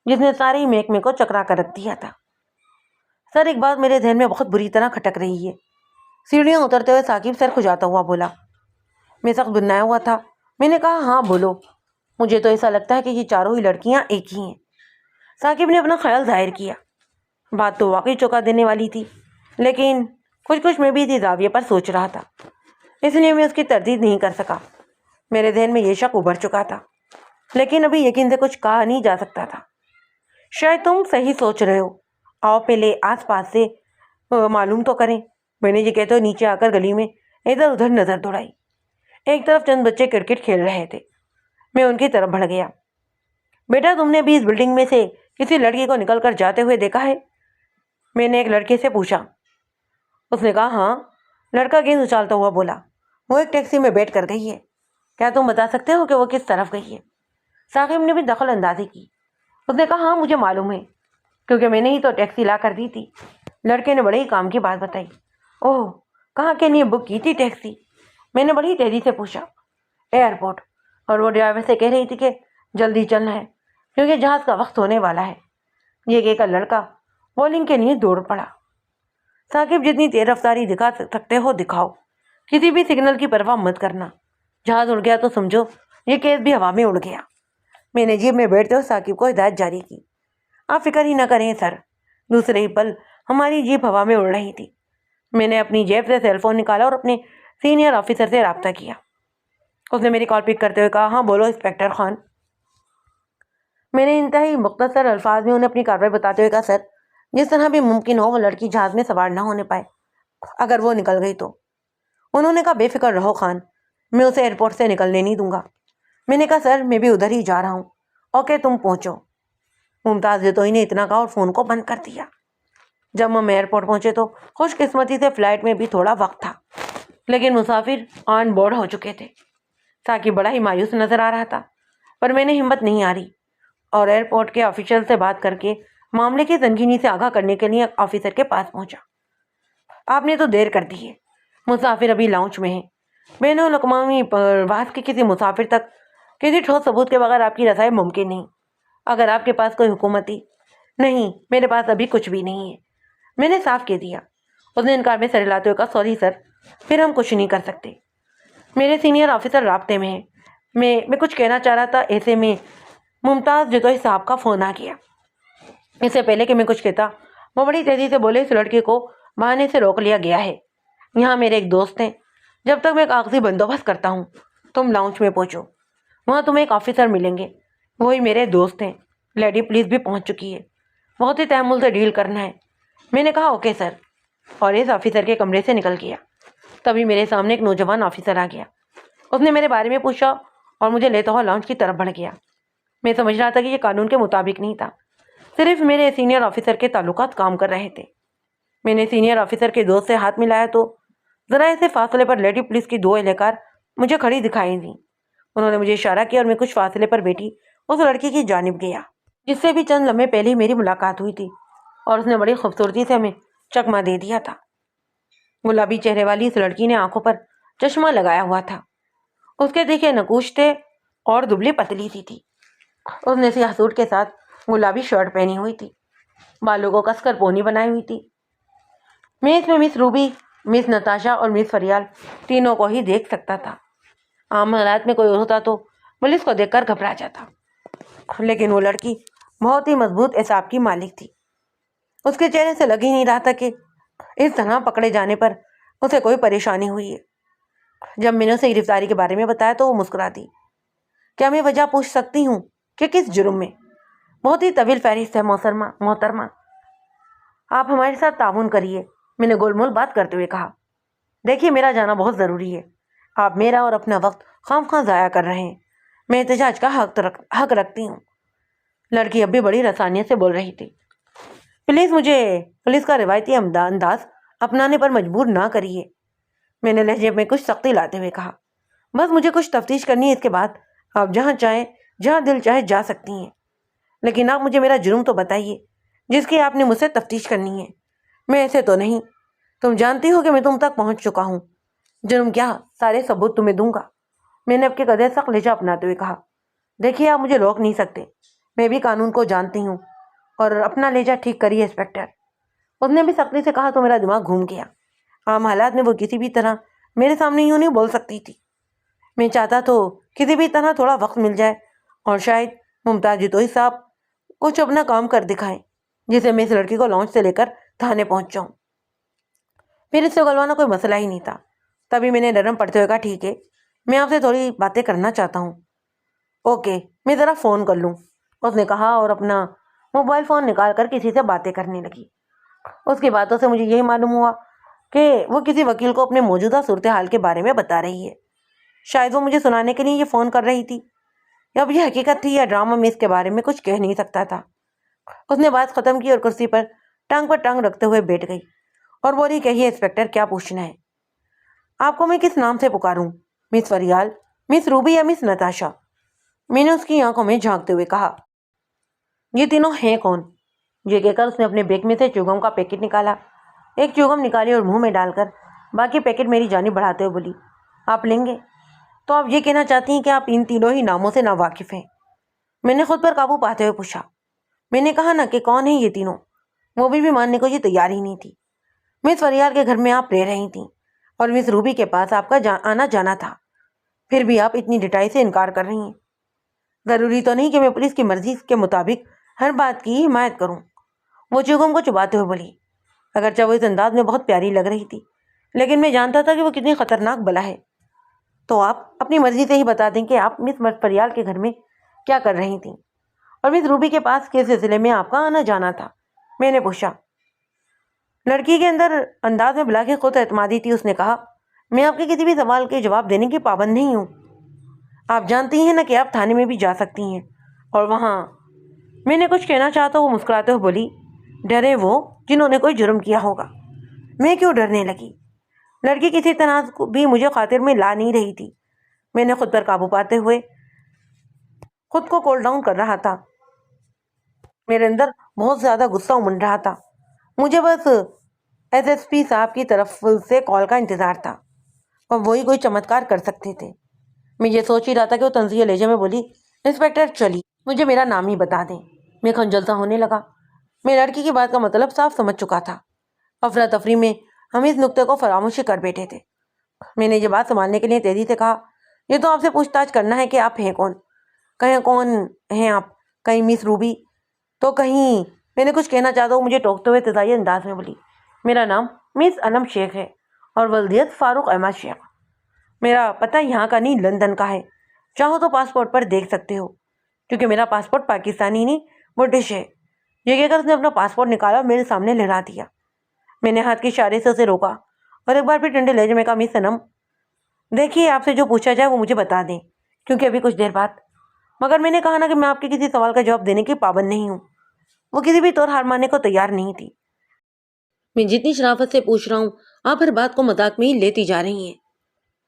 جس نے سارے ہی محکمے کو چکرا کر رکھ دیا تھا؟ سر، ایک بات میرے ذہن میں بہت بری طرح کھٹک رہی ہے۔ سیڑھیاں اترتے ہوئے ثاقب سر کھجاتا ہوا بولا۔ میں سخت بنایا ہوا تھا۔ میں نے کہا، ہاں بولو۔ مجھے تو ایسا لگتا ہے کہ یہ چاروں ہی لڑکیاں ایک ہی ہیں۔ ثاقب نے اپنا خیال ظاہر کیا۔ بات تو واقعی چونکا دینے والی تھی، لیکن کچھ میں بھی اسی زاویے پر سوچ رہا تھا، اس لیے میں اس کی تردید نہیں کر سکا۔ میرے ذہن میں یہ شک ابھر چکا تھا، لیکن ابھی یقین سے کچھ کہا نہیں جا سکتا تھا۔ شاید تم صحیح سوچ رہے ہو، آؤ پہلے آس پاس سے معلوم تو کریں۔ میں نے یہ کہتے ہوئے نیچے آ کر گلی میں ادھر ادھر نظر دوڑائی۔ ایک طرف چند بچے کرکٹ کھیل رہے تھے، میں ان کی طرف بڑھ گیا۔ بیٹا، تم نے بھی اس بلڈنگ میں سے کسی لڑکی کو نکل کر جاتے ہوئے دیکھا ہے؟ میں نے ایک لڑکے سے پوچھا۔ اس نے کہا، ہاں۔ لڑکا گیند اچھالتا ہوا بولا، وہ ایک ٹیکسی میں بیٹھ کر گئی ہے۔ کیا تم بتا سکتے ہو کہ وہ کس طرف گئی ہے؟ ثاقب نے بھی دخل اندازی کی۔ اس نے کہا، ہاں مجھے معلوم ہے، کیونکہ میں نے ہی تو ٹیکسی لا کر دی تھی۔ لڑکے نے بڑے ہی کام کی بات بتائی۔ اوہ، کہاں کے لیے بک کی تھی ٹیکسی؟ میں نے بڑی تیزی سے پوچھا۔ ایئرپورٹ، اور وہ ڈرائیور سے کہہ رہی تھی کہ جلدی چلنا ہے کیونکہ جہاز کا وقت ہونے والا ہے۔ یہ کہہ کر لڑکا بولنگ کے لیے دوڑ پڑا۔ ثاقب، جتنی تیز رفتاری دکھا سکتے ہو دکھاؤ، کسی بھی سگنل کی پرواہ مت کرنا۔ جہاز اڑ گیا تو سمجھو یہ کیس بھی ہوا میں اڑ گیا۔ میں نے جیب میں بیٹھتے ہوئے ثاقب کو ہدایت جاری کی۔ آپ فکر ہی نہ کریں سر۔ دوسرے ہی پل ہماری جیپ ہوا میں اڑ رہی تھی۔ میں نے اپنی جیب سے سیل فون نکالا اور اپنے سینئر آفیسر سے رابطہ کیا۔ اس نے میری کال پک کرتے ہوئے کہا، ہاں بولو انسپکٹر خان۔ میں نے انتہائی مختصر الفاظ میں انہیں اپنی کارروائی بتاتے ہوئے کہا، سر، جس طرح بھی ممکن ہو وہ لڑکی جہاز میں سوار نہ ہونے پائے اگر وہ نکل گئی تو۔ انہوں نے کہا، بے فکر رہو خان، میں اسے ایئرپورٹ سے نکلنے نہیں دوں گا۔ میں نے کہا، سر میں بھی ادھر ہی جا رہا ہوں۔ اوکے، تم پہنچو۔ ممتاز جتوئی نے اتنا کہا اور فون کو بند کر دیا۔ جب ہم ایئرپورٹ پہنچے تو خوش قسمتی سے فلائٹ میں بھی تھوڑا وقت تھا، لیکن مسافر آن بورڈ ہو چکے تھے۔ ثاقب بڑا ہی مایوس نظر آ رہا تھا، پر میں نے ہمت نہیں ہاری اور ایئرپورٹ کے آفیشل سے بات کر کے معاملے کی سنگینی سے آگاہ کرنے کے لیے آفیسر کے پاس پہنچا۔ آپ نے تو دیر کر دی ہے، مسافر ابھی لاؤنج میں ہیں۔ بین الاقوامی پرواز کے کسی مسافر تک کسی ٹھوس ثبوت کے بغیر آپ کی رسائی ممکن نہیں۔ اگر آپ کے پاس کوئی حکومتی… نہیں، میرے پاس ابھی کچھ بھی نہیں ہے، میں نے صاف کہہ دیا۔ اس نے انکار میں سر ہلاتے ہوئے کہا، سوری سر، پھر ہم کچھ نہیں کر سکتے۔ میرے سینئر آفیسر رابطے میں ہیں۔ میں کچھ کہنا چاہ رہا تھا، ایسے میں ممتاز جتوئی صاحب کا فون آ گیا۔ اس سے پہلے کہ میں کچھ کہتا وہ بڑی تیزی سے بولے، اس لڑکے کو بہانے سے روک لیا گیا ہے۔ یہاں میرے ایک دوست ہیں، جب تک میں کاغذی بندوبست کرتا ہوں تم لاؤنج میں پہنچو، وہاں تمہیں ایک آفیسر ملیں گے، وہی میرے دوست ہیں۔ لیڈی پولیس بھی پہنچ چکی ہے، بہت ہی تحمل سے ڈیل کرنا ہے۔ میں نے کہا، اوکے سر، اور اس آفیسر کے کمرے سے نکل گیا۔ تبھی میرے سامنے ایک نوجوان آفیسر آ گیا۔ اس نے میرے بارے میں پوچھا اور مجھے لیتا ہوا لاؤنج کی طرف بڑھ گیا۔ میں سمجھ رہا تھا کہ یہ قانون کے مطابق نہیں تھا، صرف میرے سینئر آفیسر کے تعلقات کام کر رہے تھے۔ میں نے سینئر آفیسر کے دوست سے ہاتھ ملایا تو ذرا ایسے فاصلے پر لیڈی پولیس کی 2 اہلکار مجھے کھڑی دکھائی دیں۔ انہوں نے مجھے اشارہ کیا اور میں کچھ فاصلے پر بیٹھی اس لڑکی کی جانب گیا جس سے بھی چند لمحے پہلے ہی میری ملاقات ہوئی تھی، اور اس نے بڑی خوبصورتی سے ہمیں چکما دے دیا تھا۔ گلابی چہرے والی اس لڑکی نے آنکھوں پر چشمہ لگایا ہوا تھا، اس کے دیکھے نقوش تھے اور دبلی پتلی سی تھی۔ اس نے سیاہ سوٹ کے ساتھ گلابی شرٹ پہنی ہوئی تھی، بالوں کو کس کر پونی بنائی ہوئی تھی۔ میں اس میں مس روبی، مس نتاشا اور مس فریال تینوں کو ہی دیکھ سکتا تھا۔ عام حالات میں کوئی اور ہوتا تو پولیس کو دیکھ کر گھبرا جاتا، لیکن وہ لڑکی بہت ہی مضبوط اعصاب کی مالک تھی۔ اس کے چہرے سے لگ ہی نہیں رہا تھا کہ اس طرح پکڑے جانے پر اسے کوئی پریشانی ہوئی ہے۔ جب میں نے اسے گرفتاری کے بارے میں بتایا تو وہ مسکرا دی۔ کیا میں وجہ پوچھ سکتی ہوں کہ کس جرم میں؟ بہت ہی طویل فہرست ہے محترمہ، آپ ہمارے ساتھ تعاون کریے، میں نے گول مول بات کرتے ہوئے کہا۔ دیکھیے، میرا جانا بہت ضروری ہے، آپ میرا اور اپنا وقت خواہ خواہ ضائع کر رہے ہیں، میں احتجاج کا حق رکھتی ہوں۔ لڑکی اب بھی بڑی رسانیت سے بول رہی تھی۔ پلیز مجھے پولیس کا روایتی انداز اپنانے پر مجبور نہ کریے، میں نے لہجے میں کچھ سختی لاتے ہوئے کہا۔ بس مجھے کچھ تفتیش کرنی ہے، اس کے بعد آپ جہاں چاہیں جہاں دل چاہے جا سکتی ہیں، لیکن آپ مجھے میرا جرم تو بتائیے جس کی آپ نے مجھ سے تفتیش کرنی ہے۔ میں ایسے تو نہیں، تم جانتی ہو کہ میں تم تک پہنچ چکا ہوں۔ جرم کیا، سارے ثبوت تمہیں دوں گا، میں نے اب کے قدر سخت لہجہ اپناتے ہوئے کہا۔ دیکھیے آپ مجھے روک نہیں سکتے، میں بھی قانون کو جانتی ہوں، اور اپنا لہجہ ٹھیک کریے انسپکٹر، اس نے بھی سختی سے کہا تو میرا دماغ گھوم گیا۔ عام حالات میں وہ کسی بھی طرح میرے سامنے یوں نہیں بول سکتی تھی۔ میں چاہتا تو کسی بھی طرح تھوڑا وقت مل جائے اور شاید ممتاز جتوئی صاحب کچھ اپنا کام کر دکھائیں، جسے میں اس لڑکی کو لانچ سے لے کر تھانے پہنچ جاؤں، پھر اس سے اگلوانا کوئی مسئلہ ہی نہیں تھا۔ تبھی میں نے نرم پڑتے ہوئے کہا، ٹھیک ہے، میں آپ سے تھوڑی باتیں کرنا چاہتا ہوں۔ اوکے، میں ذرا فون کر لوں، اس نے کہا اور اپنا موبائل فون نکال کر کسی سے باتیں کرنے لگی۔ اس کی باتوں سے مجھے یہی معلوم ہوا کہ وہ کسی وکیل کو اپنے موجودہ صورتحال کے بارے میں بتا رہی ہے۔ شاید وہ مجھے سنانے کے لیے یہ فون کر رہی تھی، یا اب یہ حقیقت تھی یا ڈرامہ، میں اس کے بارے میں کچھ کہہ نہیں سکتا تھا۔ اس نے بات ختم کی اور کرسی پر ٹانگ رکھتے ہوئے بیٹھ گئی اور بولی، کہیے انسپکٹر، کیا پوچھنا ہے؟ آپ کو میں کس نام سے پکاروں؟ مس فریال، مس روبی یا مس نتاشا؟ میں نے اس کی آنکھوں میں جھانکتے ہوئے کہا۔ یہ تینوں ہیں کون؟ یہ کہہ کر اس نے اپنے بیگ میں سے چیوگم کا پیکٹ نکالا، ایک چیوگم نکالی اور منہ میں ڈال کر باقی پیکٹ میری جانب بڑھاتے ہوئے بولی، آپ لیں گے؟ تو آپ یہ کہنا چاہتی ہیں کہ آپ ان تینوں ہی ناموں سے ناواقف ہیں؟ میں نے خود پر قابو پاتے ہوئے پوچھا۔ میں نے کہا نا کہ کون ہیں یہ تینوں؟ وہ بھی ماننے کو یہ تیار ہی نہیں تھی۔ مس فریال کے گھر میں آپ رہ رہی تھیں اور مس روبی کے پاس آپ کا آنا جانا تھا، پھر بھی آپ اتنی ڈٹائی سے انکار کر رہی ہیں۔ ضروری تو نہیں کہ میں پولیس کی مرضی کے مطابق ہر بات کی حمایت کروں، وہ چیوگم کو چباتے ہوئے بولی۔ اگرچہ وہ اس انداز میں بہت پیاری لگ رہی تھی، لیکن میں جانتا تھا کہ وہ کتنی خطرناک بلا ہے۔ تو آپ اپنی مرضی سے ہی بتا دیں کہ آپ مس فریال کے گھر میں کیا کر رہی تھیں اور مس روبی کے پاس کس سلسلے میں آپ کا آنا جانا تھا، میں نے پوچھا۔ لڑکی کے انداز میں بلا کے خود اعتمادی تھی۔ اس نے کہا، میں آپ کے کسی بھی سوال کے جواب دینے کی پابند نہیں ہوں۔ آپ جانتی ہیں نا کہ آپ تھانے میں بھی جا سکتی ہیں اور وہاں، میں نے کچھ کہنا چاہا تو وہ مسکراتے ہوئے بولی، ڈرے وہ جنہوں نے کوئی جرم کیا ہوگا۔ میں کیوں ڈرنے لگی؟ لڑکی کسی طرح بھی مجھے خاطر میں لا نہیں رہی تھی۔ میں نے خود پر قابو پاتے ہوئے خود کو کول ڈاؤن کر رہا تھا۔ میرے اندر بہت زیادہ غصہ امنڈ رہا تھا۔ مجھے بس SSP صاحب کی طرف سے کال کا انتظار تھا اور وہی کوئی چمتکار کر سکتے تھے۔ میں یہ سوچ ہی رہا تھا کہ وہ طنزیہ لہجے میں بولی، انسپکٹر چلیے، مجھے میرا نام ہی بتا دیں۔ میں خجل سا ہونے لگا۔ میں لڑکی کی بات کا مطلب صاف سمجھ چکا تھا۔ افراتفری میں ہم اس نقطے کو فراموش کر بیٹھے تھے۔ میں نے یہ بات سنبھالنے کے لیے تیزی سے کہا، یہ تو آپ سے پوچھ تاچھ کرنا ہے کہ آپ ہیں کون؟ کہیں کون ہیں آپ؟ کہیں مس روبی تو کہیں، میں نے کچھ کہنا چاہتا ہوں، مجھے ٹوکتے ہوئے ابتدائی انداز میں بولی، میرا نام مس انم شیخ ہے اور ولدیت فاروق احمد شیخ۔ میرا پتہ یہاں کا نہیں، لندن کا ہے، چاہو تو پاسپورٹ پر دیکھ سکتے ہو، کیونکہ میرا پاسپورٹ پاکستانی نہیں برٹش ہے۔ یہ کہہ کر اس نے اپنا پاسپورٹ نکالا اور میرے سامنے لہرا دیا۔ میں نے ہاتھ کے اشارے سے اسے روکا اور ایک بار پھر ٹھنڈے لہجے میں کہا، مس انم، دیکھیے آپ سے جو پوچھا جائے وہ مجھے بتا دیں، کیونکہ ابھی کچھ دیر بعد، مگر میں نے کہا نا کہ میں آپ کے کسی سوال کا جواب دینے کی پابند نہیں ہوں۔ وہ کسی بھی طور ہار ماننے کو تیار نہیں تھی۔ میں جتنی شرافت سے پوچھ رہا ہوں، آپ ہر بات کو مذاق میں ہی لیتی جا رہی ہیں۔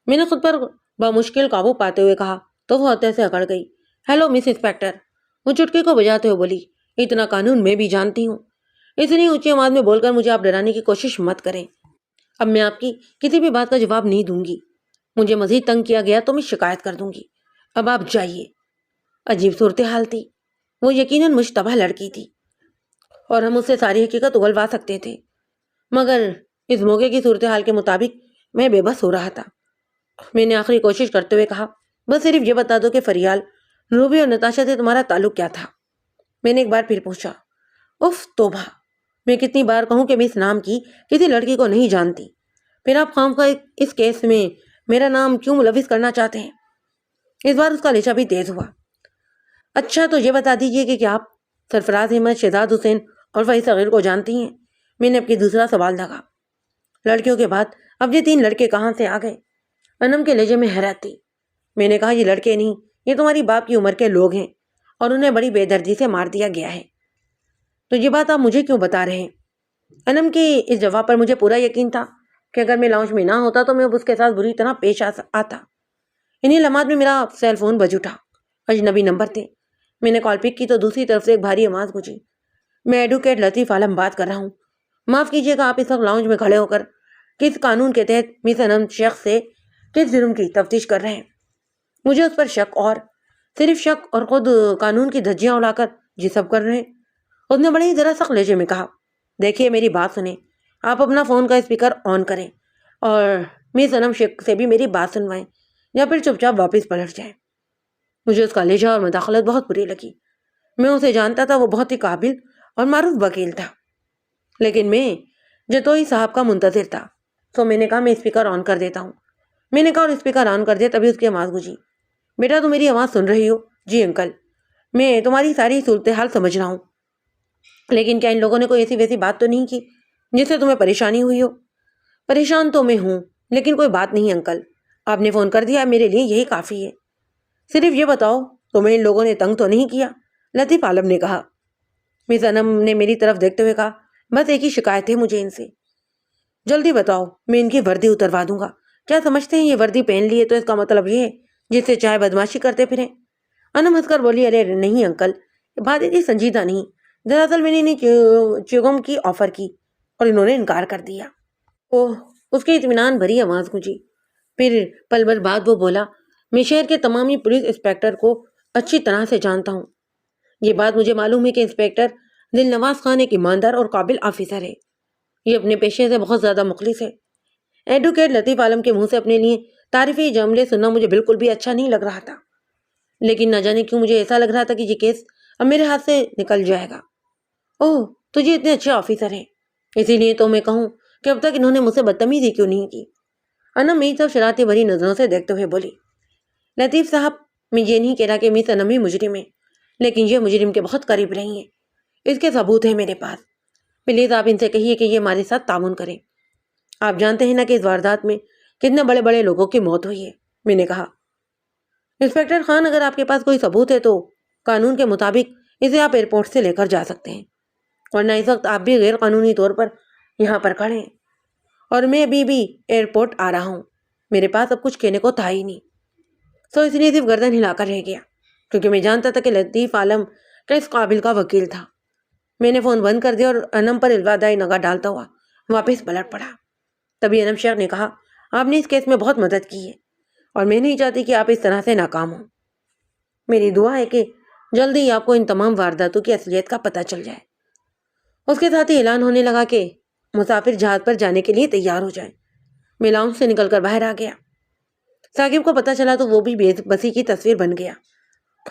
میں نے خود پر بامشکل قابو پاتے ہوئے کہا تو وہ ہاتھے سے اکڑ گئی۔ ہیلو مس انسپکٹر، وہ چٹکے کو بجاتے ہوئے بولی، اتنا قانون میں بھی جانتی ہوں، اتنی اونچی آواز میں بول کر مجھے آپ ڈرانے کی کوشش مت کریں۔ اب میں آپ کی کسی بھی بات کا جواب نہیں دوں گی۔ مجھے مزید تنگ کیا گیا تو میں شکایت کر دوں گی۔ اب آپ جائیے۔ عجیب صورتحال تھی۔ وہ یقیناً مشتبہ لڑکی تھی اور ہم اس سے ساری حقیقت اگلوا سکتے تھے، مگر اس موقع کی صورتحال کے مطابق میں بے بس ہو رہا تھا۔ میں نے آخری کوشش کرتے ہوئے کہا، بس صرف یہ بتا دو کہ فریال، روبی اور نتاشا سے تمہارا تعلق کیا تھا؟ میں نے ایک بار پھر پوچھا۔ اف توبہ، میں کتنی بار کہوں کہ میں اس نام کی کسی لڑکی کو نہیں جانتی، پھر آپ خواہ اس کیس میں میرا نام کیوں ملوث کرنا چاہتے ہیں؟ اس بار اس کا لہجہ بھی تیز ہوا۔ اچھا تو یہ بتا دیجیے کہ کیا آپ سرفراز احمد، شہزاد حسین اور فہد صغیر کو جانتی ہیں؟ میں نے اب کی دوسرا سوال لگا۔ لڑکیوں کے بعد اب یہ تین لڑکے کہاں سے آ گئے؟ انم کے لہجے میں حیرت تھی۔ میں نے کہا، یہ لڑکے نہیں، یہ تمہاری باپ کی عمر کے لوگ ہیں اور انہیں بڑی بے دردی سے مار دیا گیا ہے۔ تو یہ بات آپ مجھے کیوں بتا رہے ہیں؟ انم کی اس جواب پر مجھے پورا یقین تھا کہ اگر میں لاؤنج میں نہ ہوتا تو میں اب اس کے ساتھ بری طرح پیش آتا۔ انہی لمحات میں میرا سیل فون بج اٹھا۔ اجنبی نمبر تھے۔ میں نے کال پک کی تو دوسری طرف سے ایک بھاری آواز گونجی۔ میں ایڈوکیٹ لطیف عالم بات کر رہا ہوں۔ معاف کیجیے گا، آپ اس وقت لاؤنج میں کھڑے ہو کر کس قانون کے تحت مس انم شخص سے کس جرم کی تفتیش کر رہے ہیں؟ مجھے اس پر شک، اور صرف شک، اور خود قانون کی دھجیاں اڑا کر جی سب کر رہے ہیں۔ اس نے بڑے ہی ذرا سخت لہجے میں کہا، دیکھیے میری بات سنیں، آپ اپنا فون کا اسپیکر آن کریں اور مس انم شیخ سے بھی میری بات سنوائیں، یا پھر چپ چاپ واپس پلٹ جائیں۔ مجھے اس کا لہجہ اور مداخلت بہت بری لگی۔ میں اسے جانتا تھا، وہ بہت ہی قابل اور معروف وکیل تھا، لیکن میں جتوئی صاحب کا منتظر تھا، تو میں نے کہا میں اسپیکر آن کر دیتا ہوں۔ میں نے کہا اور اسپیکر آن کر دیا، تبھی اس کی آواز گونجی، بیٹا تم میری آواز سن رہی ہو؟ جی انکل، میں تمہاری ساری صورتحال سمجھ رہا ہوں، لیکن کیا ان لوگوں نے کوئی ایسی ویسی بات تو نہیں کی جس سے تمہیں پریشانی ہوئی ہو؟ پریشان تو میں ہوں، لیکن کوئی بات نہیں انکل، آپ نے فون کر دیا، میرے لیے یہی کافی ہے۔ صرف یہ بتاؤ تمہیں ان لوگوں نے تنگ تو نہیں کیا؟ لطیف عالم نے کہا۔ مس انم نے میری طرف دیکھتے ہوئے کہا، بس ایک ہی شکایت ہے مجھے ان سے۔ جلدی بتاؤ، میں ان کی وردی اتروا دوں گا۔ کیا سمجھتے ہیں یہ وردی پہن لیے تو اس کا مطلب یہ ہے جس سے چاہے بدماشی کرتے پھریں؟ انم ہنس کر بولی، ارے نہیں انکل، بات اتنی سنجیدہ نہیں، دراصل میں نے چیوگم کی آفر کی اور انہوں نے انکار کر دیا۔ اوہ، اس کی اطمینان بھری آواز گونجی۔ پھر پل بھر بعد وہ بولا، میں شہر کے تمام ہی پولیس انسپیکٹر کو اچھی طرح سے جانتا ہوں۔ یہ بات مجھے معلوم ہے کہ انسپیکٹر دل نواز خان ایک ایماندار اور قابل آفیسر ہے۔ یہ اپنے پیشے سے بہت زیادہ مخلص ہے۔ ایڈوکیٹ لطیف عالم کے منہ سے اپنے لیے تعریفی جملے سننا مجھے بالکل بھی اچھا نہیں لگ رہا تھا، لیکن نہ جانے کیوں مجھے ایسا لگ رہا تھا کہ یہ کیس اب میرے ہاتھ سے نکل جائے گا۔ اوہ، تو یہ اتنے اچھے آفیسر ہیں، اسی لیے تو میں کہوں کہ اب تک انہوں نے مجھ سے بدتمیزی کیوں نہیں کی؟ انم میری طرف شرارتی بھری نظروں سے دیکھتے ہوئے بولی، لطیف صاحب، میں یہ نہیں کہہ رہا کہ مس انم ہی مجرم ہے، لیکن یہ مجرم کے بہت قریب رہی ہیں، اس کے ثبوت ہیں میرے پاس۔ پلیز آپ ان سے کہیے کہ یہ ہمارے ساتھ تعاون کریں۔ آپ جانتے ہیں نا کہ اس واردات میں کتنے بڑے بڑے لوگوں کی موت ہوئی ہے۔ میں نے کہا، انسپیکٹر خان، اگر آپ کے پاس کوئی ثبوت ہے تو قانون کے مطابق اسے آپ ایئرپورٹ سے لے کر جا سکتے ہیں، ورنہ اس وقت آپ بھی غیر قانونی طور پر یہاں پر کھڑے ہیں اور میں ابھی بھی ایئرپورٹ آ رہا ہوں۔ میرے پاس اب کچھ کہنے کو تھا ہی نہیں، تو اس لیے صرف گردن ہلا کر رہ گیا، کیونکہ میں جانتا تھا کہ لطیف عالم کس قابل کا وکیل تھا۔ میں نے فون بند کر دیا اور انم پر الوداعی نگاہ ڈالتا ہوا واپس پلٹ پڑا۔ تبھی انم شیخ نے کہا، آپ نے اس کیس میں بہت مدد کی ہے اور میں نہیں چاہتی کہ آپ اس طرح سے ناکام ہوں۔ میری دعا ہے کہ جلدی ہی آپ کو ان تمام وارداتوں کی اصلیت کا پتہ چل جائے۔ اس کے ساتھ ہی اعلان ہونے لگا کہ مسافر جہاز پر جانے کے لیے تیار ہو جائیں۔ میں لاؤنج سے نکل کر باہر آ گیا۔ ثاقب کو پتہ چلا تو وہ بھی بے بسی کی تصویر بن گیا۔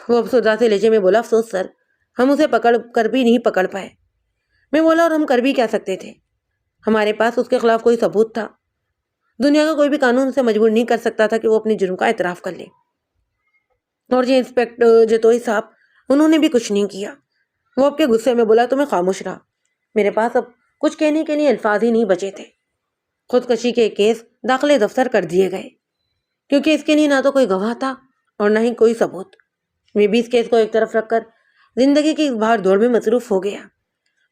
وہ افسردہ سے لہجے میں بولا، افسوس سر، ہم اسے پکڑ کر بھی نہیں پکڑ پائے۔ میں بولا، اور ہم کر بھی کیا سکتے تھے؟ ہمارے پاس اس کے خلاف کوئی ثبوت تھا۔ دنیا کا کوئی بھی قانون اسے مجبور نہیں کر سکتا تھا کہ وہ اپنے جرم کا اعتراف کر لے۔ اور یہ انسپیکٹر جتوئی صاحب، انہوں نے بھی کچھ نہیں کیا۔ وہ اب کے غصے میں بولا تو میں خاموش رہا۔ میرے پاس اب کچھ کہنے کے لیے الفاظ ہی نہیں بچے تھے۔ خودکشی کے کیس داخلے دفتر کر دیے گئے، کیونکہ اس کے لیے نہ تو کوئی گواہ تھا اور نہ ہی کوئی ثبوت۔ میں بھی اس کیس کو ایک طرف رکھ کر زندگی کی بھاڑ دوڑ میں مصروف ہو گیا،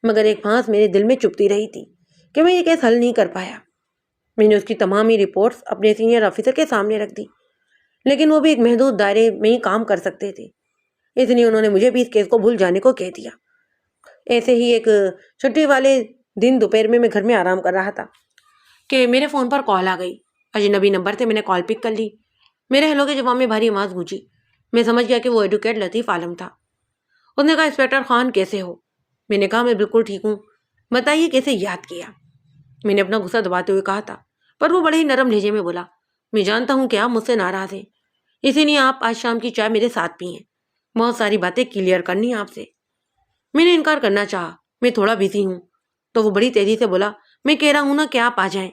مگر ایک پھانس میرے دل میں چپتی رہی تھی کہ میں یہ کیس حل نہیں کر پایا۔ میں نے اس کی تمام ہی رپورٹس اپنے سینئر آفیسر کے سامنے رکھ دی، لیکن وہ بھی ایک محدود دائرے میں ہی کام کر سکتے تھے، اس لیے انہوں نے مجھے بھی اس کیس کو بھول جانے کو کہہ دیا۔ ایسے ہی ایک چھٹی والے دن دوپہر میں گھر میں آرام کر رہا تھا کہ میرے فون پر کال آ گئی۔ اجنبی نمبر تھے۔ میں نے کال پک کر لی۔ میرے ہیلو کے جواب میں بھاری آواز گونجی۔ میں سمجھ گیا کہ وہ ایڈوکیٹ لطیف عالم تھا۔ اس نے کہا، انسپیکٹر خان کیسے ہو؟ میں نے کہا، میں بالکل ٹھیک ہوں، بتائیے کیسے یاد کیا؟ میں نے اپنا غصہ دباتے ہوئے کہا تھا، پر وہ بڑے ہی نرم لہجے میں بولا، میں جانتا ہوں کہ آپ مجھ سے ناراض ہیں، اسی لیے آپ آج شام کی چائے میرے ساتھ پئیں، بہت ساری باتیں کلیئر کرنی ہیں آپ سے۔ میں نے انکار کرنا چاہا، میں تھوڑا بزی ہوں، تو وہ بڑی تیزی سے بولا، میں کہہ رہا ہوں نا کہ آپ آ جائیں۔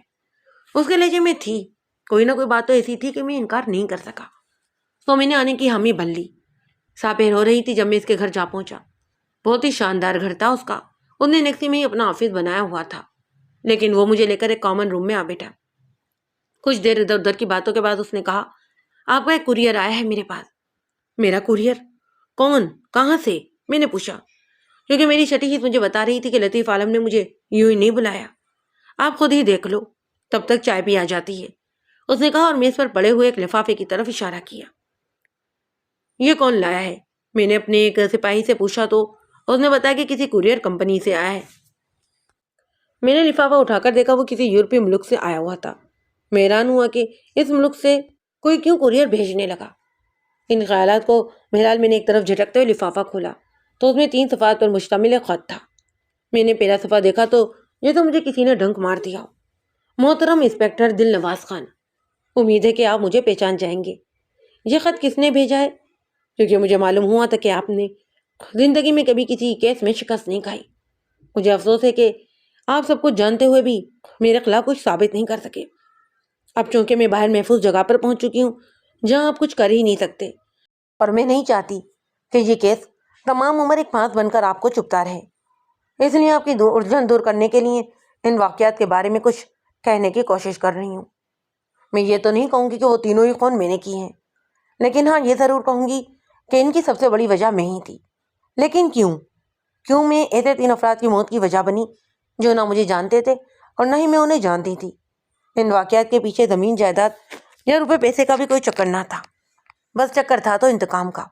اس کے لہجے میں تھی کوئی نہ کوئی بات تو ایسی تھی کہ میں انکار نہیں کر سکا، تو میں نے آنے کی حامی بھر لی۔ ساپیر ہو رہی تھی جب میں اس کے گھر جا پہنچا۔ بہت ہی شاندار گھر تھا اس کا۔ اس نے نیکسی میں ہی اپنا آفس بنایا ہوا تھا، لیکن وہ مجھے لے کر ایک کامن روم میں آ بیٹھا۔ کچھ دیر ادھر ادھر کی باتوں کے بعد اس نے کہا، آپ کا ایک کوریئر آیا ہے میرے پاس۔ میرا کوریئر؟ کون؟ کہاں سے؟ میں نے پوچھا۔ کیونکہ میری شٹی ہی مجھے بتا رہی تھی کہ لطیف عالم نے مجھے یوں ہی نہیں بلایا، آپ خود ہی دیکھ لو، تب تک چائے بھی آ جاتی ہے، اس نے کہا اور میز پر پڑے ہوئے ایک لفافے کی طرف اشارہ کیا۔ یہ کون لایا ہے؟ میں نے اپنے ایک سپاہی سے پوچھا تو اس نے بتایا کہ کسی کوریئر کمپنی سے آیا ہے۔ میں نے لفافہ اٹھا کر دیکھا، وہ کسی یورپی ملک سے آیا ہوا تھا۔ میں حیران ہوا کہ اس ملک سے کوئی کیوں کوریئر بھیجنے لگا۔ ان خیالات کو بہرحال میں نے ایک طرف جھٹکتے ہوئے لفافہ کھولا تو اس میں 3 صفحات پر مشتمل ایک خط تھا۔ میں نے پہلا صفحہ دیکھا تو جیسے مجھے کسی نے ڈنک مار دیا ہو۔ محترم انسپکٹر دل نواز خان، امید ہے کہ آپ مجھے پہچان جائیں گے۔ یہ خط کس نے بھیجا ہے؟ کیونکہ مجھے معلوم ہوا تھا کہ آپ نے زندگی میں کبھی کسی کیس میں شکست نہیں کھائی۔ مجھے افسوس ہے کہ آپ سب کچھ جانتے ہوئے بھی میرے خلاف کچھ ثابت نہیں کر سکے۔ اب چونکہ میں باہر محفوظ جگہ پر پہنچ چکی ہوں جہاں آپ کچھ کر ہی نہیں سکتے، اور میں نہیں چاہتی کہ یہ کیس تمام عمر ایک پھانس بن کر آپ کو چپتا رہے، اس لیے آپ کی الجھن دور کرنے کے لیے ان واقعات کے بارے میں کچھ کہنے کی کوشش کر رہی ہوں۔ میں یہ تو نہیں کہوں گی کہ وہ تینوں ہی خون میں نے کی ہیں، لیکن ہاں یہ ضرور کہوں گی کہ ان کی سب سے بڑی وجہ میں ہی تھی۔ لیکن کیوں میں ایسے 3 افراد کی موت کی وجہ بنی جو نہ مجھے جانتے تھے اور نہ ہی میں انہیں جانتی تھی؟ ان واقعات کے پیچھے زمین جائیداد یا روپے پیسے کا بھی کوئی چکر نہ تھا، بس چکر تھا تو انتقام کا۔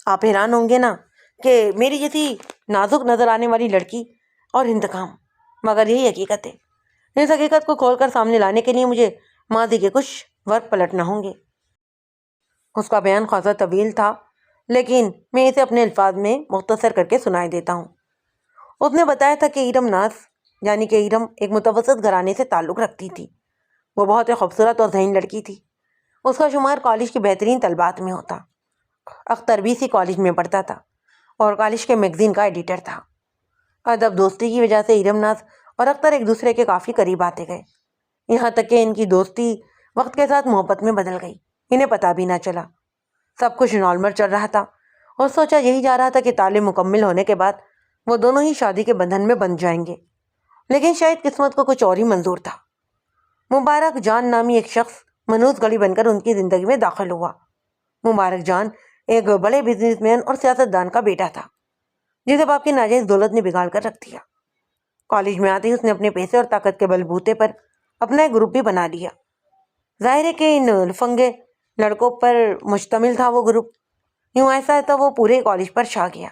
آپ حیران ہوں گے نا کہ میری جیسی نازک نظر آنے والی لڑکی اور انتقام، مگر یہی حقیقت ہے۔ اس حقیقت کو کھول کر سامنے لانے کے لیے مجھے ماضی کے کچھ ورق پلٹنا ہوں گے۔ اس کا بیان خاصا طویل تھا، لیکن میں اسے اپنے الفاظ میں مختصر کر کے سنائی دیتا ہوں۔ اس نے بتایا تھا کہ ارم ناز یعنی کہ ارم ایک متوسط گھرانے سے تعلق رکھتی تھی۔ وہ بہت ہی خوبصورت اور ذہین لڑکی تھی۔ اس کا شمار کالج کی بہترین طلبات میں ہوتا۔ اختر بھی اسی کالج میں پڑھتا تھا اور کالج کے میگزین کا ایڈیٹر تھا۔ ادب دوستی کی وجہ سے ارم ناز اور اختر ایک دوسرے کے کافی قریب آتے گئے، یہاں تک کہ ان کی دوستی وقت کے ساتھ محبت میں بدل گئی۔ انہیں پتہ بھی نہ چلا، سب کچھ نارمل چل رہا تھا اور سوچا یہی جا رہا تھا کہ تعلیم مکمل ہونے کے بعد وہ دونوں ہی شادی کے بندھن میں بندھ جائیں گے۔ لیکن شاید قسمت کو کچھ اور ہی منظور تھا۔ مبارک جان نامی ایک شخص منحوس گھڑی بن کر ان کی زندگی میں داخل ہوا۔ مبارک جان ایک بڑے بزنس مین اور سیاست دان کا بیٹا تھا جسے باپ کی ناجائز دولت نے بگاڑ کر رکھ دیا۔ کالج میں آتے ہی اس نے اپنے پیسے اور طاقت کے بل بوتے پر اپنا ایک گروپ بھی بنا لیا۔ ظاہر ہے کہ ان لفنگے لڑکوں پر مشتمل تھا وہ گروپ۔ یوں ایسا تھا وہ پورے کالج پر چھا گیا،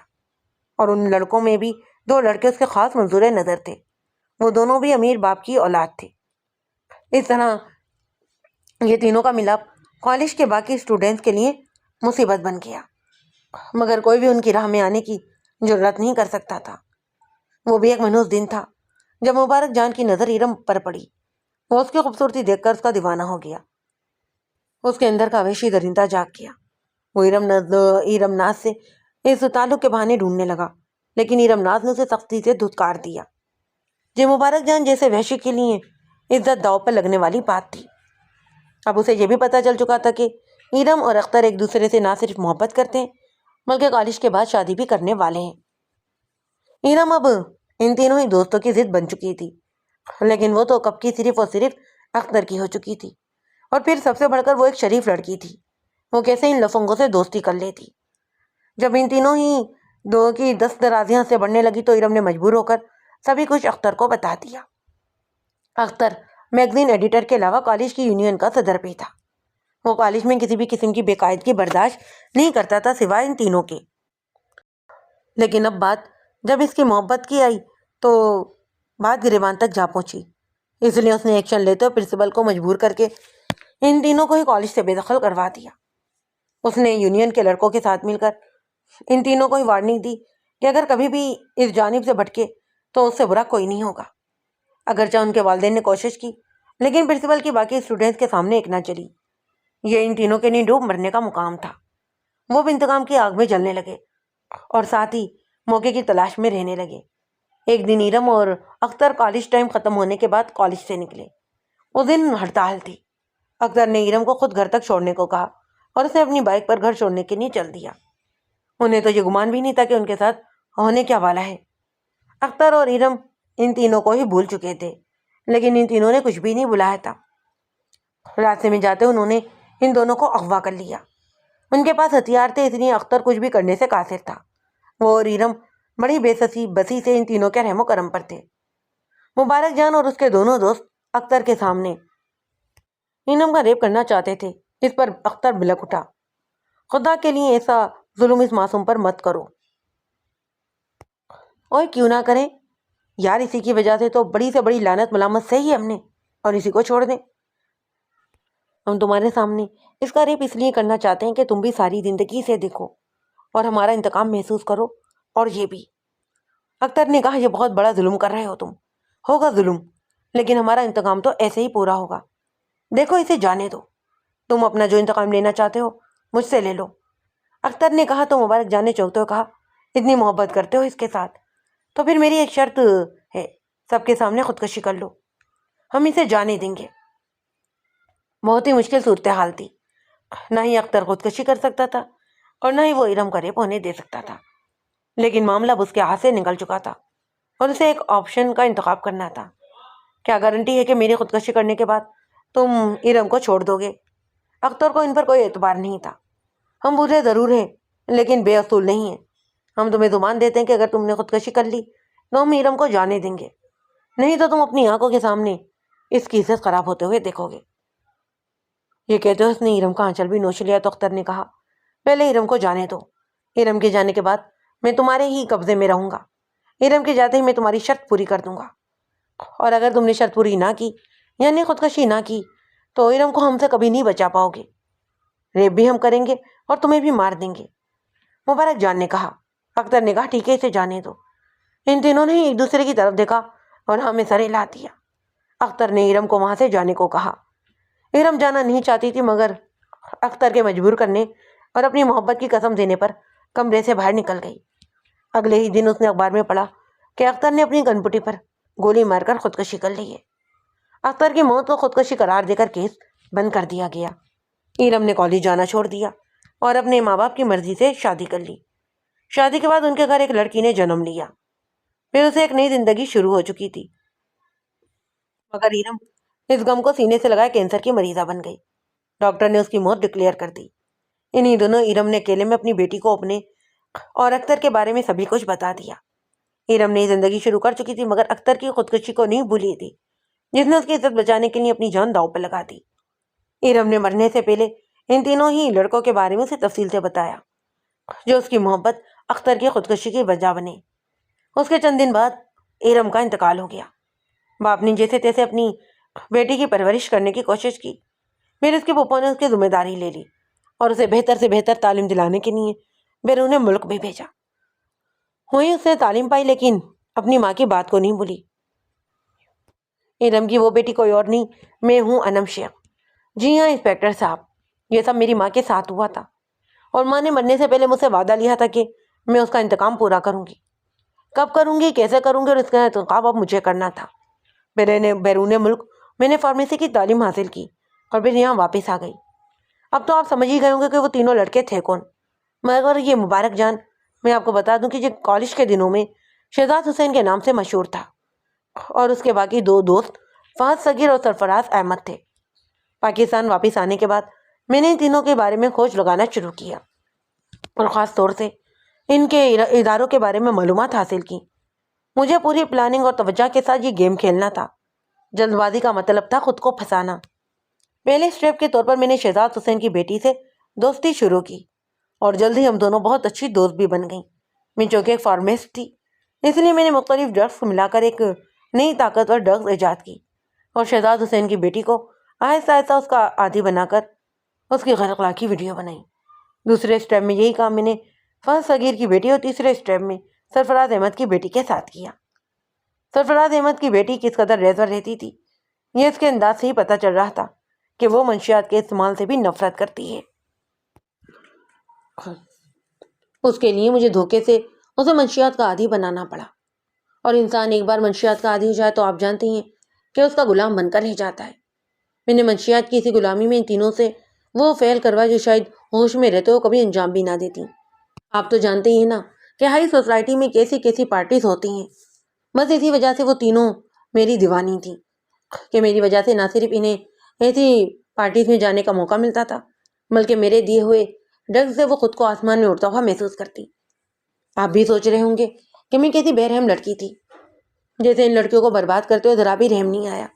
اور ان لڑکوں میں بھی 2 لڑکے اس کے خاص منظور نظر تھے۔ وہ دونوں بھی امیر باپ کی اولاد تھے۔ اس طرح یہ تینوں کا ملاپ کالج کے باقی اسٹوڈنٹس کے لیے مصیبت بن گیا، مگر کوئی بھی ان کی راہ میں آنے کی جرات نہیں کر سکتا تھا۔ وہ بھی ایک منحوس دن تھا جب مبارک جان کی نظر ارم پر پڑی۔ وہ اس کی خوبصورتی دیکھ کر اس کا دیوانہ ہو گیا۔ اس کے اندر کا وحشی درندہ جاگ گیا۔ وہ ارم ناز سے اس تعلق کے بہانے ڈھونڈنے لگا، لیکن ارم ناز نے اسے سختی سے دھتکار دیا۔ یہ مبارک جان جیسے وحشی کے لیے عزت داؤ پر لگنے والی بات تھی۔ اب اسے یہ بھی پتہ چل چکا تھا کہ ارم اور اختر ایک دوسرے سے نہ صرف محبت کرتے ہیں بلکہ کالج کے بعد شادی بھی کرنے والے ہیں۔ ارم اب ان تینوں ہی دوستوں کی ضد بن چکی تھی، لیکن وہ تو کب کی صرف اور صرف اختر کی ہو چکی تھی، اور پھر سب سے بڑھ کر وہ ایک شریف لڑکی تھی۔ وہ کیسے ان لفنگوں سے دوستی کر لیتی؟ جب ان تینوں ہی دو کی دست درازیاں سے بڑھنے لگی تو ارم نے مجبور ہو کر سبھی کچھ اختر کو بتا دیا۔ اختر میگزین ایڈیٹر کے علاوہ کالج کی یونین کا صدر بھی تھا۔ وہ کالج میں کسی بھی قسم کی بے قاعدگی برداشت نہیں کرتا تھا سوائے ان تینوں کے۔ لیکن اب بات جب اس کی محبت کی آئی تو بات گریبان تک جا پہنچی، اس لیے اس نے ایکشن لیتے ہوئے پرنسپل کو مجبور کر کے ان تینوں کو ہی کالج سے بے دخل کروا دیا۔ اس نے یونین کے لڑکوں کے ساتھ مل کر ان تینوں کو ہی وارننگ دی کہ اگر کبھی بھی اس جانب سے بھٹکے تو اس سے برا کوئی نہیں ہوگا۔ اگرچہ ان کے والدین نے کوشش کی، لیکن پرنسپل کی باقی اسٹوڈنٹس کے سامنے ایک نہ چلی۔ یہ ان تینوں کے لیے ڈوب مرنے کا مقام تھا۔ وہ بھی انتقام کی آگ میں جلنے لگے اور ساتھ ہی موقع کی تلاش میں رہنے لگے۔ ایک دن ارم اور اختر کالج ٹائم ختم ہونے کے بعد کالج سے نکلے۔ اس دن ہڑتال تھی۔ اختر نے ارم کو خود گھر تک چھوڑنے کو کہا اور اسے اپنی بائک پر گھر چھوڑنے کے لیے چل دیا۔ انہیں تو یہ گمان بھی نہیں تھا کہ ان کے ساتھ ہونے کیا والا ہے۔ اختر اور ارم ان تینوں کو ہی بھول چکے تھے، لیکن ان تینوں نے کچھ بھی نہیں بلایا تھا۔ راستے میں جاتے انہوں نے ان دونوں کو اغوا کر لیا۔ ان کے پاس ہتھیار تھے، اس لیے اختر کچھ بھی کرنے سے قاصر تھا۔ وہ اور ارم بڑی بےسسی بسی سے ان تینوں کے رحم و کرم پر تھے۔ مبارک جان اور اس کے دونوں دوست اختر کے سامنے انعم کا ریپ کرنا چاہتے تھے۔ اس پر اختر بلک اٹھا، خدا کے لیے ایسا ظلم اس معصوم پر مت کرو۔ اور کیوں نہ کریں یار، اسی کی وجہ سے تو بڑی سے بڑی لعنت ملامت سہی ہے ہم نے، اور اسی کو چھوڑ دیں۔ ہم تمہارے سامنے اس کا ریپ اس لیے کرنا چاہتے ہیں کہ تم بھی ساری زندگی سے دیکھو اور ہمارا انتقام محسوس کرو، اور یہ بھی۔ اختر نے کہا، یہ بہت بڑا ظلم کر رہے ہو تم۔ ہوگا ظلم، لیکن ہمارا انتقام تو ایسے ہی پورا ہوگا۔ دیکھو اسے جانے دو، تم اپنا جو انتقام لینا چاہتے ہو مجھ سے لے لو۔ اختر نے کہا تو مبارک جان نے چونکتے ہوئے کہا، اتنی محبت کرتے ہو اس کے ساتھ تو پھر میری ایک شرط ہے، سب کے سامنے خودکشی کر لو، ہم اسے جانے دیں گے۔ بہت ہی مشکل صورتحال تھی، نہ ہی اختر خودکشی کر سکتا تھا اور نہ ہی وہ ارم کا ریپ ہونے دے سکتا تھا، لیکن معاملہ اب اس کے ہاتھ سے نکل چکا تھا اور اسے ایک آپشن کا انتخاب کرنا تھا۔ کیا گارنٹی ہے کہ میری خودکشی کرنے کے بعد تم ارم کو چھوڑ دو گے؟ اختر کو ان پر کوئی اعتبار نہیں تھا۔ ہم برے ضرور ہیں لیکن بے اصول نہیں ہیں۔ ہم تمہیں زبان دیتے ہیں کہ اگر تم نے خودکشی کر لی تو ہم ارم کو جانے دیں گے، نہیں تو تم اپنی آنکھوں کے سامنے اس کی عزت خراب ہوتے ہوئے دیکھو گے۔ یہ کہتے اس نے ارم کا آنچل بھی نوچ لیا تو اختر نے کہا، پہلے ارم کو جانے دو، ارم کے جانے کے بعد میں تمہارے ہی قبضے میں رہوں گا۔ ارم کے جاتے ہی میں تمہاری شرط پوری کر دوں گا، اور اگر تم نے شرط پوری نہ کی یعنی خودکشی نہ کی تو ارم کو ہم سے کبھی نہیں بچا پاؤ گے۔ ریپ بھی ہم کریں گے اور تمہیں بھی مار دیں گے۔ مبارک جان نے کہا۔ اختر نے کہا، ٹھیک ہے اسے جانے دو۔ ان تینوں نے ایک دوسرے کی طرف دیکھا اور ہمیں سر ہلا دیا۔ اختر نے ارم کو وہاں سے جانے کو کہا۔ ارم جانا نہیں چاہتی تھی، مگر اختر کے مجبور کرنے اور اپنی محبت کی قسم دینے پر کمرے سے باہر نکل گئی۔ اگلے ہی دن اس نے اخبار میں پڑھا کہ اختر نے اپنی گن پٹی پر گولی مار کر خودکشی کر لی ہے۔ اختر کی موت کو خودکشی قرار دے کر کیس بند کر دیا گیا۔ ارم نے کالج جانا چھوڑ دیا اور اپنے ماں باپ کی مرضی سے شادی کر لی۔ شادی کے بعد ان کے گھر ایک لڑکی نے جنم لیا، پھر اسے ایک نئی زندگی شروع ہو چکی تھی، مگر ارم اس غم کو سینے سے لگائے کینسر کی مریضہ بن گئی۔ ڈاکٹر نے اس کی موت ڈکلیئر کر دی۔ انہی دنوں ارم نے اکیلے میں اپنی بیٹی کو اپنے اور اختر کے بارے میں سبھی کچھ بتا دیا۔ ارم نئی زندگی شروع کر چکی تھی، مگر اختر کی خودکشی کو نہیں بھولی تھی جس نے اس کی عزت بچانے کے لیے اپنی جان داؤ پہ لگا دی۔ ارم نے مرنے سے پہلے ان تینوں ہی لڑکوں کے بارے میں اسے تفصیل سے بتایا جو اس کی محبت اختر کی خودکشی کی وجہ بنے۔ اس کے چند دن بعد ارم کا انتقال ہو گیا۔ باپ نے جیسے تیسے اپنی بیٹی کی پرورش کرنے کی کوشش کی، پھر اس کے پھپھو نے اس کی ذمہ داری لے لی اور اسے بہتر سے بہتر تعلیم دلانے کے لیے بیرون ملک بھی بھیجا۔ وہیں اس نے تعلیم پائی لیکن اپنی ماں کی بات کو نہیں بھولی۔ ارم کی وہ بیٹی کوئی اور نہیں، میں ہوں انم شیخ۔ جی ہاں انسپیکٹر صاحب، یہ سب میری ماں کے ساتھ ہوا تھا، اور ماں نے مرنے سے پہلے مجھ سے وعدہ لیا تھا کہ میں اس کا انتقام پورا کروں گی۔ کب کروں گی، کیسے کروں گی، اور اس کا انتخاب اب مجھے کرنا تھا۔ بیرون ملک میں نے فارمیسی کی تعلیم حاصل کی اور پھر یہاں واپس آ گئی۔ اب تو آپ سمجھ ہی گئے ہوں گے کہ وہ تینوں لڑکے تھے کون، مگر یہ مبارک جان، میں آپ کو بتا دوں کہ یہ کالج کے دنوں میں شہزاد حسین کے نام سے مشہور تھا، اور اس کے باقی دو دوست فہد صغیر اور سرفراز احمد تھے۔ پاکستان واپس آنے کے بعد میں نے ان تینوں کے بارے میں کھوج لگانا شروع کیا اور خاص طور سے ان کے اداروں کے بارے میں معلومات حاصل کی۔ مجھے پوری پلاننگ اور توجہ کے ساتھ یہ گیم کھیلنا تھا۔ جلد بازی کا مطلب تھا خود کو پھنسانا۔ پہلے اسٹیپ کے طور پر میں نے شہزاد حسین کی بیٹی سے دوستی شروع کی اور جلد ہی ہم دونوں بہت اچھی دوست بھی بن گئیں۔ میں چونکہ ایک فارماسٹ تھی، اس لیے میں نے مختلف ڈرگس ملا کر ایک نئی طاقتور ڈرگس ایجاد کی اور شہزاد حسین کی بیٹی کو آہستہ آہستہ اس کا عادی بنا کر اس کی غیر اخلاقی ویڈیو بنائی۔ دوسرے اسٹیپ میں یہی کام میں نے فہد صغیر کی بیٹی اور تیسرے اسٹیپ میں سرفراز احمد کی بیٹی کے ساتھ کیا۔ سرفراز احمد کی بیٹی کس قدر ریزور رہتی تھی یہ اس کے انداز سے ہی پتہ چل رہا تھا کہ وہ منشیات کے استعمال سے بھی نفرت کرتی ہے۔ اس کے لیے مجھے دھوکے سے اسے منشیات کا عادی بنانا پڑا، اور انسان ایک بار منشیات کا عادی ہو جائے تو آپ جانتے ہیں کہ اس کا غلام بن کر رہ جاتا ہے۔ میں نے منشیات کی اسی غلامی میں ان تینوں سے وہ فعل کروایا جو شاید ہوش میں رہتے ہو کبھی انجام بھی نہ دیتی۔ آپ تو جانتے ہی ہیں نا کہ ہائی سوسائٹی میں کیسی کیسی پارٹیز ہوتی ہیں۔ بس اسی وجہ سے وہ تینوں میری دیوانی تھیں کہ میری وجہ سے نہ صرف انہیں ایسی پارٹیز میں جانے کا موقع ملتا تھا بلکہ میرے دیے ہوئے ڈرگس سے وہ خود کو آسمان میں اڑتا ہوا محسوس کرتی۔ آپ بھی سوچ رہے ہوں گے کہ میں کیسی بے رحم لڑکی تھی، جیسے ان لڑکیوں کو برباد کرتے ہوئے ذرا بھی رحم نہیں آیا۔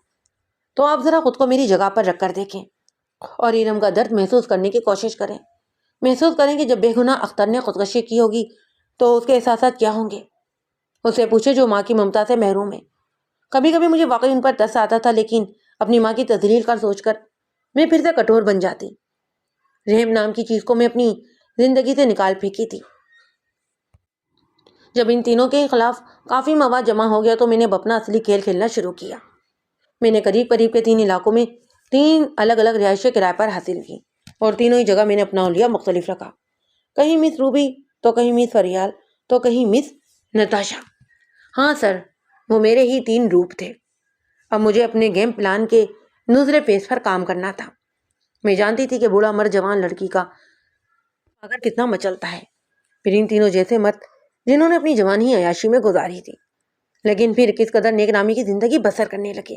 تو آپ ذرا خود کو میری جگہ پر رکھ کر دیکھیں اور ارم کا درد محسوس کرنے کی کوشش کریں۔ محسوس کریں کہ جب بے گناہ اختر نے خودکشی کی ہوگی تو اس کے احساسات کیا ہوں گے۔ اسے پوچھے جو ماں کی ممتا سے محروم ہے۔ کبھی کبھی مجھے واقعی ان پر ترس آتا تھا، لیکن اپنی ماں کی تذلیل کا سوچ کر میں پھر سے کٹور بن جاتی۔ رحم نام کی چیز کو میں اپنی زندگی سے نکال پھینکی تھی۔ جب ان تینوں کے خلاف کافی مواد جمع ہو گیا تو میں نے اب اپنا اصلی کھیل کھیلنا شروع کیا۔ میں نے قریب قریب کے 3 علاقوں میں 3 الگ الگ رہائشیں کرائے پر حاصل کی اور تینوں ہی جگہ میں نے اپنا اولیا مختلف رکھا۔ کہیں مس روبی تو کہیں مس فریال تو کہیں مس نتاشا۔ ہاں سر، وہ میرے ہی 3 روپ تھے۔ اب مجھے اپنے گیم پلان کے دوسرے فیز پر کام کرنا تھا۔ میں جانتی تھی کہ بوڑھا مر جوان لڑکی کا اگر کتنا مچلتا ہے، پھر ان تینوں جیسے مرد جنہوں نے اپنی جوانی عیاشی میں گزاری تھی لیکن پھر کس قدر نیک نامی کی زندگی بسر کرنے لگے۔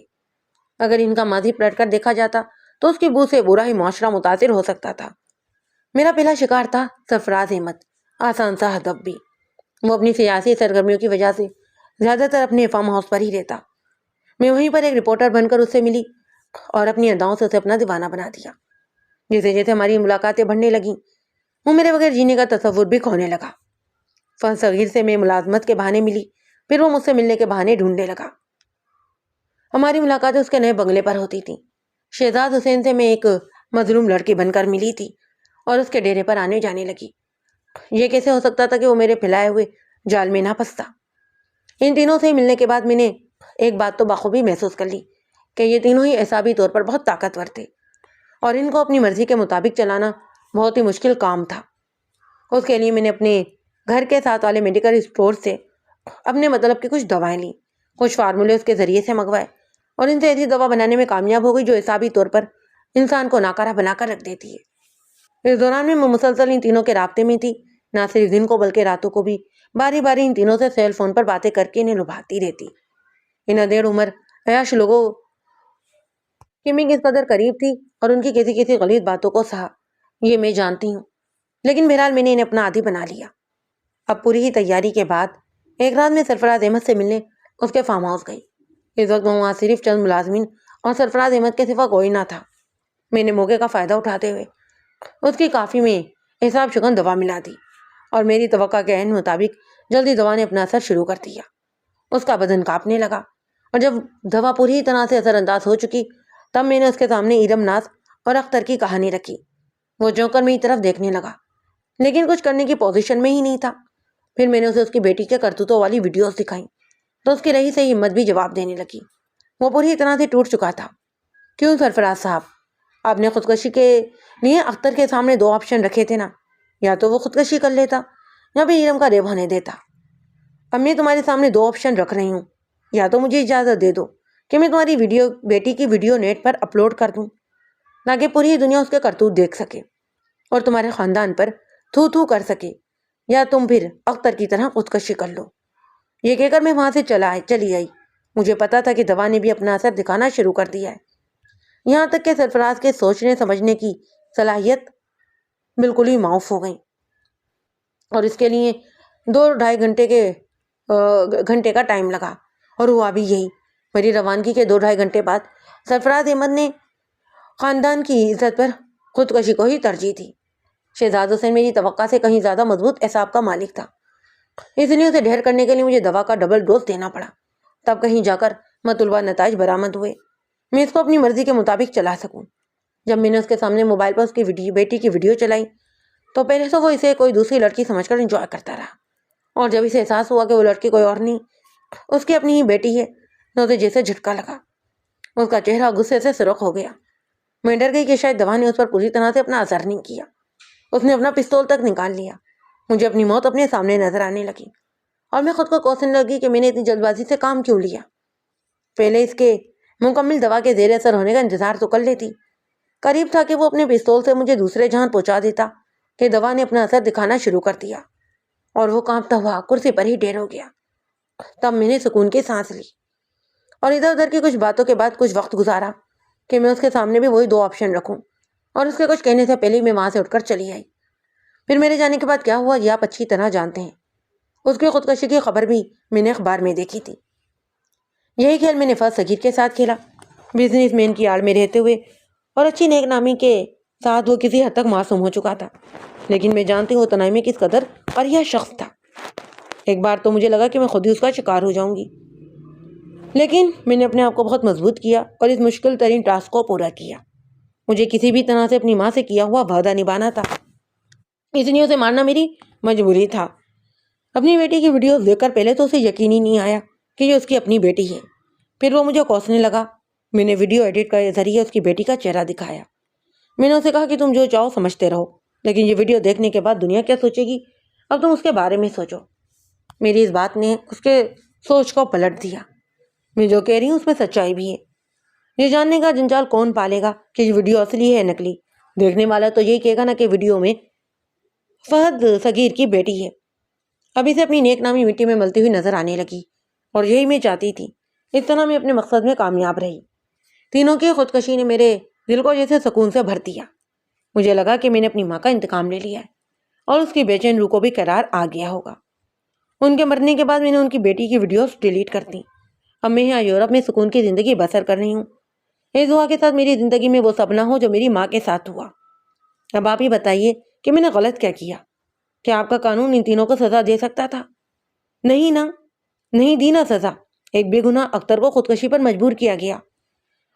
اگر ان کا ماضی پلٹ کر دیکھا جاتا تو اس کی بو سے برا ہی معاشرہ متاثر ہو سکتا تھا۔ میرا پہلا شکار تھا سرفراز احمد، آسان سا ہدف بھی۔ وہ اپنی سیاسی سرگرمیوں کی وجہ سے زیادہ تر اپنے فارم ہاؤس پر ہی رہتا۔ میں وہیں پر ایک رپورٹر بن کر اس سے ملی اور اپنی اداؤں سے اسے اپنا دیوانہ بنا دیا۔ جیسے جیسے ہماری ملاقاتیں بڑھنے لگیں وہ میرے بغیر جینے کا تصور بھی کھونے لگا۔ فن صغیر سے میں ملازمت کے بہانے ملی، پھر وہ مجھ سے ملنے کے بہانے ڈھونڈنے لگا۔ ہماری ملاقاتیں اس کے نئے بنگلے پر ہوتی تھیں۔ شہزاد حسین سے میں ایک مظلوم لڑکی بن کر ملی تھی اور اس کے ڈیرے پر آنے جانے لگی۔ یہ کیسے ہو سکتا تھا کہ وہ میرے پھیلائے ہوئے جال میں نہ پھنستا؟ ان تینوں سے ملنے کے بعد میں نے ایک بات تو بخوبی محسوس کر لی کہ یہ تینوں ہی اعصابی طور پر بہت طاقتور تھے اور ان کو اپنی مرضی کے مطابق چلانا بہت ہی مشکل کام تھا۔ اس کے لیے میں نے اپنے گھر کے ساتھ والے میڈیکل اسٹور سے اپنے مطلب کی کچھ دوائیں لیں، کچھ فارمولے اس کے ذریعے سے منگوائے اور ان سے ایسی دوا بنانے میں کامیاب ہو گئی جو اعصابی طور پر انسان کو ناکارہ بنا کر رکھ دیتی ہے۔ اس دوران میں مسلسل ان تینوں کے رابطے میں تھی، نہ صرف دن کو بلکہ راتوں کو بھی باری باری ان تینوں سے سیل فون پر باتیں کر کے انہیں لبھاتی رہتی۔ ان ادھیڑ عمر عیاش لوگوں کی میں کس قدر قریب تھی اور ان کی کسی کسی غلیظ باتوں کو سہا یہ میں جانتی ہوں، لیکن بہرحال میں نے انہیں اپنا عادی بنا لیا۔ اب پوری ہی تیاری کے بعد ایک رات میں سرفراز احمد سے ملنے اس کے فارم ہاؤس گئی۔ اس وقت وہاں صرف چند ملازمین اور سرفراز احمد کے سوا کوئی نہ تھا۔ میں نے موقع کا فائدہ اٹھاتے ہوئے اس کی کافی میں حساب شکن دوا ملا دی اور میری توقع کے عین مطابق جلدی دوا نے اپنا اثر شروع کر دیا۔ اس کا بدن کانپنے لگا اور جب دوا پوری طرح سے اثر انداز ہو چکی تب میں نے اس کے سامنے ارم ناز اور اختر کی کہانی رکھی۔ وہ چونک کر میری طرف دیکھنے لگا لیکن کچھ کرنے کی پوزیشن میں ہی نہیں تھا۔ پھر میں نے اسے اس کی بیٹی کے کرتوتوں والی ویڈیوز دکھائیں تو اس کی رہی سے ہمت بھی جواب دینے لگی۔ وہ پوری طرح سے ٹوٹ چکا تھا۔ کیوں سرفراز صاحب، آپ نے خودکشی کے لیے اختر کے سامنے 2 آپشن رکھے تھے نا، یا تو وہ خودکشی کر لیتا یا پھر ارم کا ریپ ہونے دیتا۔ اب میں تمہارے سامنے 2 آپشن رکھ رہی ہوں، یا تو مجھے اجازت دے دو کہ میں تمہاری بیٹی کی ویڈیو نیٹ پر اپلوڈ کر دوں تاکہ پوری دنیا اس کے کرتوت دیکھ سکے اور تمہارے خاندان پر تھو تھو کر سکے، یا تم پھر اختر کی طرح خودکشی کر لو۔ یہ کہہ کر میں وہاں سے چلی آئی۔ مجھے پتا تھا کہ دوا نے بھی اپنا اثر دکھانا شروع کر دیا ہے، یہاں تک کہ سرفراز کے سوچنے سمجھنے کی صلاحیت بالکل ہی معاف ہو گئی اور اس کے لیے 2-2.5 گھنٹے کا ٹائم لگا اور ہوا بھی یہی۔ میری روانگی کے 2-2.5 گھنٹے بعد سرفراز احمد نے خاندان کی عزت پر خودکشی کو ہی ترجیح دی۔ شہزاد حسین میری توقع سے کہیں زیادہ مضبوط اعصاب کا مالک تھا، اس لیے اسے ڈھیر کرنے کے لیے مجھے دوا کا ڈبل ڈوز دینا پڑا، تب کہیں جا کر مطلوبہ نتائج برآمد ہوئے، میں اس کو اپنی مرضی کے مطابق چلا سکوں۔ جب میں نے اس کے سامنے موبائل پر اس کی بیٹی کی ویڈیو چلائی تو پہلے تو وہ اسے کوئی دوسری لڑکی سمجھ کر انجوائے کرتا رہا، اور جب اسے احساس ہوا کہ وہ لڑکی کوئی اور نہیں اس کی اپنی ہی بیٹی ہے تو اسے جیسے جھٹکا لگا۔ اس کا چہرہ غصے سے سرخ ہو گیا۔ میں ڈر گئی کہ شاید دوا نے اس پر پوری طرح سے اپنا اثر نہیں کیا۔ اس نے اپنا پستول تک نکال لیا۔ مجھے اپنی موت اپنے سامنے نظر آنے لگی اور میں خود کو کوسنے لگی کہ میں نے اتنی جلد بازی سے کام کیوں لیا۔ پہلے اس کے مکمل دوا کے زیر اثر ہونے کا انتظار تو کر لیتی۔ قریب تھا کہ وہ اپنے پستول سے مجھے دوسرے جہاں پہنچا دیتا کہ دوا نے اپنا اثر دکھانا شروع کر دیا اور وہ کانپتا ہوا کرسی پر ہی ڈھیر ہو گیا۔ تب میں نے سکون کی سانس لی اور ادھر ادھر کی کچھ باتوں کے بعد کچھ وقت گزارا کہ میں اس کے سامنے بھی وہی 2 آپشن رکھوں، اور اس کے کچھ کہنے سے پہلے میں وہاں سے اٹھ کر چلی آئی۔ پھر میرے جانے کے بعد کیا ہوا یہ آپ اچھی طرح جانتے ہیں۔ اس کی خودکشی کی خبر بھی میں نے اخبار میں دیکھی تھی۔ یہی کھیل میں نے فہد صغیر کے ساتھ کھیلا۔ بزنس مین کی آڑ میں رہتے ہوئے اور اچھی نیک نامی کے ساتھ وہ کسی حد تک معصوم ہو چکا تھا، لیکن میں جانتی ہوں وہ تنہائی میں کس قدر قریہ شخص تھا۔ ایک بار تو مجھے لگا کہ میں خود ہی اس کا شکار ہو جاؤں گی، لیکن میں نے اپنے آپ کو بہت مضبوط کیا اور اس مشکل ترین ٹاسک کو پورا کیا۔ مجھے کسی بھی طرح سے اپنی ماں سے کیا ہوا وعدہ نبھانا تھا، اس لیے اسے مارنا میری مجبوری تھا۔ اپنی بیٹی کی ویڈیوز دیکھ کر پہلے تو اسے یقین ہی نہیں آیا کہ یہ اس کی اپنی بیٹی ہے، پھر وہ مجھے کوسنے لگا۔ میں نے ویڈیو ایڈٹ کے ذریعے اس کی بیٹی کا چہرہ دکھایا۔ میں نے اسے کہا کہ تم جو چاہو سمجھتے رہو، لیکن یہ ویڈیو دیکھنے کے بعد دنیا کیا سوچے گی، اب تم اس کے بارے میں سوچو۔ میری اس بات نے اس کے سوچ کو پلٹ دیا۔ میں جو کہہ رہی ہوں اس میں سچائی بھی ہے۔ یہ جاننے کا جنجال کون پالے گا کہ یہ ویڈیو اصلی ہے نکلی؟ دیکھنے والا تو یہی کہے گا نا کہ ویڈیو میں فہد صغیر کی بیٹی ہے۔ اب اسے اپنی نیک نامی مٹی میں ملتی ہوئی نظر آنے لگی، اور یہی میں چاہتی تھی۔ اس طرح میں اپنے مقصد میں کامیاب رہی۔ تینوں کی خودکشی نے میرے دل کو جیسے سکون سے بھر دیا۔ مجھے لگا کہ میں نے اپنی ماں کا انتقام لے لیا ہے اور اس کی بے چین روح کو بھی قرار آ گیا ہوگا۔ ان کے مرنے کے بعد میں نے ان کی بیٹی کی ویڈیوز ڈیلیٹ کر دی۔ اب میں یہاں یورپ میں سکون کی زندگی بسر کر رہی ہوں۔ اس دعا کے ساتھ میری زندگی میں وہ سب نہ ہو جو میری ماں کے ساتھ ہوا۔ اب آپ ہی بتائیے کہ میں نے غلط کیا کیا؟ کیا آپ کا قانون ان تینوں کو سزا دے سکتا تھا؟ نہیں نا، نہیں دی نا سزا۔ ایک بے گناہ اختر کو خودکشی پر مجبور کیا گیا،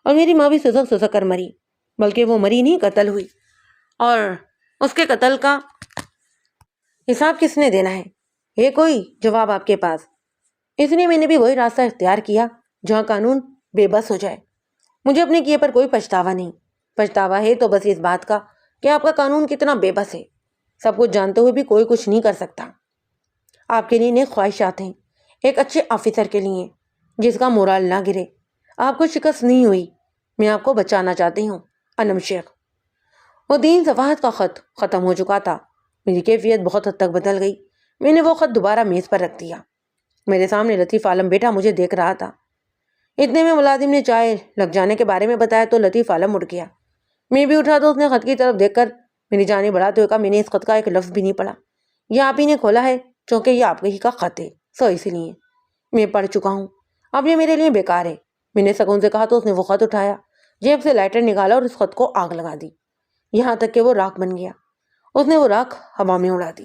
اور میری ماں بھی سسک سسک کر مری، بلکہ وہ مری نہیں، قتل ہوئی، اور اس کے قتل کا حساب کس نے دینا ہے کوئی جواب آپ کے پاس؟ اس لیے میں نے بھی وہی راستہ اختیار کیا جہاں قانون بے بس ہو جائے۔ مجھے اپنے کیے پر کوئی پچھتاوا نہیں۔ پچھتاوا ہے تو بس اس بات کا کہ آپ کا قانون کتنا بے بس ہے۔ سب کچھ جانتے ہوئے بھی کوئی کچھ نہیں کر سکتا۔ آپ کے لیے نیک خواہشات ہیں، ایک اچھے آفیسر کے لیے جس کا مورال نہ گرے۔ آپ کو شکست نہیں ہوئی، میں آپ کو بچانا چاہتی ہوں۔ انم شیخ۔ وہ 3 صفحات کا خط ختم ہو چکا تھا۔ میری کیفیت بہت حد تک بدل گئی۔ میں نے وہ خط دوبارہ میز پر رکھ دیا۔ میرے سامنے لطیف عالم بیٹا مجھے دیکھ رہا تھا۔ اتنے میں ملازم نے چائے لگ جانے کے بارے میں بتایا تو لطیف عالم اٹھ گیا۔ میں بھی اٹھا تو اس نے خط کی طرف دیکھ کر میری جانب بڑھاتے ہوئے کہا، میں نے اس خط کا ایک لفظ بھی نہیں پڑھا۔ یہ آپ ہی نے کھولا ہے چونکہ یہ آپ ہی کا خط ہے، سو اس لیے میں پڑھ چکا ہوں، اب یہ میرے لیے بیکار ہے۔ میں نے سکون سے کہا تو اس نے وہ خط اٹھایا، جیب سے لائٹر نکالا اور اس خط کو آگ لگا دی، یہاں تک کہ وہ راکھ بن گیا۔ اس نے وہ راکھ ہوا میں اڑا دی۔